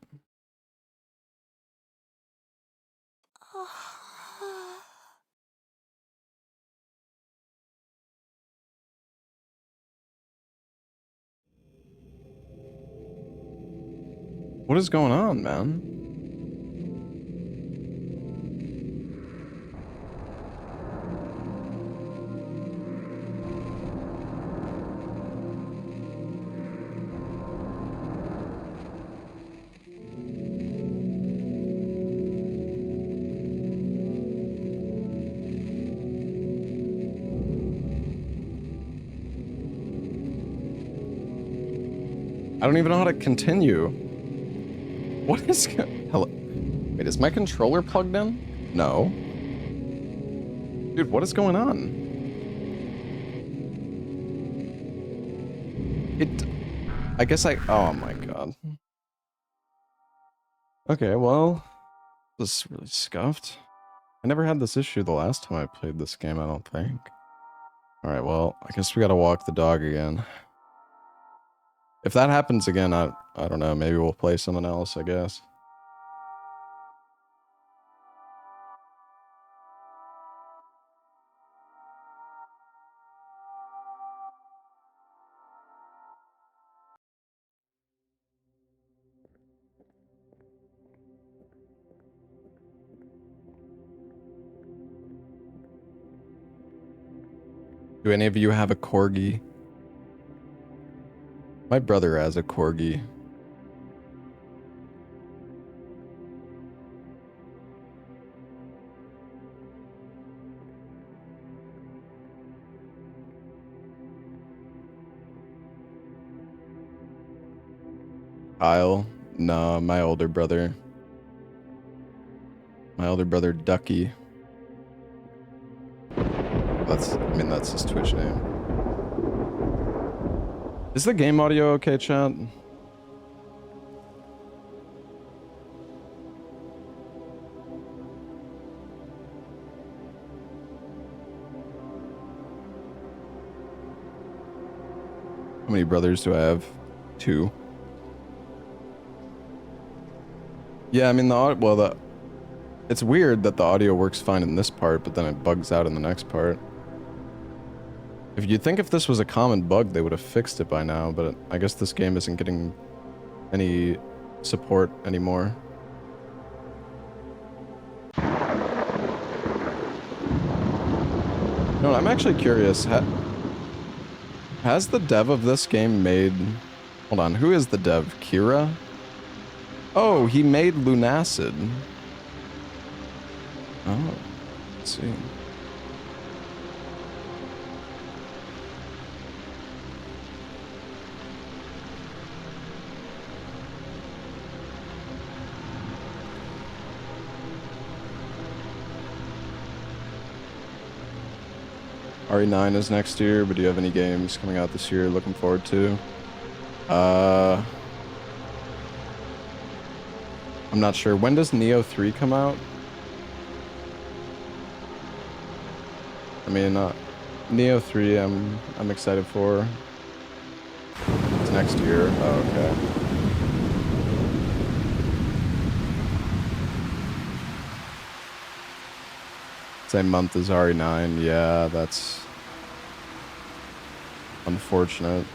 What is going on, man? I don't even know how to continue. What is... Hello? Wait, is my controller plugged in? No. Dude, what is going on? I guess oh my god. Okay, well, this is really scuffed. I never had this issue the last time I played this game, I don't think. Alright, well, I guess we gotta walk the dog again. If that happens again, I don't know, maybe we'll play something else, I guess. Do any of you have a corgi? My brother has a corgi. Kyle? No, my older brother. My older brother, Ducky. I mean, that's his Twitch name. Is the game audio okay, chat? How many brothers do I have? 2. Yeah, I mean, it's weird that the audio works fine in this part, but then it bugs out in the next part. If you'd think if this was a common bug, they would have fixed it by now, but I guess this game isn't getting any support anymore. No, I'm actually curious. Has the dev of this game made... Hold on, who is the dev? Kira? Oh, he made Lunacid. Oh, let's see. RE9 is next year, but do you have any games coming out this year looking forward to? I'm not sure. When does Neo 3 come out? I mean, Neo 3 I'm excited for. It's next year. Oh, okay. Same month as RE9. Yeah, that's unfortunate.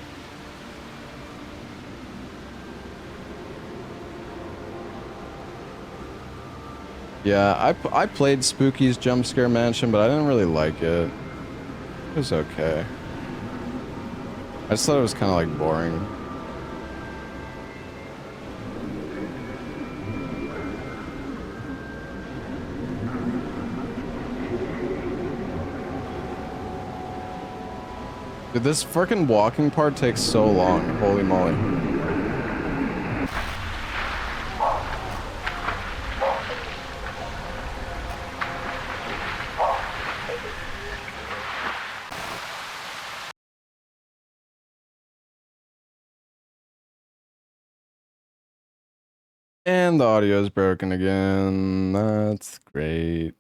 Yeah, I played Spooky's Jump Scare Mansion, but I didn't really like it. It was okay. I just thought it was kind of like boring. Dude, this freaking walking part takes so long. Holy moly. And the audio is broken again. That's great.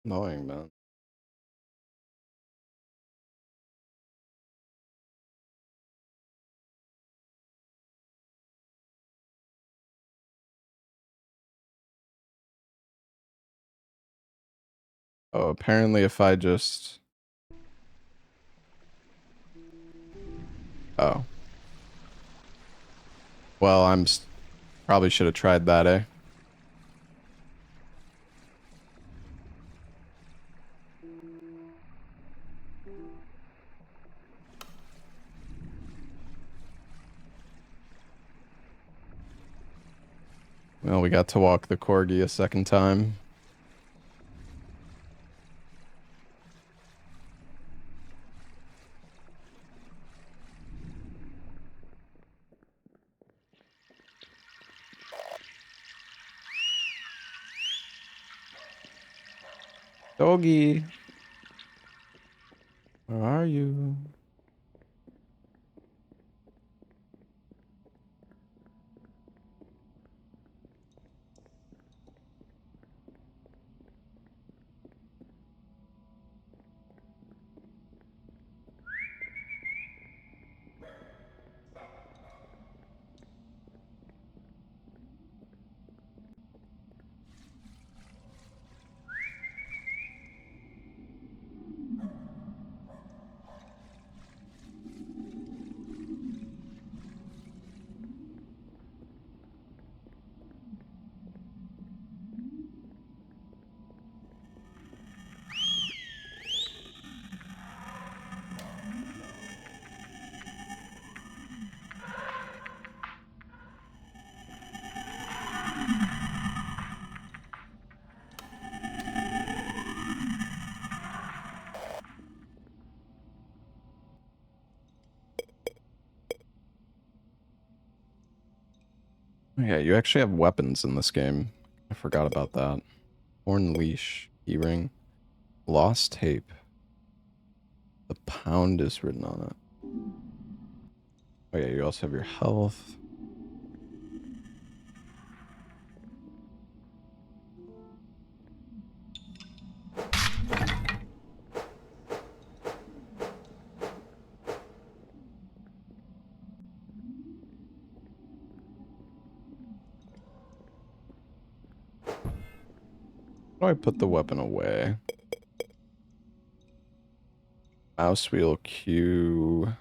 Annoying, man. Oh, apparently if I just... Oh. Well, probably should have tried that, eh? Well, we got to walk the corgi a second time. Doggy. Where are you? Yeah, you actually have weapons in this game. I forgot about that. Horn leash, keyring, lost tape. The pound is written on it. Oh yeah, you also have your health. How do I put the weapon away? Mouse wheel Q.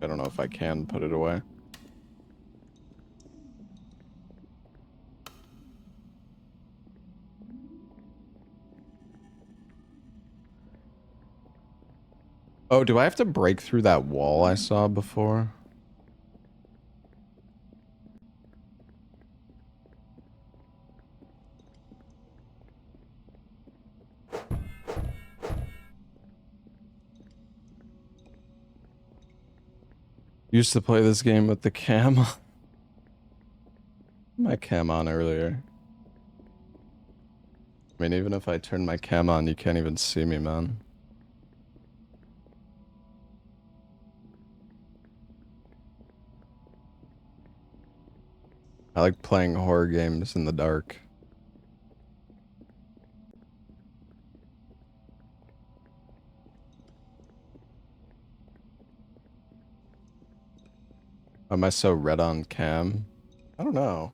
I don't know if I can put it away. Oh, do I have to break through that wall I saw before? Used to play this game with the cam on. My cam on earlier. I mean, even if I turn my cam on, you can't even see me, man. I like playing horror games in the dark. Why am I so red on cam? I don't know.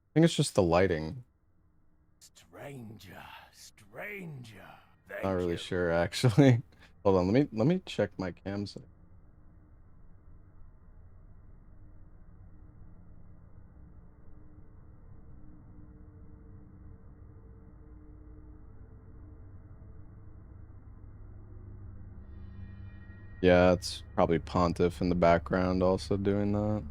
I think it's just the lighting. Stranger, stranger. Not Thank really you. sure, actually. Hold on, let me check my cam setting. Yeah, it's probably Pontiff in the background also doing that.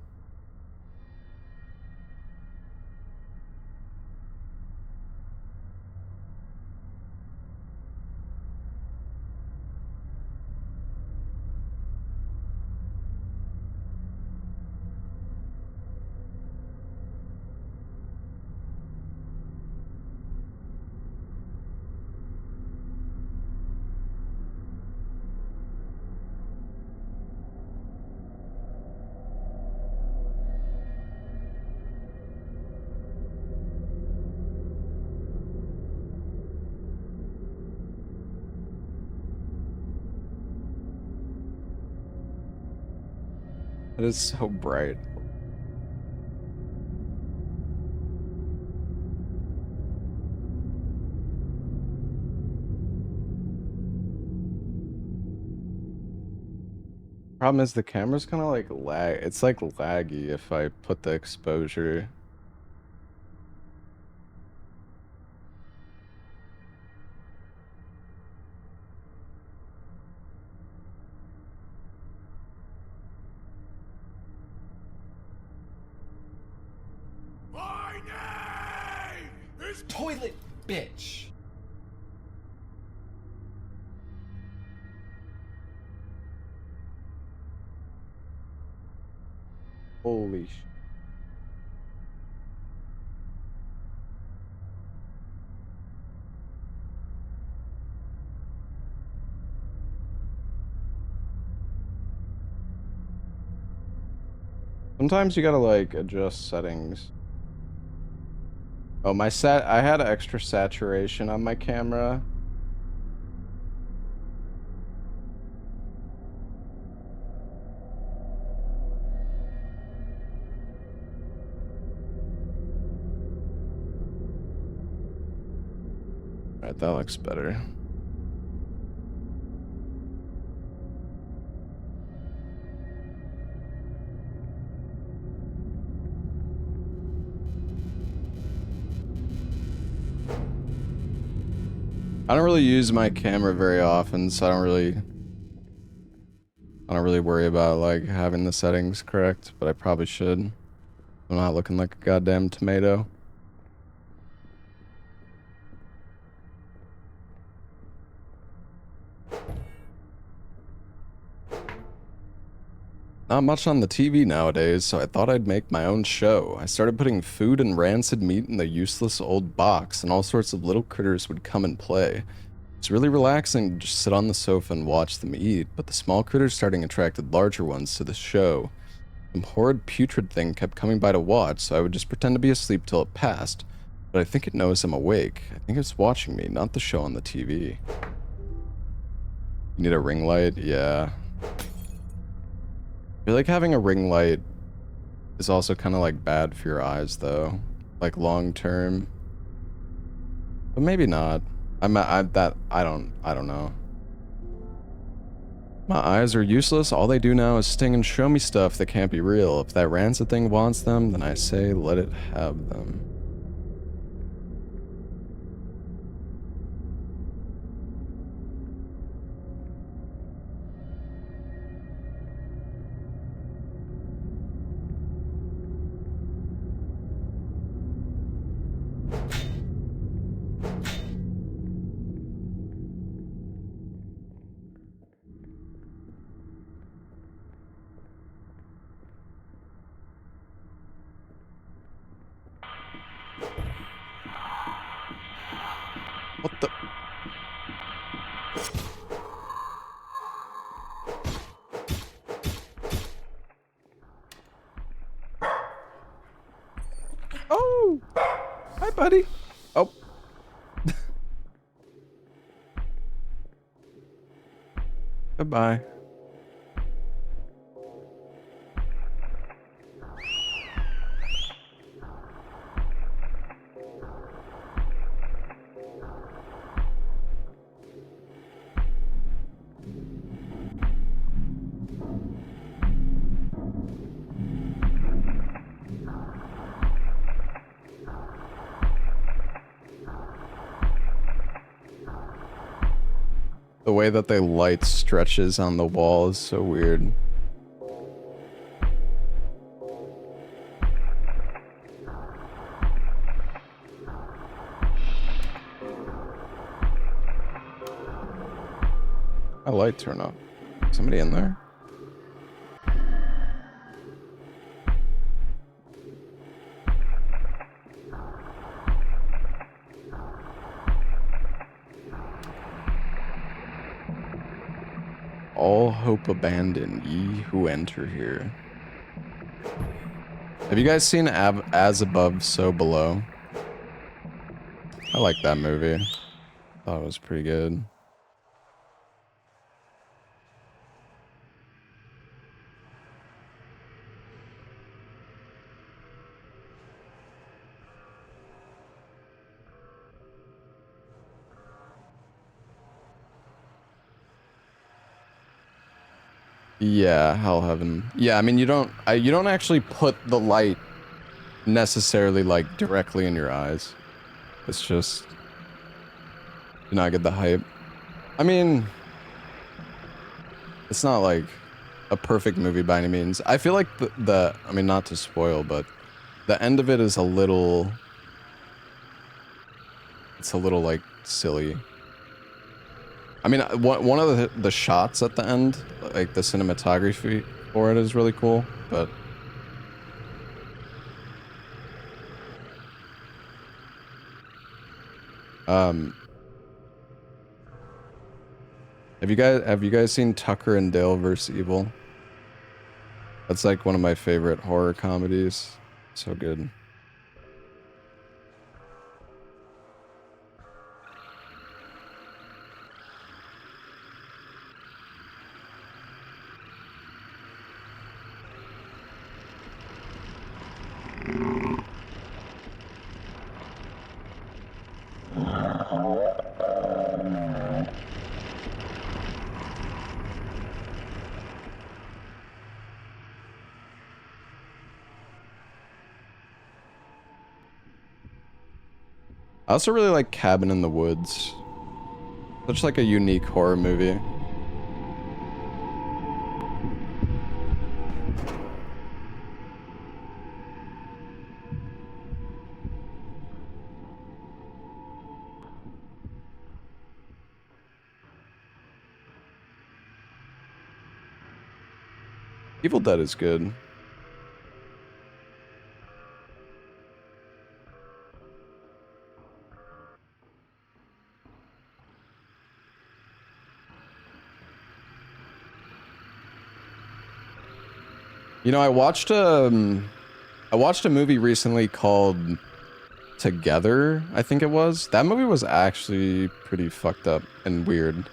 It is so bright. Problem is the camera's kind of like lag. It's like laggy if I put the exposure. My name is Toilet bitch. Holy sh! Sometimes you gotta like adjust settings. Oh, I had extra saturation on my camera. Alright, that looks better. I don't really use my camera very often, so I don't really worry about like having the settings correct, but I probably should. I'm not looking like a goddamn tomato. Not much on the TV nowadays, so I thought I'd make my own show. I started putting food and rancid meat in the useless old box, and all sorts of little critters would come and play. It's really relaxing to just sit on the sofa and watch them eat, but the small critters starting attracted larger ones to the show. Some horrid putrid thing kept coming by to watch, so I would just pretend to be asleep till it passed. But I think it knows I'm awake. I think it's watching me, not the show on the TV. You need a ring light? Yeah. I feel like having a ring light is also kind of like bad for your eyes, though. Like long term. But maybe not. I don't know. My eyes are useless. All they do now is sting and show me stuff that can't be real. If that rancid thing wants them, then I say let it have them. What the? Oh! Hi, buddy. Oh. Goodbye. The way that the light stretches on the wall is so weird. My light turn off. Somebody in there? All hope abandon, ye who enter here. Have you guys seen As Above, So Below? I like that movie. Thought it was pretty good. Yeah, Hell Heaven. Yeah, I mean you don't actually put the light necessarily like directly in your eyes. It's just do not get the hype. I mean, it's not like a perfect movie by any means. I feel like I mean, not to spoil, but the end of it is a little like silly. I mean, one of the shots at the end, like the cinematography for it is really cool, but have you guys seen Tucker and Dale vs. Evil? That's like one of my favorite horror comedies. So good. I also really like Cabin in the Woods. Such like a unique horror movie. Evil Dead is good. You know, I watched a movie recently called Together, I think it was. That movie was actually pretty fucked up and weird.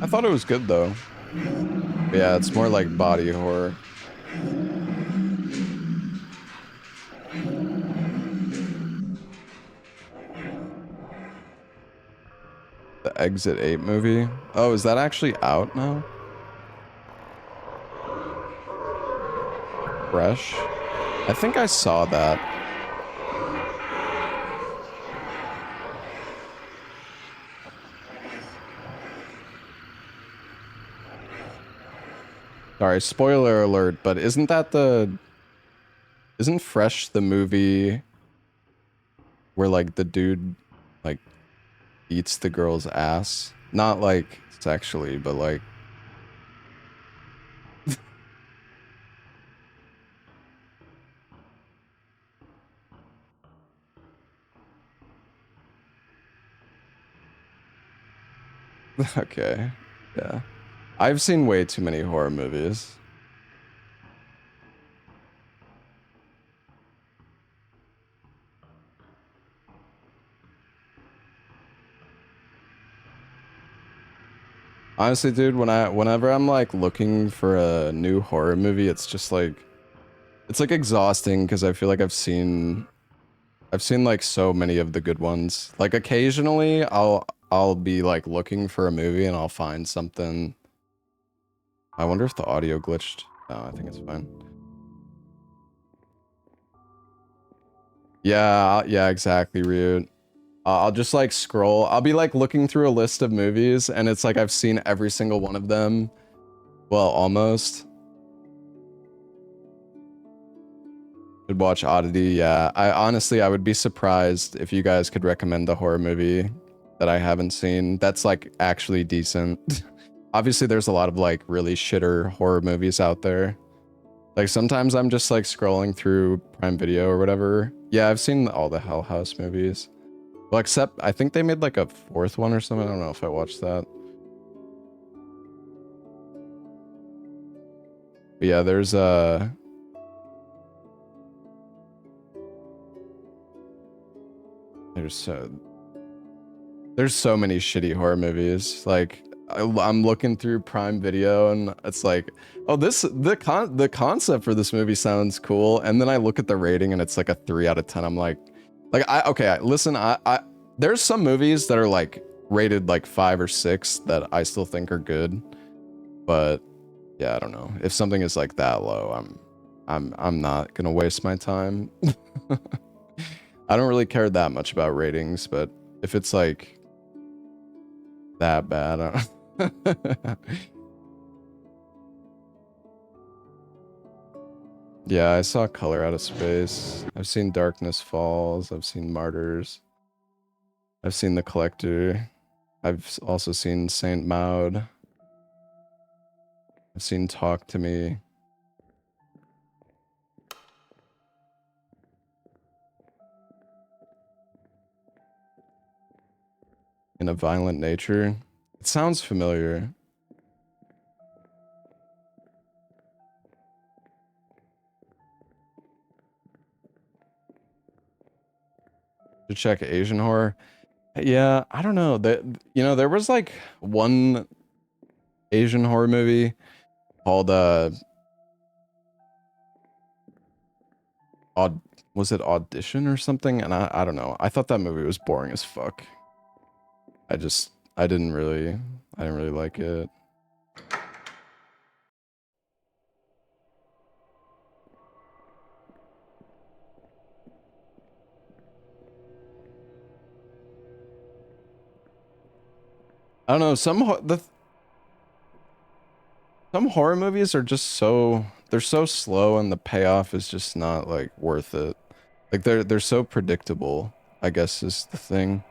I thought it was good though. But yeah, it's more like body horror. The Exit 8 movie. Oh, is that actually out now? Fresh? I think I saw that. Sorry, spoiler alert, but isn't Fresh the movie where like the dude like eats the girl's ass? Not like sexually, but like okay. Yeah. I've seen way too many horror movies. Honestly, dude, whenever I'm like looking for a new horror movie, it's just like it's like exhausting because I feel like I've seen like so many of the good ones. Like occasionally I'll be like looking for a movie and I'll find something. I wonder if the audio glitched. No, I think it's fine. Yeah, yeah, exactly, Ryut. I'll just like scroll. I'll be like looking through a list of movies and it's like I've seen every single one of them. Well, almost. Would watch Oddity, yeah. I would be surprised if you guys could recommend a horror movie that I haven't seen that's like actually decent. Obviously, there's a lot of like really shitter horror movies out there. Like sometimes I'm just like scrolling through Prime Video or whatever. Yeah, I've seen all the Hell House movies. Well, except I think they made like a fourth one or something. I don't know if I watched that. But yeah, there's there's so many shitty horror movies. Like I'm looking through Prime Video and it's like, oh, the concept for this movie sounds cool, and then I look at the rating and it's like a 3 out of 10. I'm like listen, I there's some movies that are like rated like 5 or 6 that I still think are good, but yeah, I don't know. If something is like that low, I'm not gonna waste my time. I don't really care that much about ratings, but if it's like that bad, I don't Yeah, I saw Color Out of Space. I've seen Darkness Falls. I've seen Martyrs. I've seen The Collector. I've also seen Saint Maud. I've I've seen Talk to Me. In a Violent Nature. It sounds familiar. To check Asian horror. Yeah, I don't know. That, you know, there was like one Asian horror movie called was it Audition or something? And I don't know. I thought that movie was boring as fuck. I didn't really like it. I don't know, some horror movies are just they're so slow and the payoff is just not like worth it. Like they're so predictable, I guess is the thing.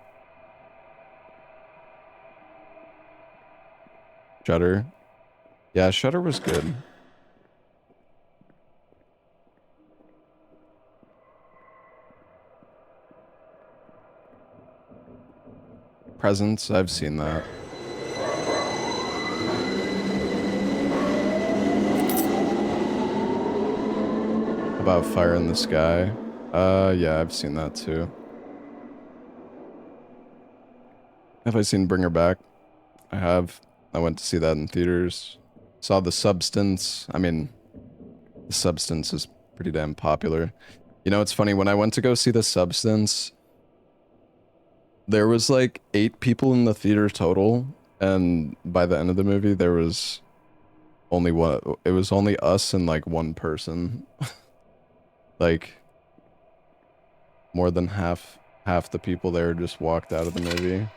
Shudder. Yeah, Shudder was good. Presence, I've seen that. About Fire in the Sky. Yeah, I've seen that too. Have I seen Bring Her Back? I have. I went to see that in theaters. Saw The Substance. I mean, The Substance is pretty damn popular. You know, it's funny, when I went to go see The Substance, there was like 8 people in the theater total, and by the end of the movie, there was only one. It was only us and like one person. Like, more than half the people there just walked out of the movie.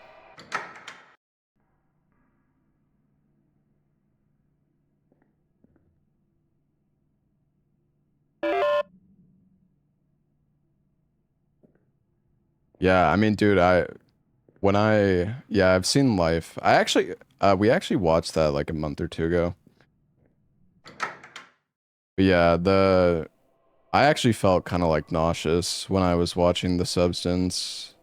Yeah, I mean, dude, yeah, I've seen Life. We actually watched that like a month or two ago. But yeah, I actually felt kind of like nauseous when I was watching The Substance.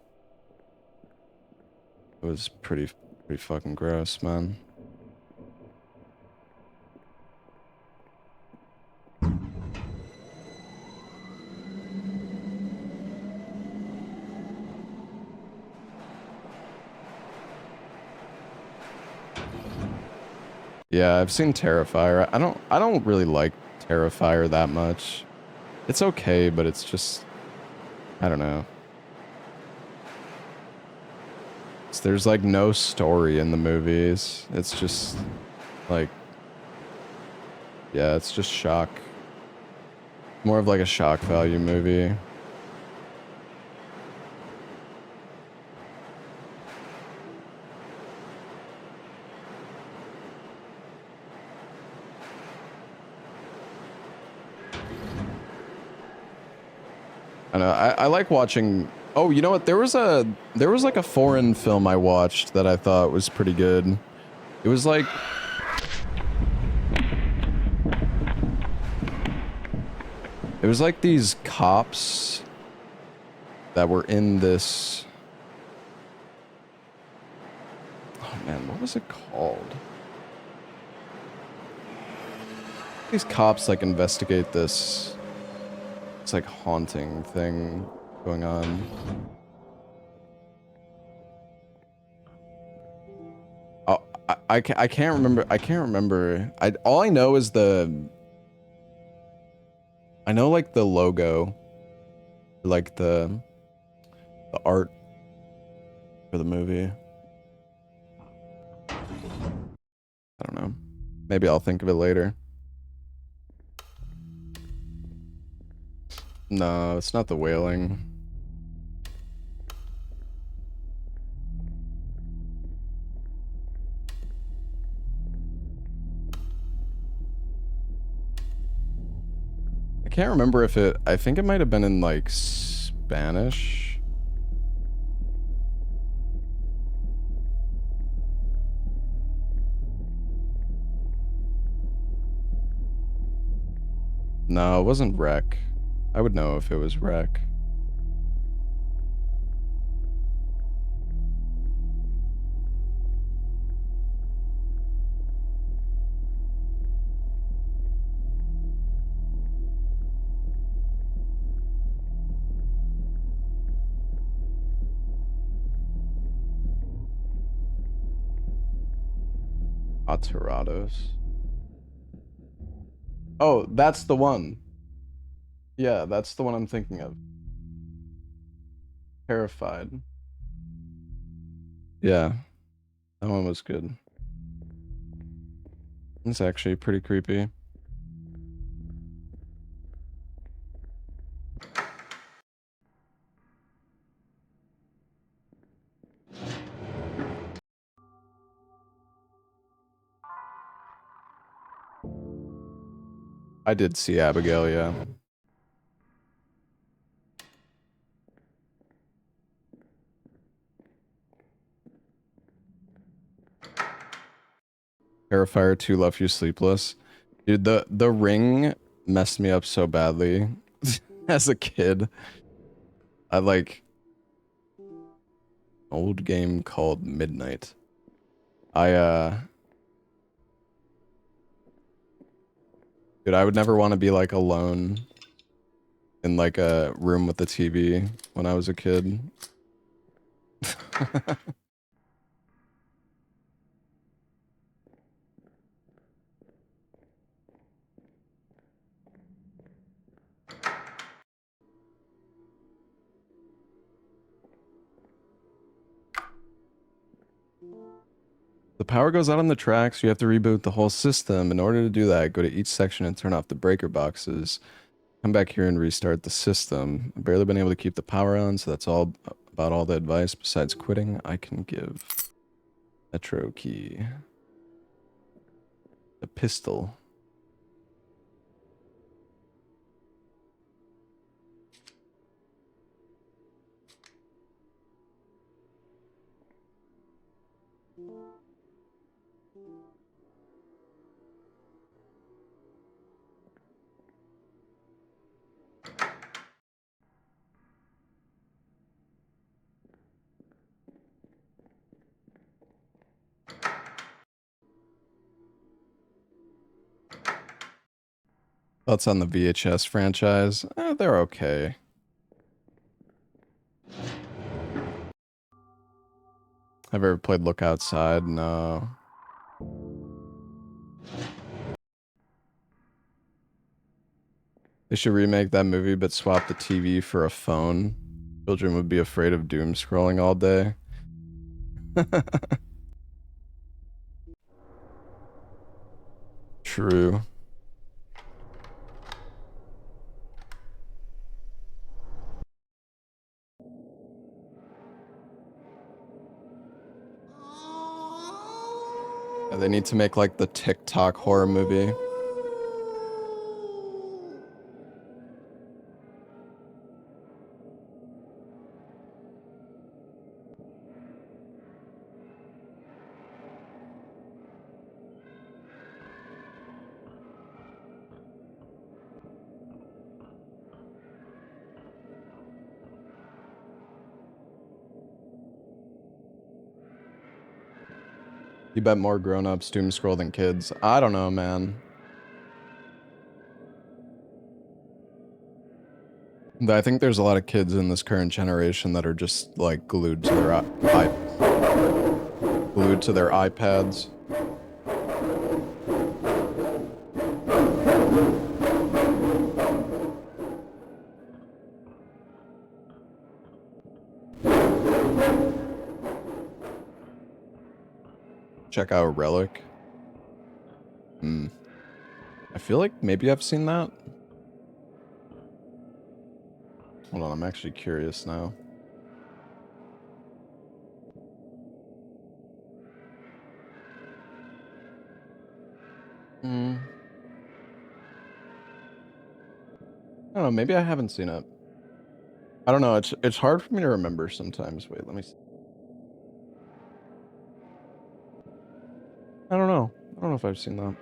It was pretty fucking gross, man. Yeah, I've seen Terrifier. I don't really like Terrifier that much. It's okay, but it's just, I don't know. There's like no story in the movies. It's just like, yeah, it's just shock. More of like a shock value movie. I know. I like watching. Oh, you know what? There was like a foreign film I watched that I thought was pretty good. It was like, these cops that were in this. Oh man, what was it called? These cops like investigate this. It's like haunting thing going on. Oh, I can't remember. All I know is I know like the logo, like the art for the movie. I don't know. Maybe I'll think of it later. No, it's not The Wailing. I can't remember if I think it might have been in like Spanish. No, it wasn't Wreck. I would know if it was Wreck. Aterados. Oh, that's the one. Yeah, that's the one I'm thinking of. Terrified. Yeah, that one was good. It's actually pretty creepy. I did see Abigail, yeah. Terrifier 2 left you sleepless. Dude, the Ring messed me up so badly as a kid. I like old game called Midnight. Dude, I would never want to be like alone in like a room with the TV when I was a kid. The power goes out on the tracks, you have to reboot the whole system. In order to do that, go to each section and turn off the breaker boxes. Come back here and restart the system. I've barely been able to keep the power on, so that's all about all the advice besides quitting I can give. Metro key. A pistol. Thoughts on the VHS franchise? They're okay. Have you ever played Look Outside? No. They should remake that movie but swap the TV for a phone. Children would be afraid of doom scrolling all day. True. Yeah, they need to make like the TikTok horror movie. You bet more grown-ups doom scroll than kids. I don't know, man. I think there's a lot of kids in this current generation that are just like glued to their glued to their iPads. Check out Relic. I feel like maybe I've seen that. Hold on, I'm actually curious now. I don't know, maybe I haven't seen it. I don't know, it's hard for me to remember sometimes. Wait, let me see. I don't know. I don't know if I've seen that.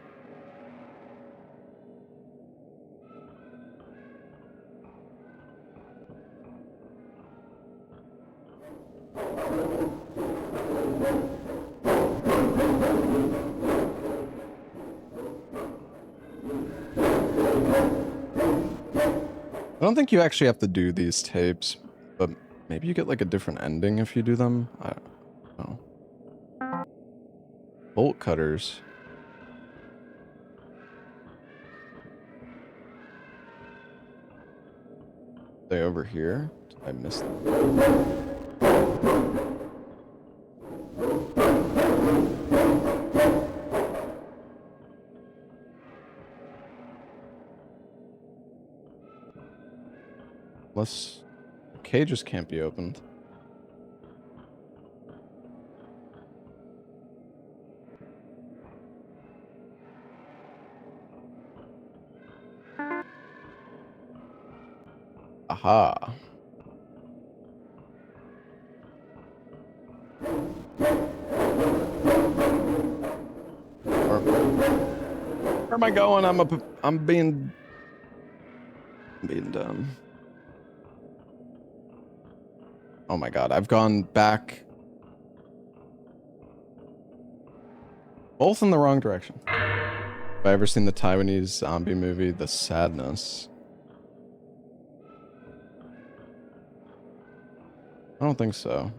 I don't think you actually have to do these tapes, but maybe you get like a different ending if you do them. I don't know. Bolt cutters. They over here? Did I miss them? Unless the cages can't be opened. Aha. Where am I going? I'm being dumb. Oh my god, I've gone back both in the wrong direction. Have I ever seen the Taiwanese zombie movie, The Sadness? I don't think so.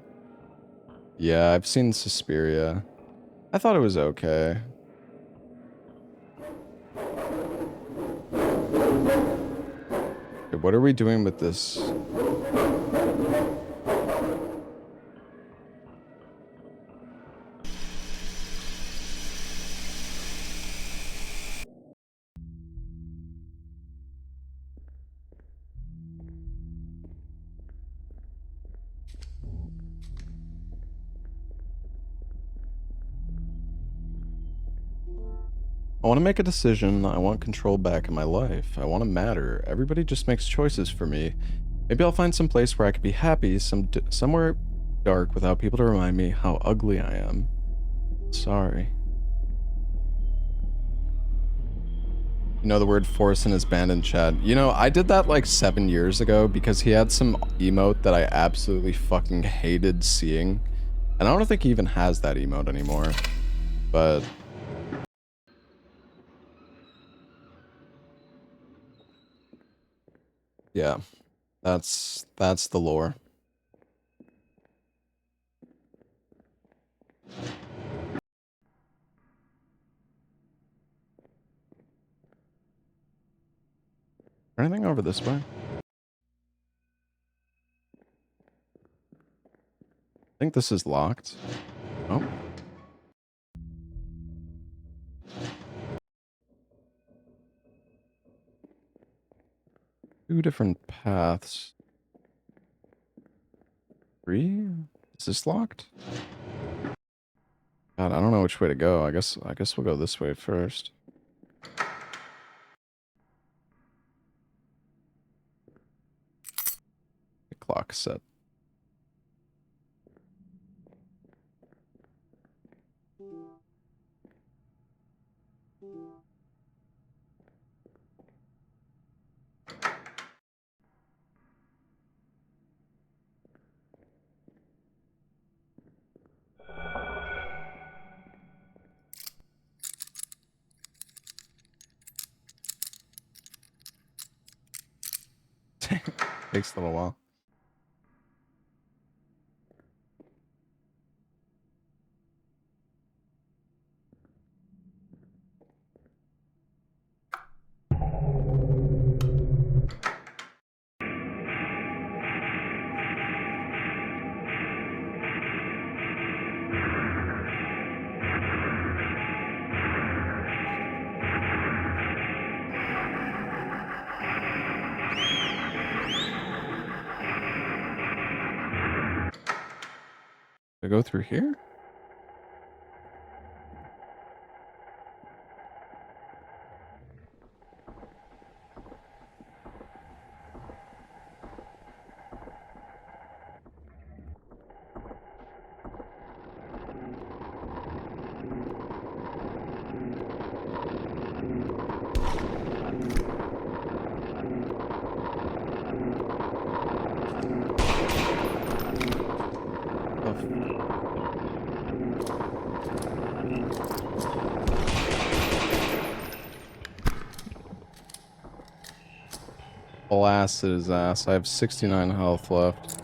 Yeah, I've seen Suspiria. I thought it was okay. Okay, what are we doing with this? I want to make a decision. I want control back in my life. I want to matter. Everybody just makes choices for me. Maybe I'll find some place where I could be happy, somewhere dark without people to remind me how ugly I am. Sorry. You know, the word Forsen is banned in chat. You know, I did that like 7 years ago because he had some emote that I absolutely fucking hated seeing. And I don't think he even has that emote anymore. But yeah, that's the lore. Anything over this way? I think this is locked. Oh. Two different paths. 3? Is this locked? God, I don't know which way to go. I guess we'll go this way first. The clock set. Takes a little while. Do I go through here? stuff. Blasted his ass. I have 69 health left.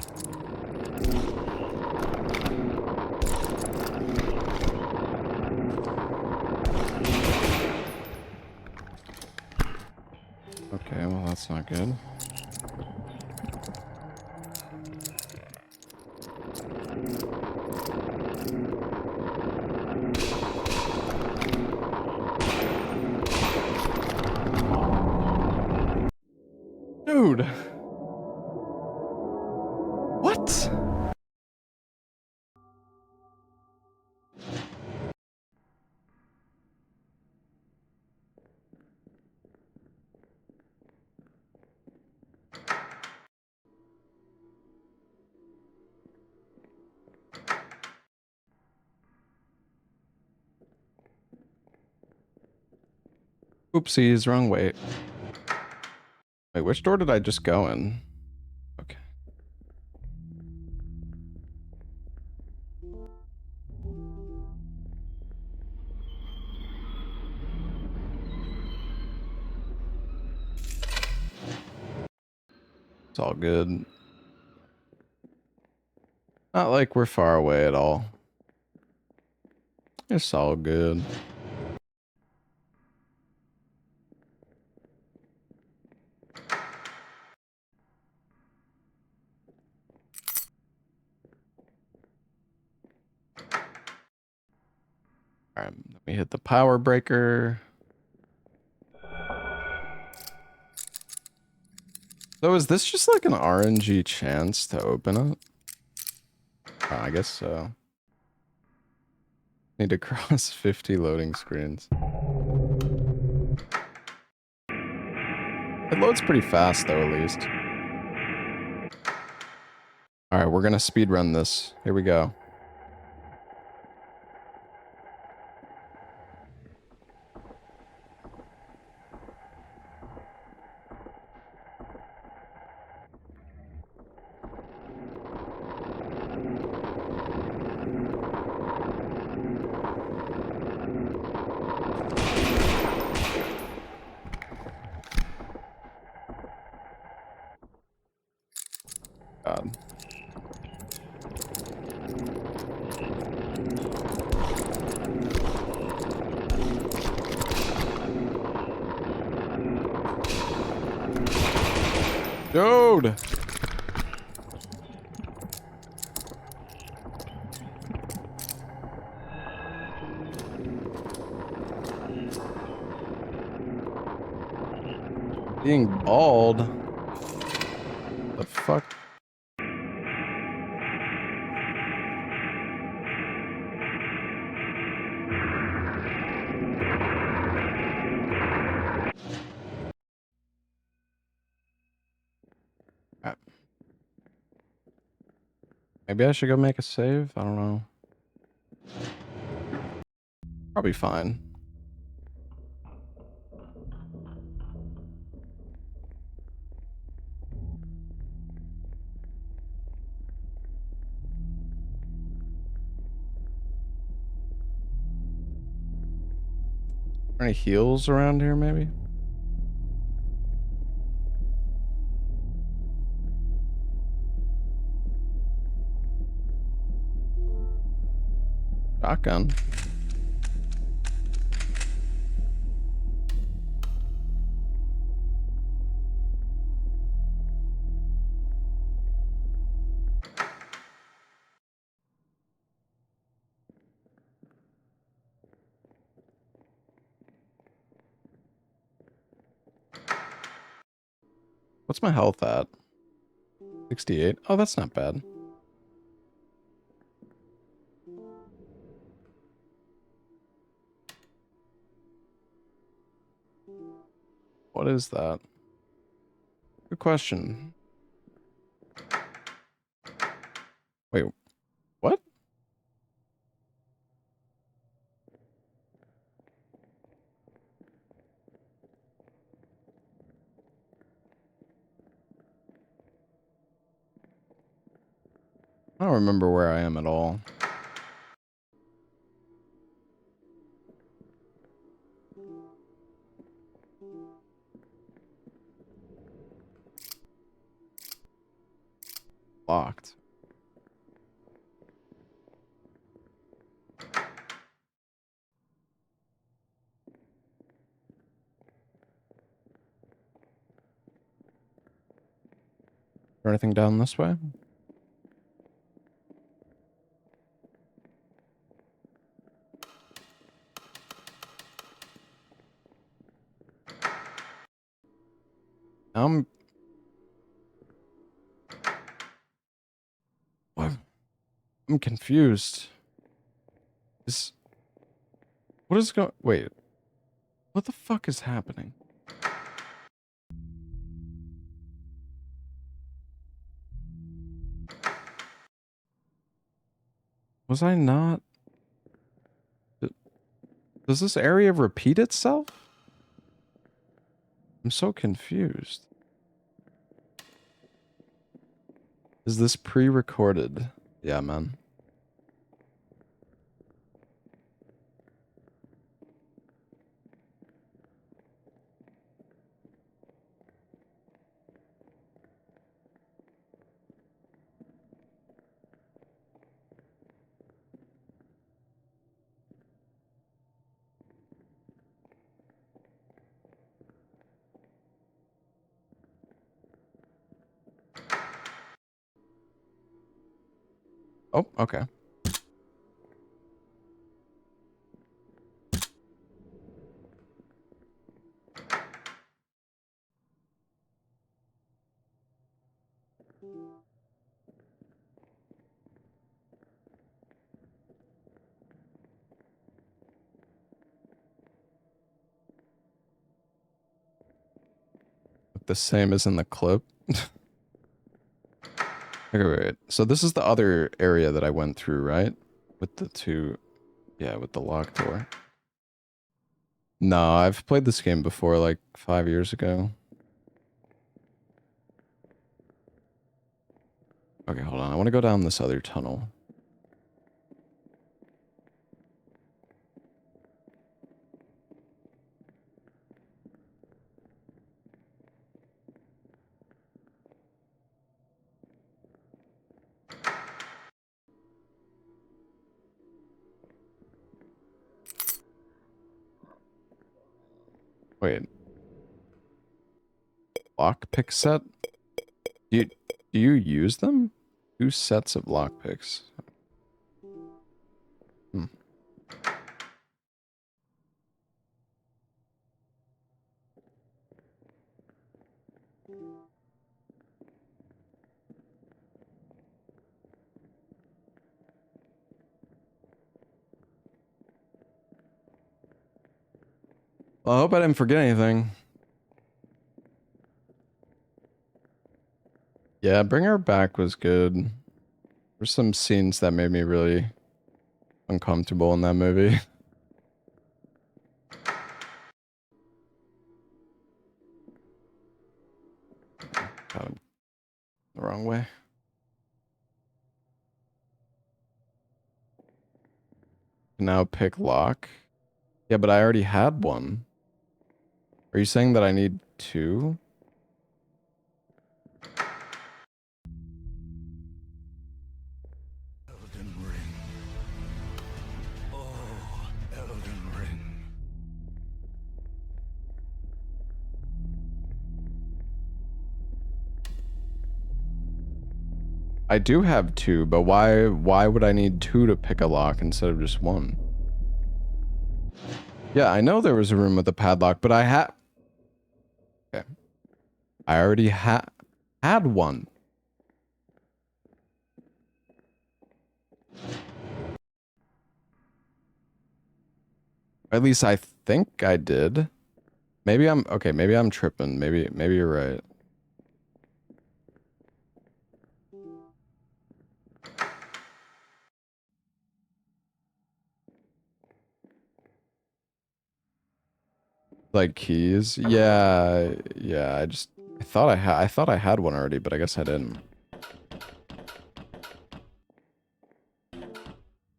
Okay, well that's not good. Dude. What? Oopsies, wrong way. Wait, which door did I just go in? Okay. It's all good. Not like we're far away at all. It's all good. Alright, let me hit the power breaker. So is this just like an RNG chance to open it? I guess so. Need to cross 50 loading screens. It loads pretty fast though, at least. Alright, we're gonna speed run this. Here we go. God. Dude! Being bald? The fuck? Maybe I should go make a save? I don't know. Probably fine. Any heals around here, maybe? Shotgun. What's my health at? 68. Oh, that's not bad. What is that? Good question. Wait, what? I don't remember where I am at all. Locked. Or anything down this way? I'm... What? I'm confused. What is going... Wait. What the fuck is happening? Was I not... Does this area repeat itself? I'm so confused. Is this pre-recorded? Yeah, man. Oh, okay. The same as in the clip. Okay, wait. So this is the other area that I went through, right? With the two... Yeah, with the locked door. No, I've played this game before, like 5 years ago. Okay, hold on. I want to go down this other tunnel. Wait. Lockpick set? Do you use them? 2 sets of lockpicks. Hmm. Well, I hope I didn't forget anything. Yeah, Bring Her Back was good. There's some scenes that made me really uncomfortable in that movie. Got him the wrong way. Now pick lock. Yeah, but I already had one. Are you saying that I need 2? Elden Ring. Oh, Elden Ring. I do have 2, but why would I need 2 to pick a lock instead of just 1? Yeah, I know there was a room with a padlock, but I had... Okay. I already had one. At least I think I did. Maybe I'm... Okay, maybe I'm tripping. Maybe you're right. Like keys? Yeah, yeah, I thought I had one already, but I guess I didn't.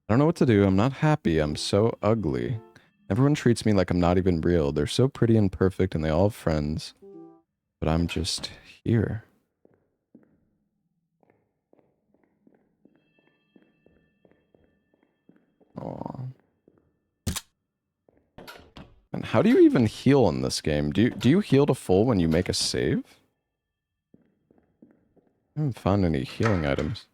I don't know what to do. I'm not happy. I'm so ugly. Everyone treats me like I'm not even real. They're so pretty and perfect and they all have friends. But I'm just here. Aw. And how do you even heal in this game? Do you heal to full when you make a save? I haven't found any healing items.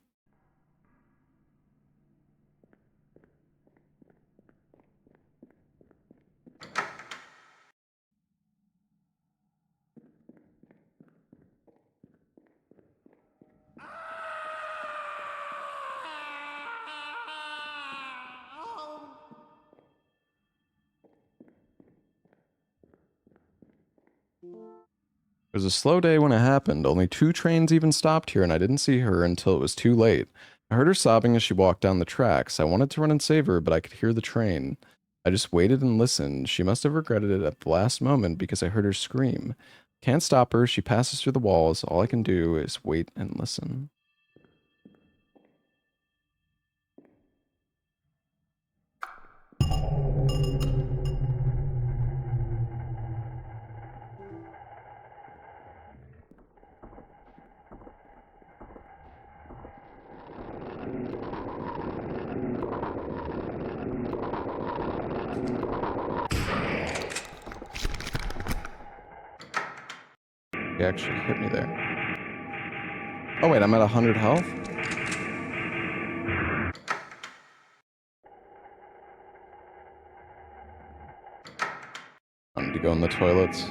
It was a slow day when it happened. Only 2 trains even stopped here, and I didn't see her until it was too late. I heard her sobbing as she walked down the tracks. I wanted to run and save her, but I could hear the train. I just waited and listened. She must have regretted it at the last moment because I heard her scream. Can't stop her. She passes through the walls. All I can do is wait and listen. He actually hit me there. Oh wait, I'm at 100 health? I need to go in the toilets.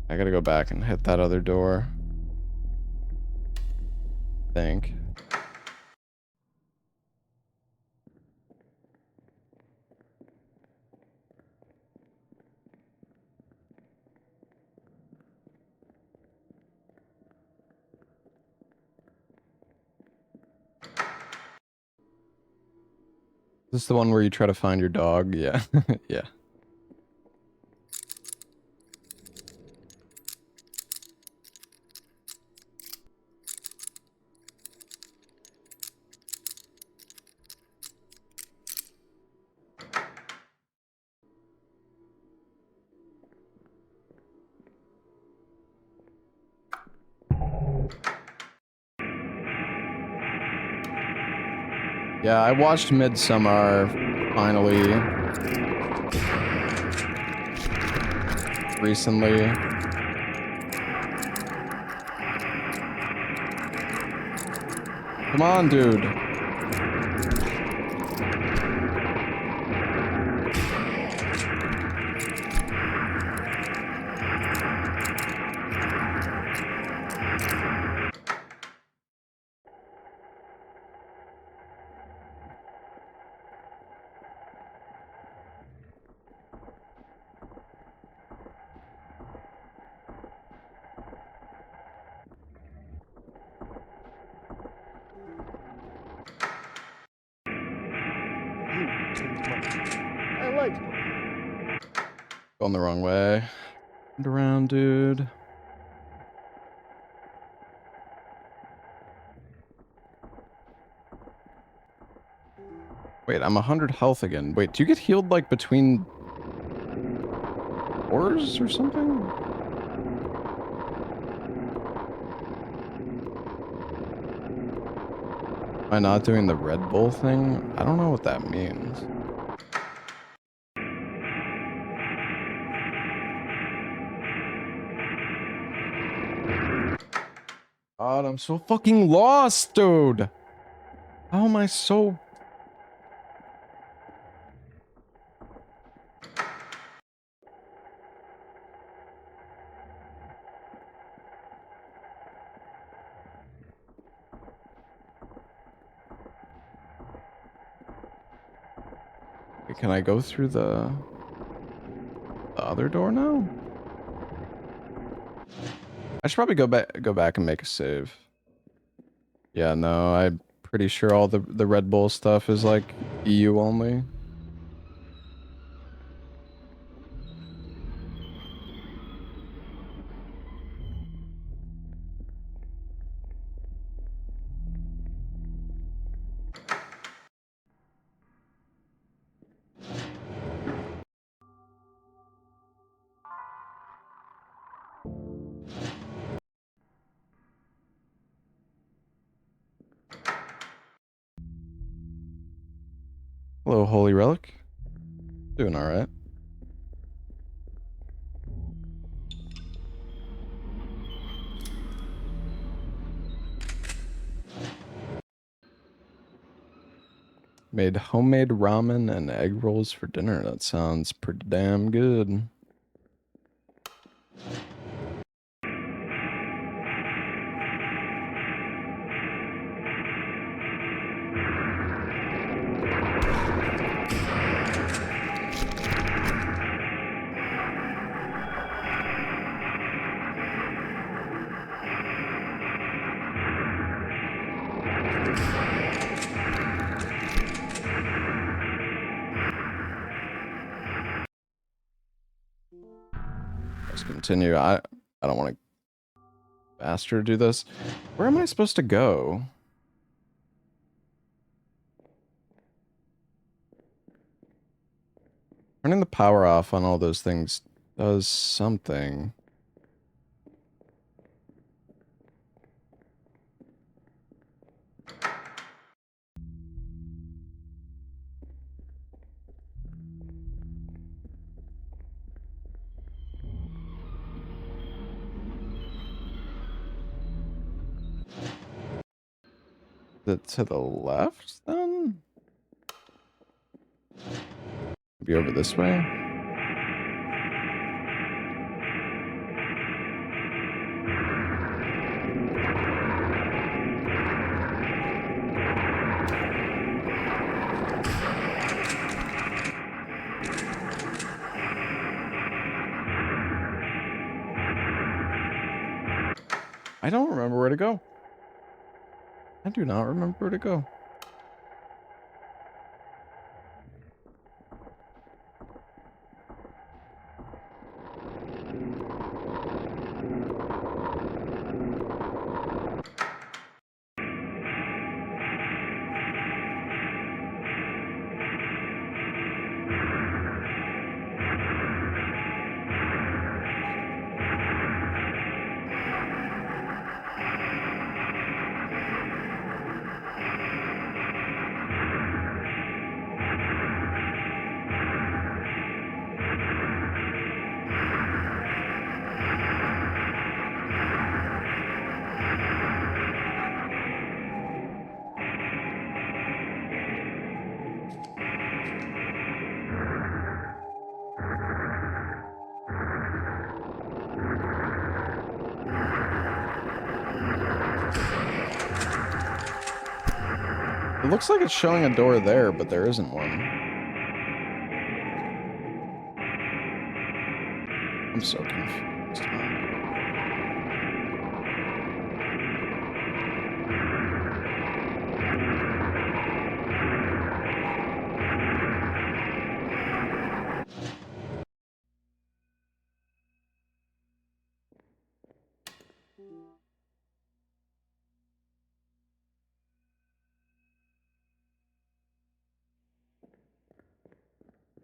I gotta go back and hit that other door. I think. This is the one where you try to find your dog? Yeah. Yeah. Yeah, I watched Midsummer finally recently. Come on, dude. I like Going the wrong way. Turned around, dude. Wait, I'm 100 health again. Wait, do you get healed, like, between wars or something? Am I not doing the Red Bull thing? I don't know what that means. God, I'm so fucking lost, dude. How am I so... Wait, can I go through the... other door now? I should probably go back and make a save. Yeah, no, I'm pretty sure all the Red Bull stuff is like EU only. Hello, Holy Relic. Doing alright. Made homemade ramen and egg rolls for dinner. That sounds pretty damn good. Let's continue. I don't want to bastard do this. Where am I supposed to go? Turning the power off on all those things does something. Is it to the left then? Maybe over this way? I don't remember where to go. I do not remember where to go. It looks like it's showing a door there, but there isn't one. I'm so confused.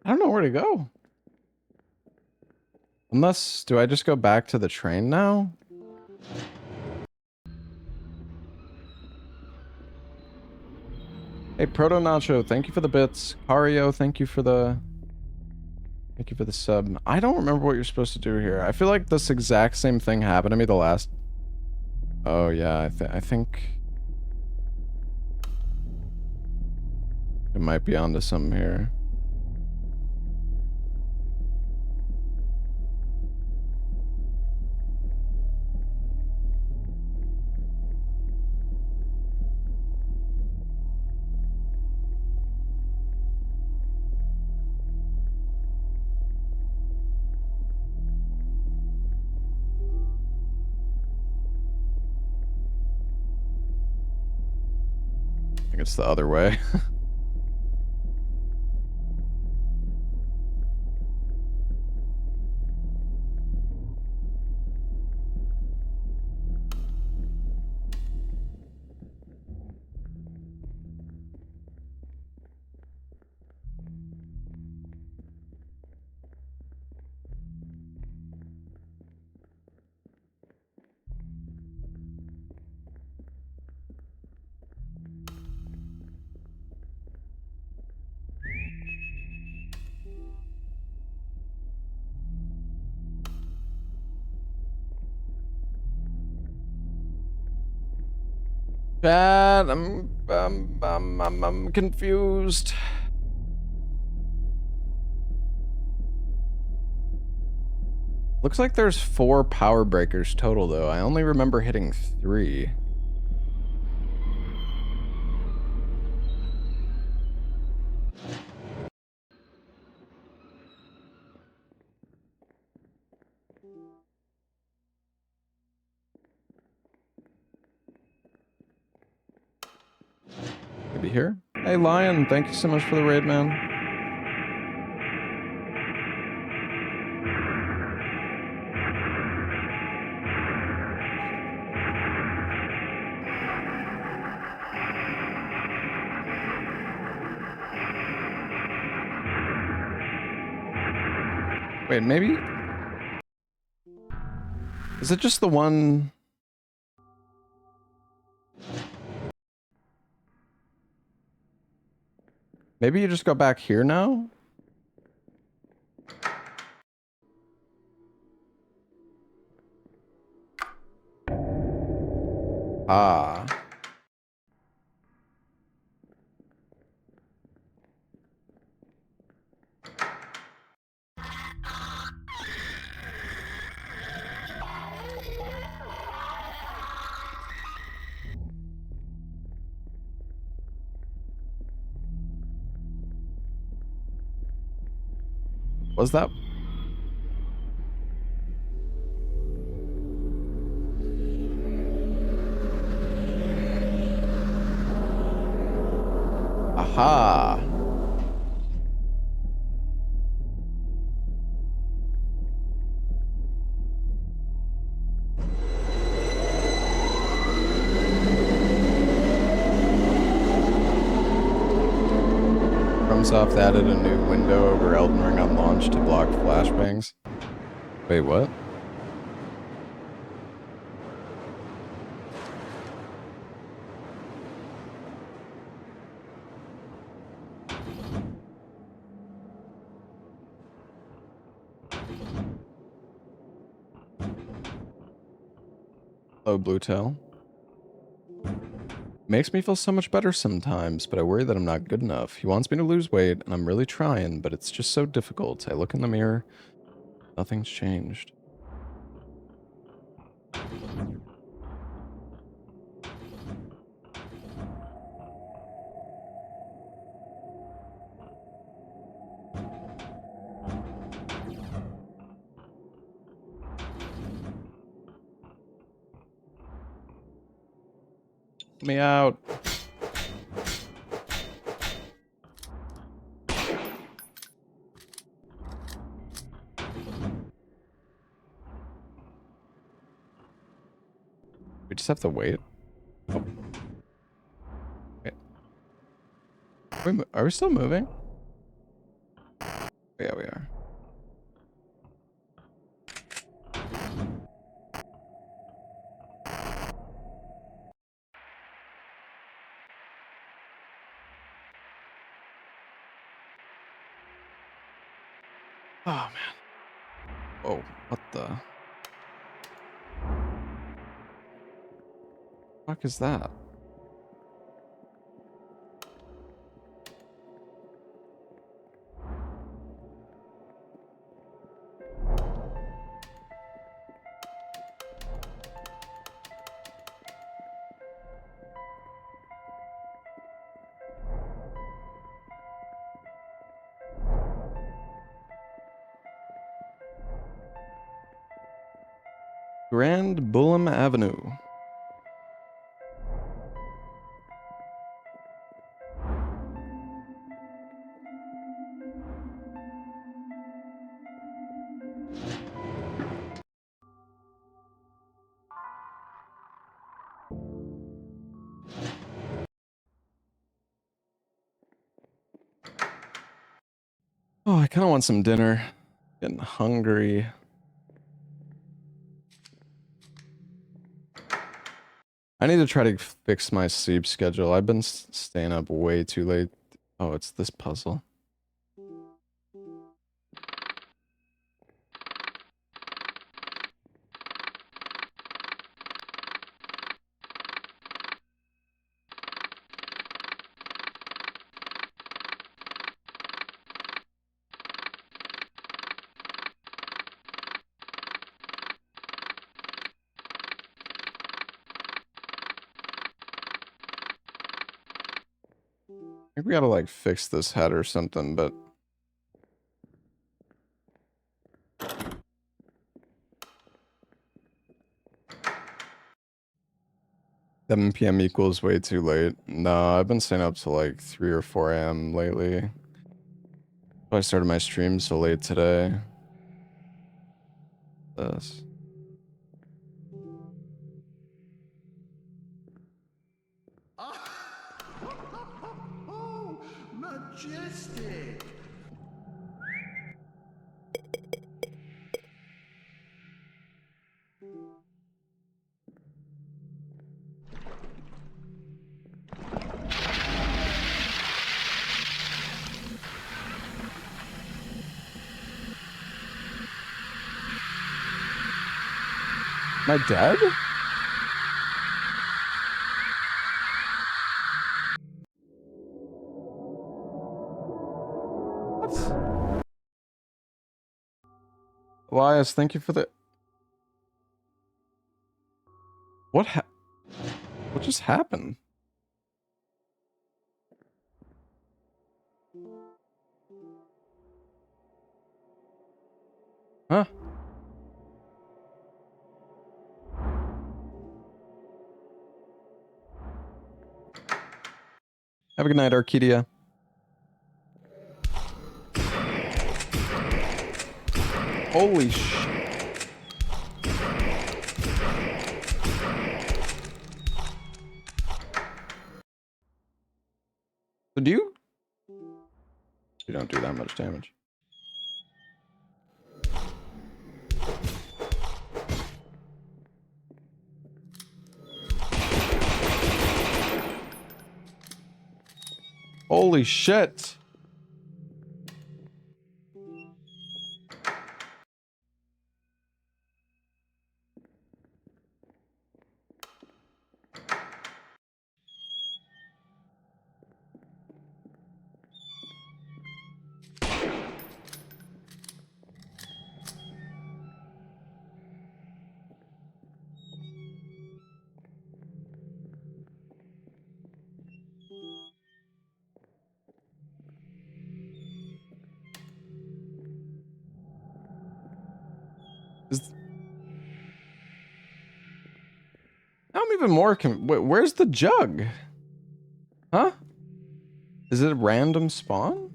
I don't know where to go. Unless, do I just go back to the train now? Hey, Proto Nacho, thank you for the bits. Cario, thank you for the sub. I don't remember what you're supposed to do here. I feel like this exact same thing happened to me the last... Oh yeah, I think... It might be onto something here. it's the other way. Chat, I'm confused. Looks like there's 4 power breakers total, though. I only remember hitting 3. Maybe here? Hey, Lion, thank you so much for the raid, man. Wait, maybe? Is it just the one? Maybe you just go back here now? Ah. Was that? Aha. FromSoft added a new window over Elden Ring on launch to block flashbangs. Wait, what? Hello, Bluetail. Makes me feel so much better sometimes, but I worry that I'm not good enough. He wants me to lose weight, and I'm really trying, but it's just so difficult. I look in the mirror, nothing's changed. Let me out. We just have to wait. Oh. Okay. Are we still moving? Yeah, we are. Oh, man. Whoa, what the fuck is that? Grand Bullam Avenue. Oh, I kind of want some dinner. Getting hungry. I need to try to fix my sleep schedule. I've been staying up way too late. Oh, it's this puzzle. I think we gotta like fix this head or something, but 7 p.m. equals way too late. No, I've been staying up till like 3 or 4 a.m. lately. I started my stream so late today. This. Oh, majestic. Am I dead? What? Elias, thank you for the... What just happened? Huh? Have a good night, Arcadia. Holy sh... So do you... You don't do that much damage. Holy shit! Now I'm even more where's the jug? Huh? Is it a random spawn?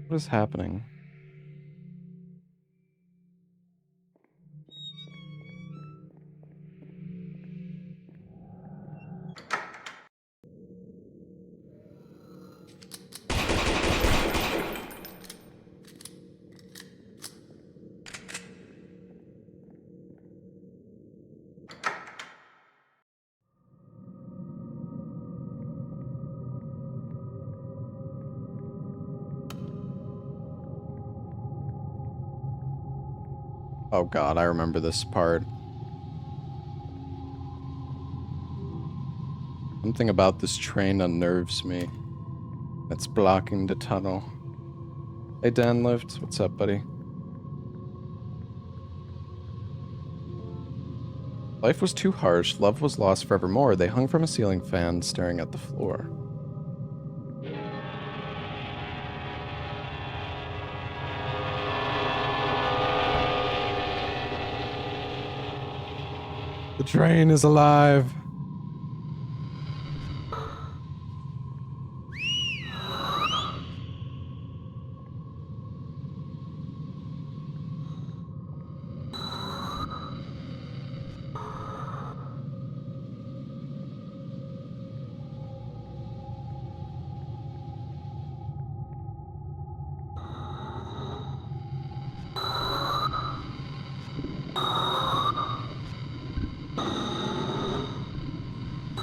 What is happening? Oh god, I remember this part. Something about this train unnerves me. It's blocking the tunnel. Hey Dan Lift, what's up, buddy? Life was too harsh, love was lost forevermore. They hung from a ceiling fan, staring at the floor. The train is alive.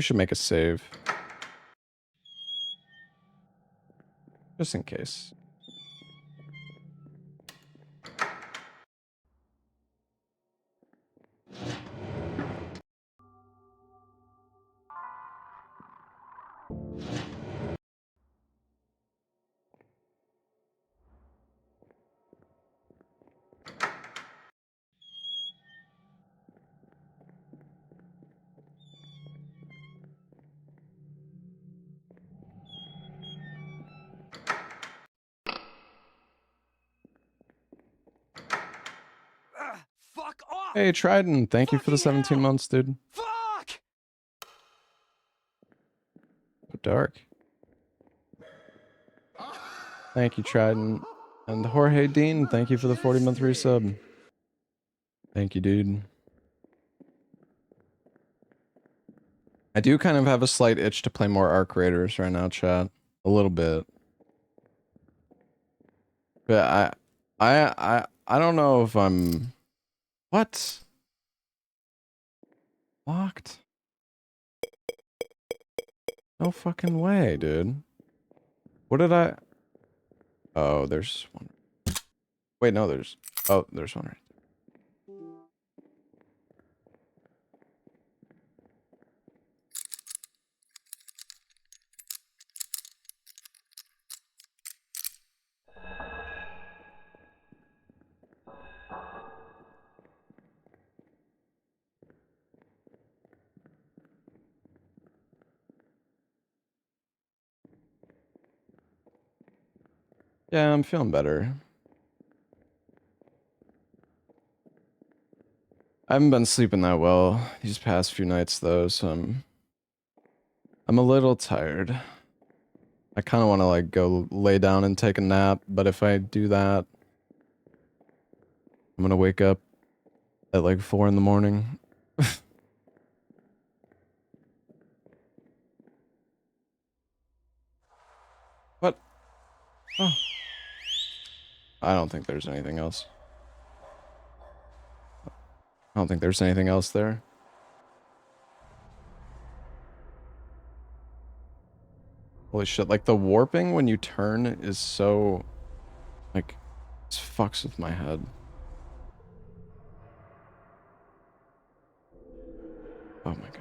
We should make a save. Just in case. Fuck off! Hey, Trident, thank you for the 17 months, dude. Fuck! So dark. Thank you, Trident. And Jorge Dean, thank you for the 40-month resub. Thank you, dude. I do kind of have a slight itch to play more Arc Raiders right now, chat. A little bit. But I don't know if I'm... What? Locked? No fucking way, dude. What did I... Oh, there's one. Wait, no, there's... Oh, there's one right. Yeah, I'm feeling better. I haven't been sleeping that well these past few nights though, so I'm a little tired. I kind of want to like go lay down and take a nap, but if I do that, I'm gonna wake up at like 4 in the morning. What? Oh. I don't think there's anything else. I don't think there's anything else there. Holy shit, like the warping when you turn is so, like, it fucks with my head. Oh my god.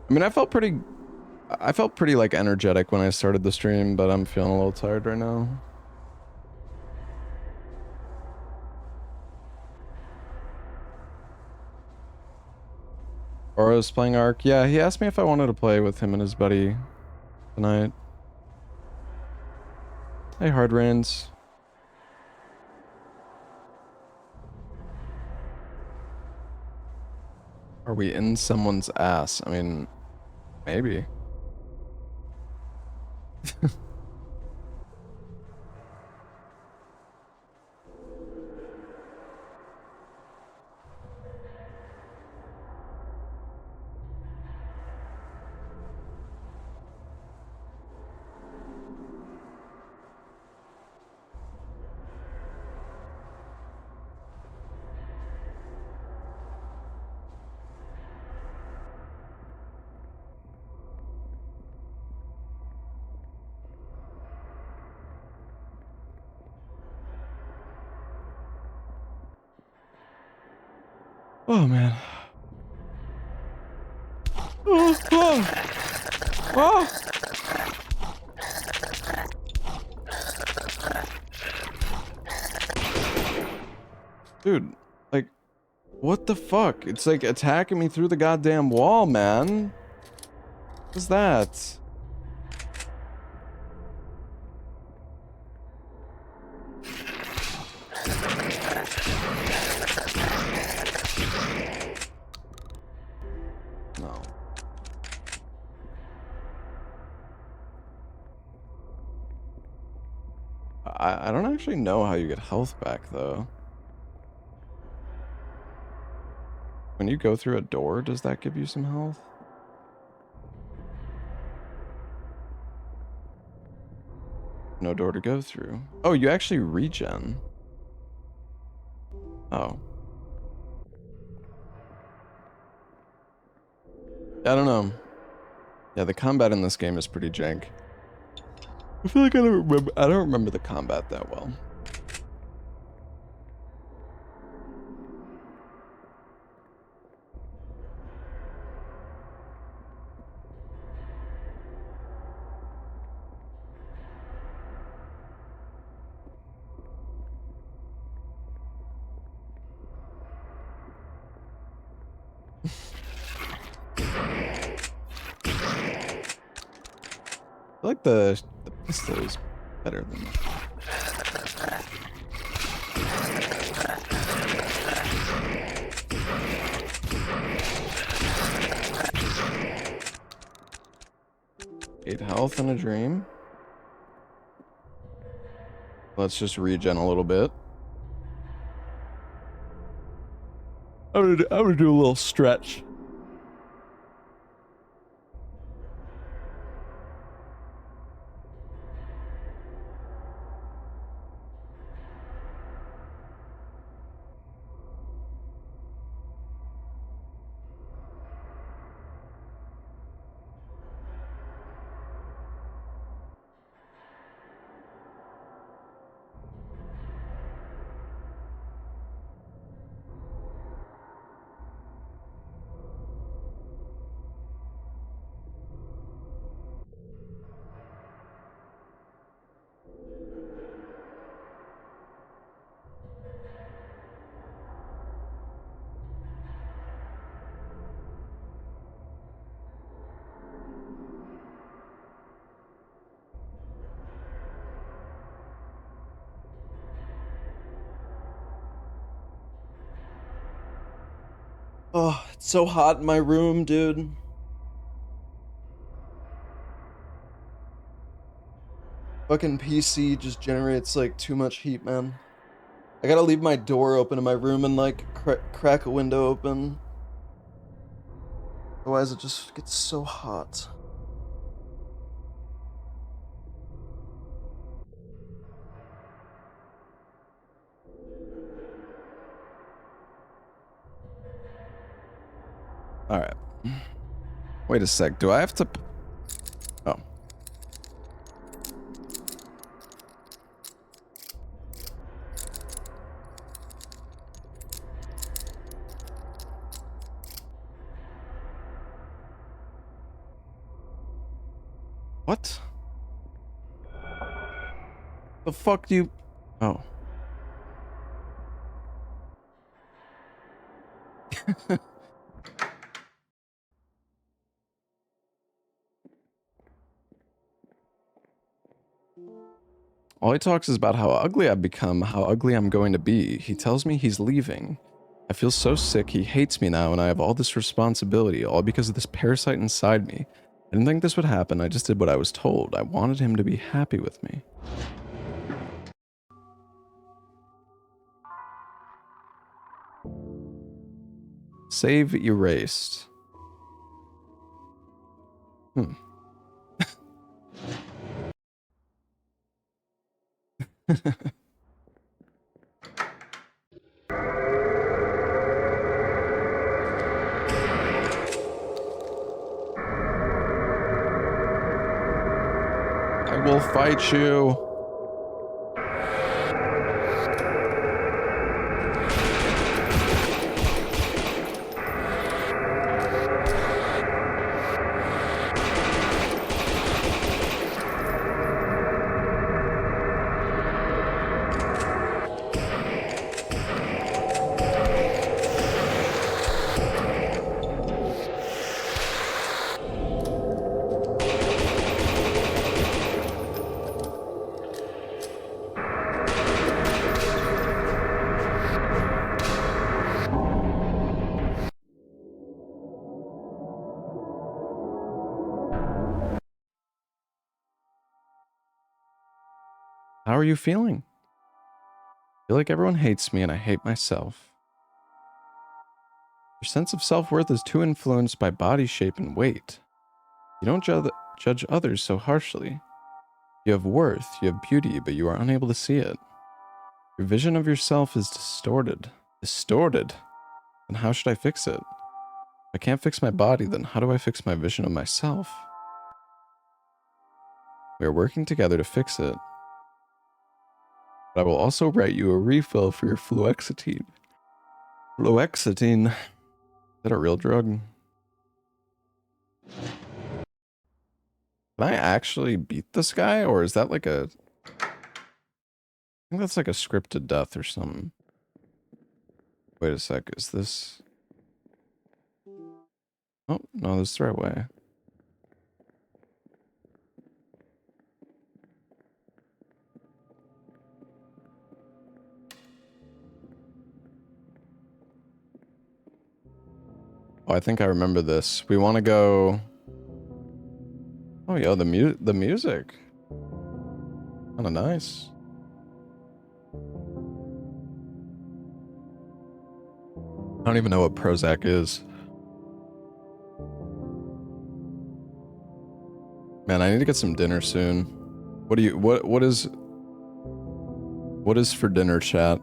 I mean, I felt pretty like energetic when I started the stream, but I'm feeling a little tired right now. Oro's playing Ark. Yeah, he asked me if I wanted to play with him and his buddy tonight. Hey, Hard Rains. Are we in someone's ass? I mean, maybe. Oh man. Oh, oh, oh. Dude, like, what the fuck? It's like attacking me through the goddamn wall, man. What's that? No. I don't actually know how you get health back, though. When you go through a door, does that give you some health? No door to go through. Oh, you actually regen. Oh. I don't know. Yeah, the combat in this game is pretty jank. I feel like I don't remember the combat that well. I feel like the pistol is better than that. 8 health in a dream. Let's just regen a little bit. I'm gonna do a little stretch. Oh, it's so hot in my room, dude. Fucking PC just generates like too much heat, man. I gotta leave my door open in my room and like crack a window open. Otherwise it just gets so hot. Alright. Wait a sec, do I have to... Oh. What? The fuck do you... Oh. All he talks is about how ugly I've become, how ugly I'm going to be. He tells me he's leaving. I feel so sick, he hates me now, and I have all this responsibility, all because of this parasite inside me. I didn't think this would happen, I just did what I was told. I wanted him to be happy with me. Save erased. Hmm. I will fight you. How are you feeling? I feel like everyone hates me and I hate myself. Your sense of self-worth is too influenced by body shape and weight. You don't judge others so harshly. You have worth, you have beauty, but you are unable to see it. Your vision of yourself is distorted. distorted. Then how should I fix it? If I can't fix my body, then how do I fix my vision of myself? We are working together to fix it. But I will also write you a refill for your fluoxetine. Fluoxetine. Is that a real drug? Can I actually beat this guy, or is that like a... I think that's like a scripted death or something. Wait a sec, is this... Oh, no, this is the right way. Oh, I think I remember this. We want to go... Oh, yo, the music. Kinda nice. I don't even know what Prozac is. Man, I need to get some dinner soon. What do you... What is... What is for dinner, chat?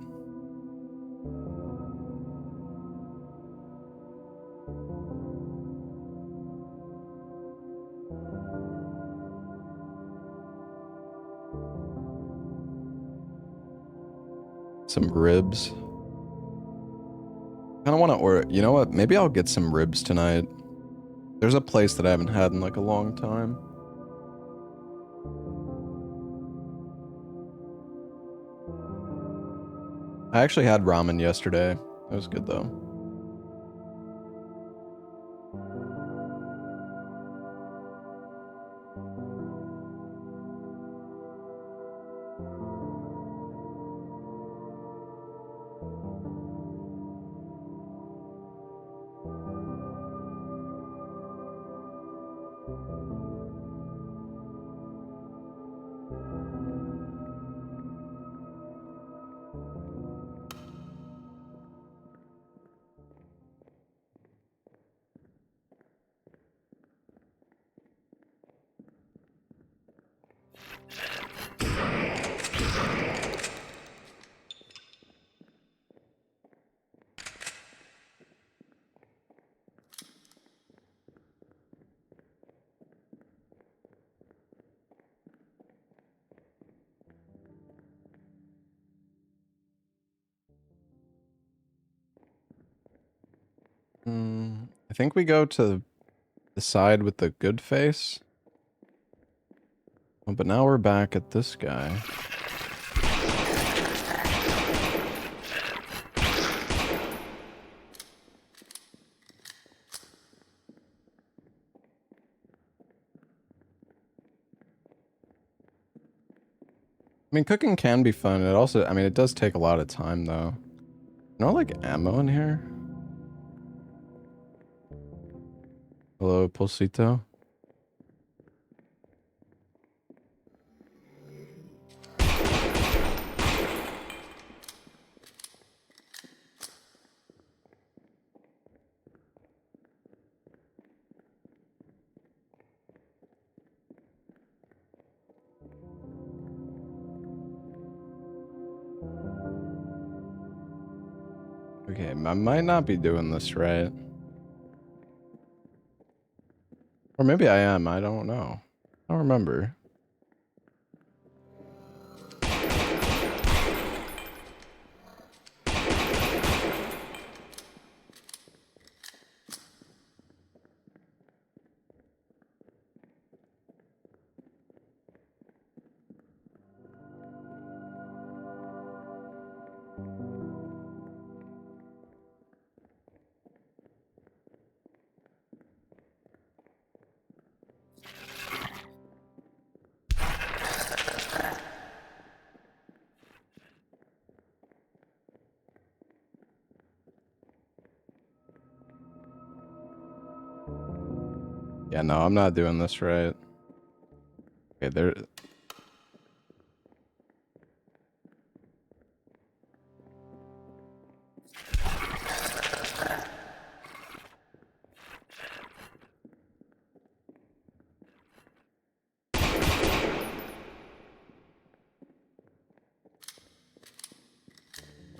Some ribs. I don't want to order... You know what? Maybe I'll get some ribs tonight. There's a place that I haven't had in like a long time. I actually had ramen yesterday. It was good though. I think we go to the side with the good face. Oh, but now we're back at this guy. I mean, cooking can be fun. It also, I mean, it does take a lot of time though. No, like ammo in here? Hello, Pulsito. Okay, I might not be doing this right. Or maybe I am, I don't know. I don't remember. Yeah, no, I'm not doing this right. Okay, there...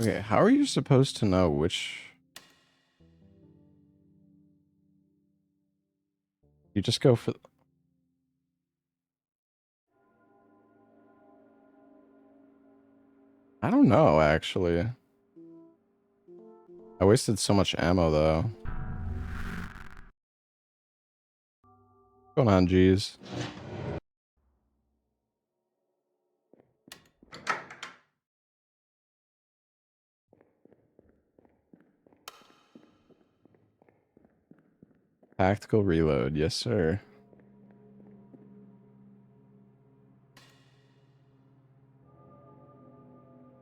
Okay, how are you supposed to know which... You just go for... I don't know, actually. I wasted so much ammo, though. What's going on, G's? Tactical reload, yes, sir.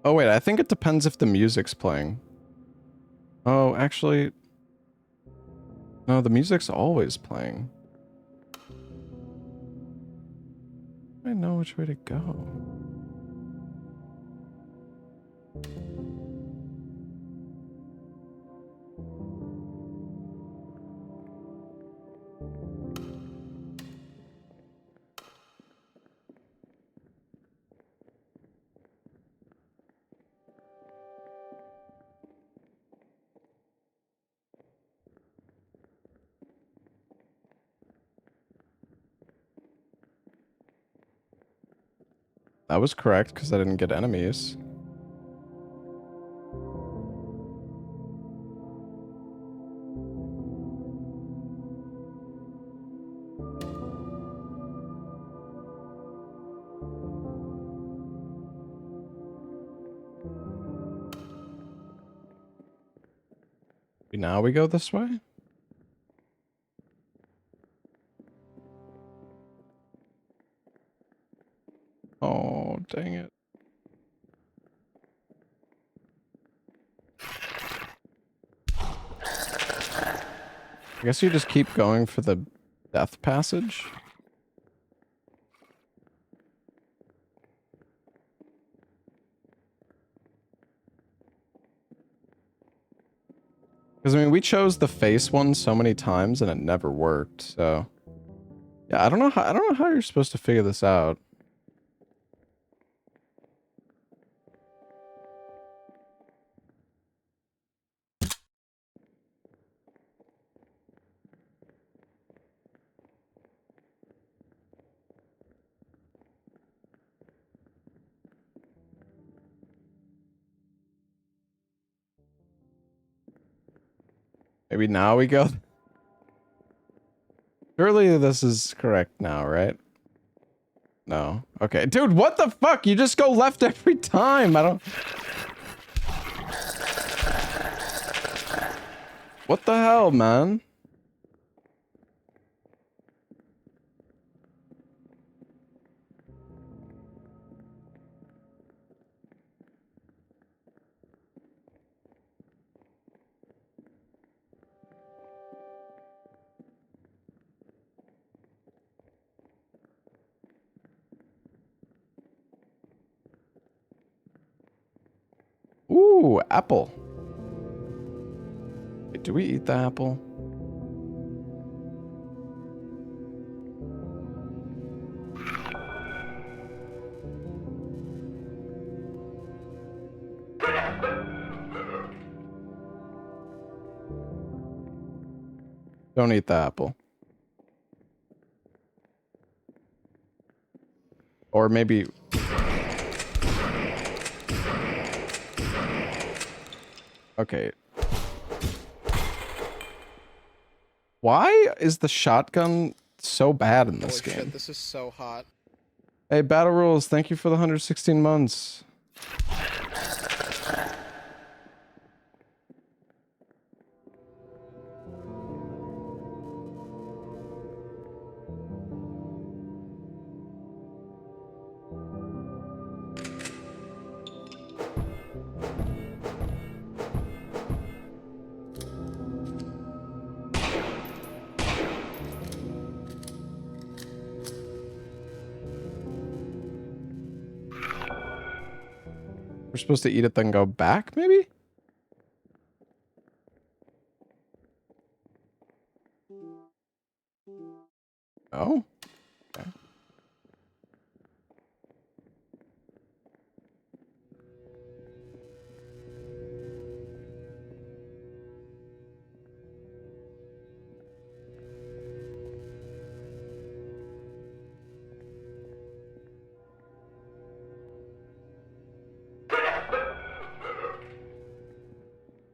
Oh, wait, I think it depends if the music's playing. Oh, actually... No, the music's always playing. I know which way to go. That was correct, because I didn't get enemies. Now we go this way? Oh, dang it. I guess you just keep going for the death passage? Because, I mean, we chose the face one so many times and it never worked, so... Yeah, I don't know how you're supposed to figure this out. Maybe now we go... Surely this is correct now, right? No. Okay. Dude, what the fuck? You just go left every time. I don't... What the hell, man? Ooh, apple. Wait, do we eat the apple? Don't eat the apple. Or maybe... Okay. Why is the shotgun so bad in this game? Shit, this is so hot. Hey, Battle Rules, thank you for the 116 months. We're supposed to eat it, then go back, maybe? Oh? Okay.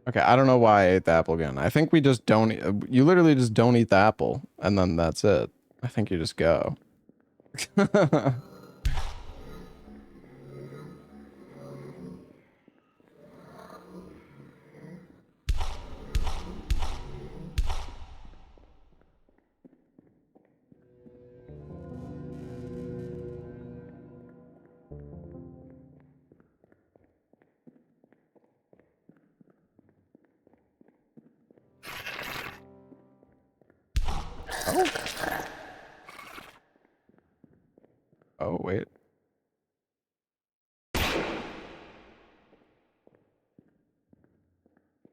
Okay, I don't know why I ate the apple again. I think we just don't. You literally just don't eat the apple, and then that's it. I think you just go. Oh. Oh, wait.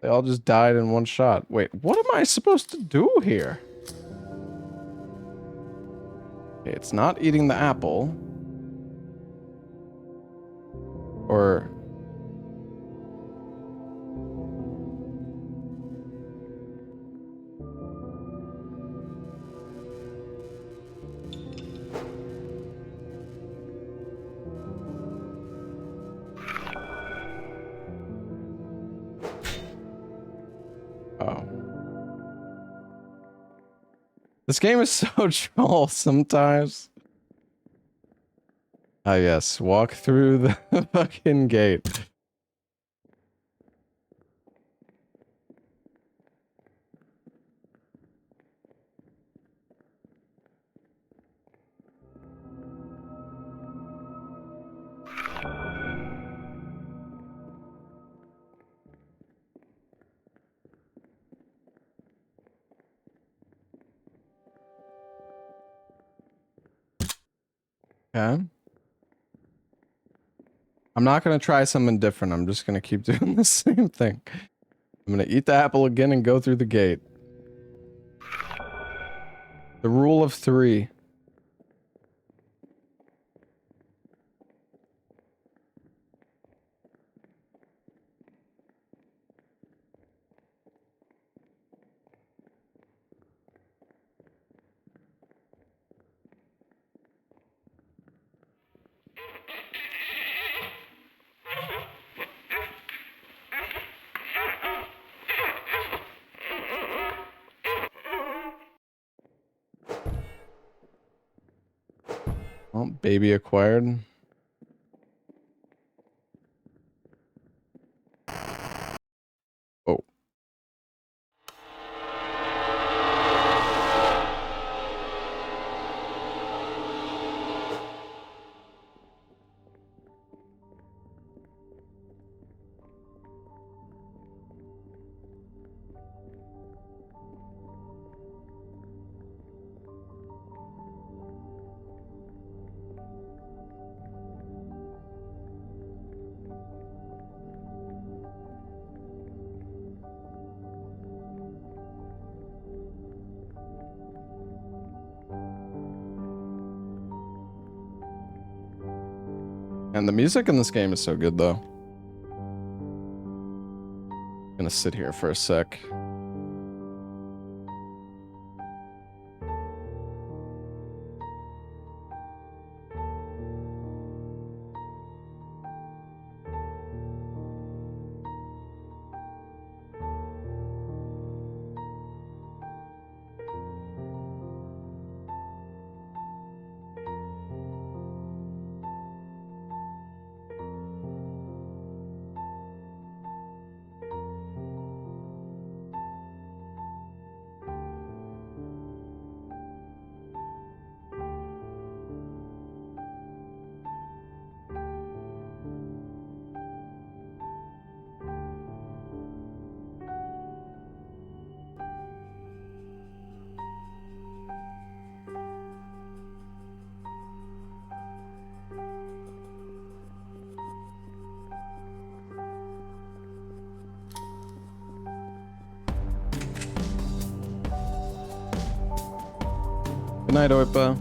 They all just died in one shot. Wait, what am I supposed to do here? Okay, it's not eating the apple. Or... Oh. This game is so troll sometimes. Ah, yes. Walk through the fucking gate. Okay. I'm not gonna try something different. I'm just gonna keep doing the same thing. I'm gonna eat the apple again and go through the gate. The rule of 3. Well, baby acquired. Oh. And the music in this game is so good, though. Gonna sit here for a sec. Good night, Orpa.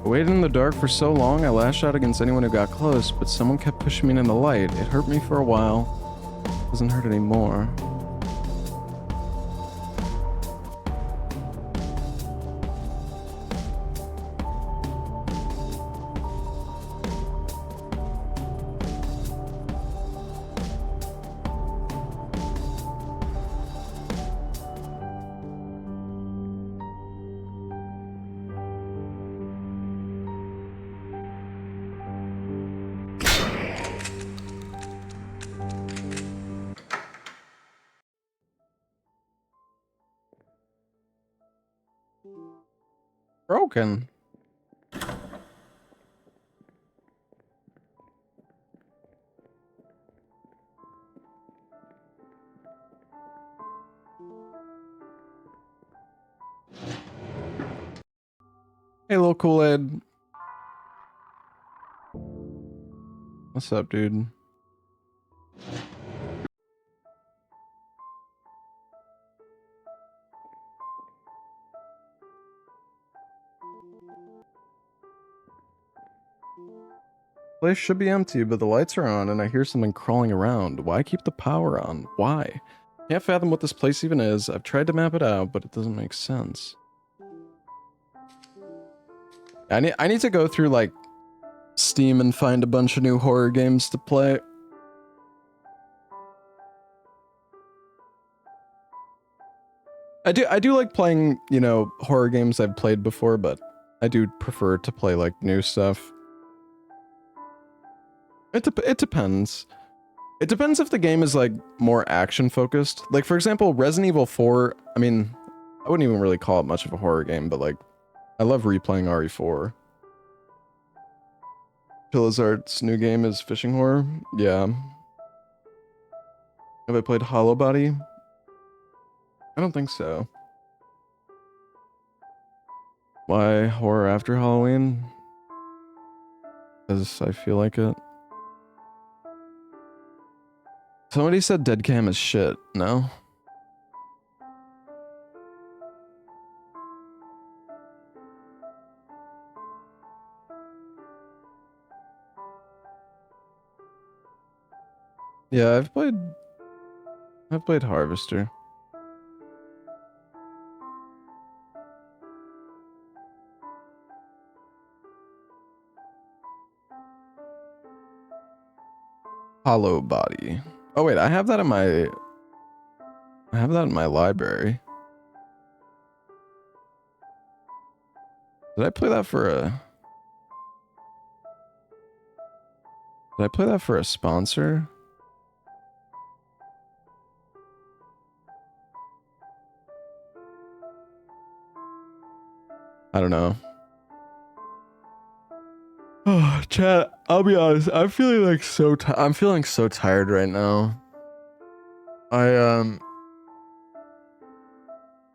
I waited in the dark for so long, I lashed out against anyone who got close, but someone kept pushing me into the light. It hurt me for a while. Doesn't hurt anymore. Broken. Hey, little Kool-Aid. What's up, dude? Place should be empty, but the lights are on and I hear something crawling around. Why keep the power on? Why? Can't fathom what this place even is. I've tried to map it out, but it doesn't make sense. I need to go through like Steam and find a bunch of new horror games to play. I do like playing, you know, horror games I've played before, but I do prefer to play like new stuff. It depends. It depends if the game is like more action focused. Like for example, Resident Evil 4, I mean, I wouldn't even really call it much of a horror game, but like I love replaying RE4. Pilizart's new game is fishing horror. Yeah. Have I played Hollow Body? I don't think so. Why horror after Halloween? Because I feel like it. Somebody said Dead Cam is shit, no? Yeah, I've played Harvester. Hollow Body. Oh wait, I have that in my library. Did I play that for a sponsor? I don't know. Oh, chat, I'll be honest, I'm feeling like I'm feeling so tired right now. I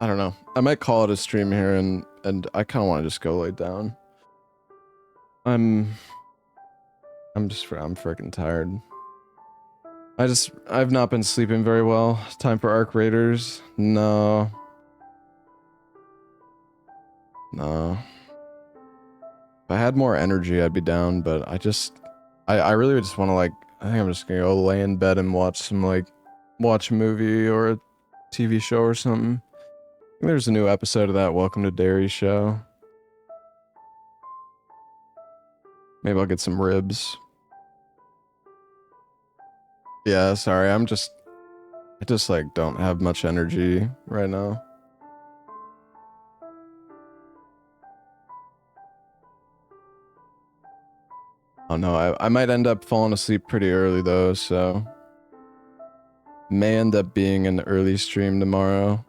don't know. I might call it a stream here and I kind of want to just go lay down. I'm freaking tired. I've not been sleeping very well. Time for Arc Raiders. No. If I had more energy, I'd be down, but I really just want to like, I think I'm just gonna go lay in bed and watch a movie or a TV show or something. I think there's a new episode of that Welcome to Derry show. Maybe I'll get some ribs. Yeah, sorry, I just like don't have much energy right now. Oh no, I might end up falling asleep pretty early though, so may end up being an early stream tomorrow.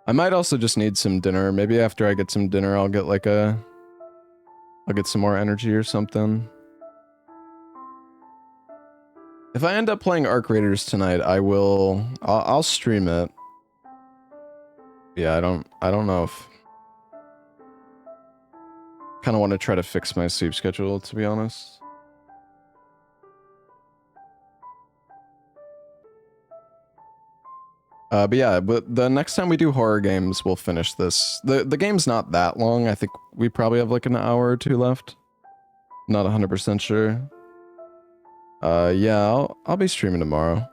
I might also just need some dinner. Maybe after I get some dinner, I'll get some more energy or something. If I end up playing Arc Raiders tonight, I'll stream it. Yeah, I don't know if kind of want to try to fix my sleep schedule, to be honest. But yeah, but the next time we do horror games, we'll finish this. The game's not that long. I think we probably have like an hour or two left. Not 100% sure. Yeah, I'll be streaming tomorrow.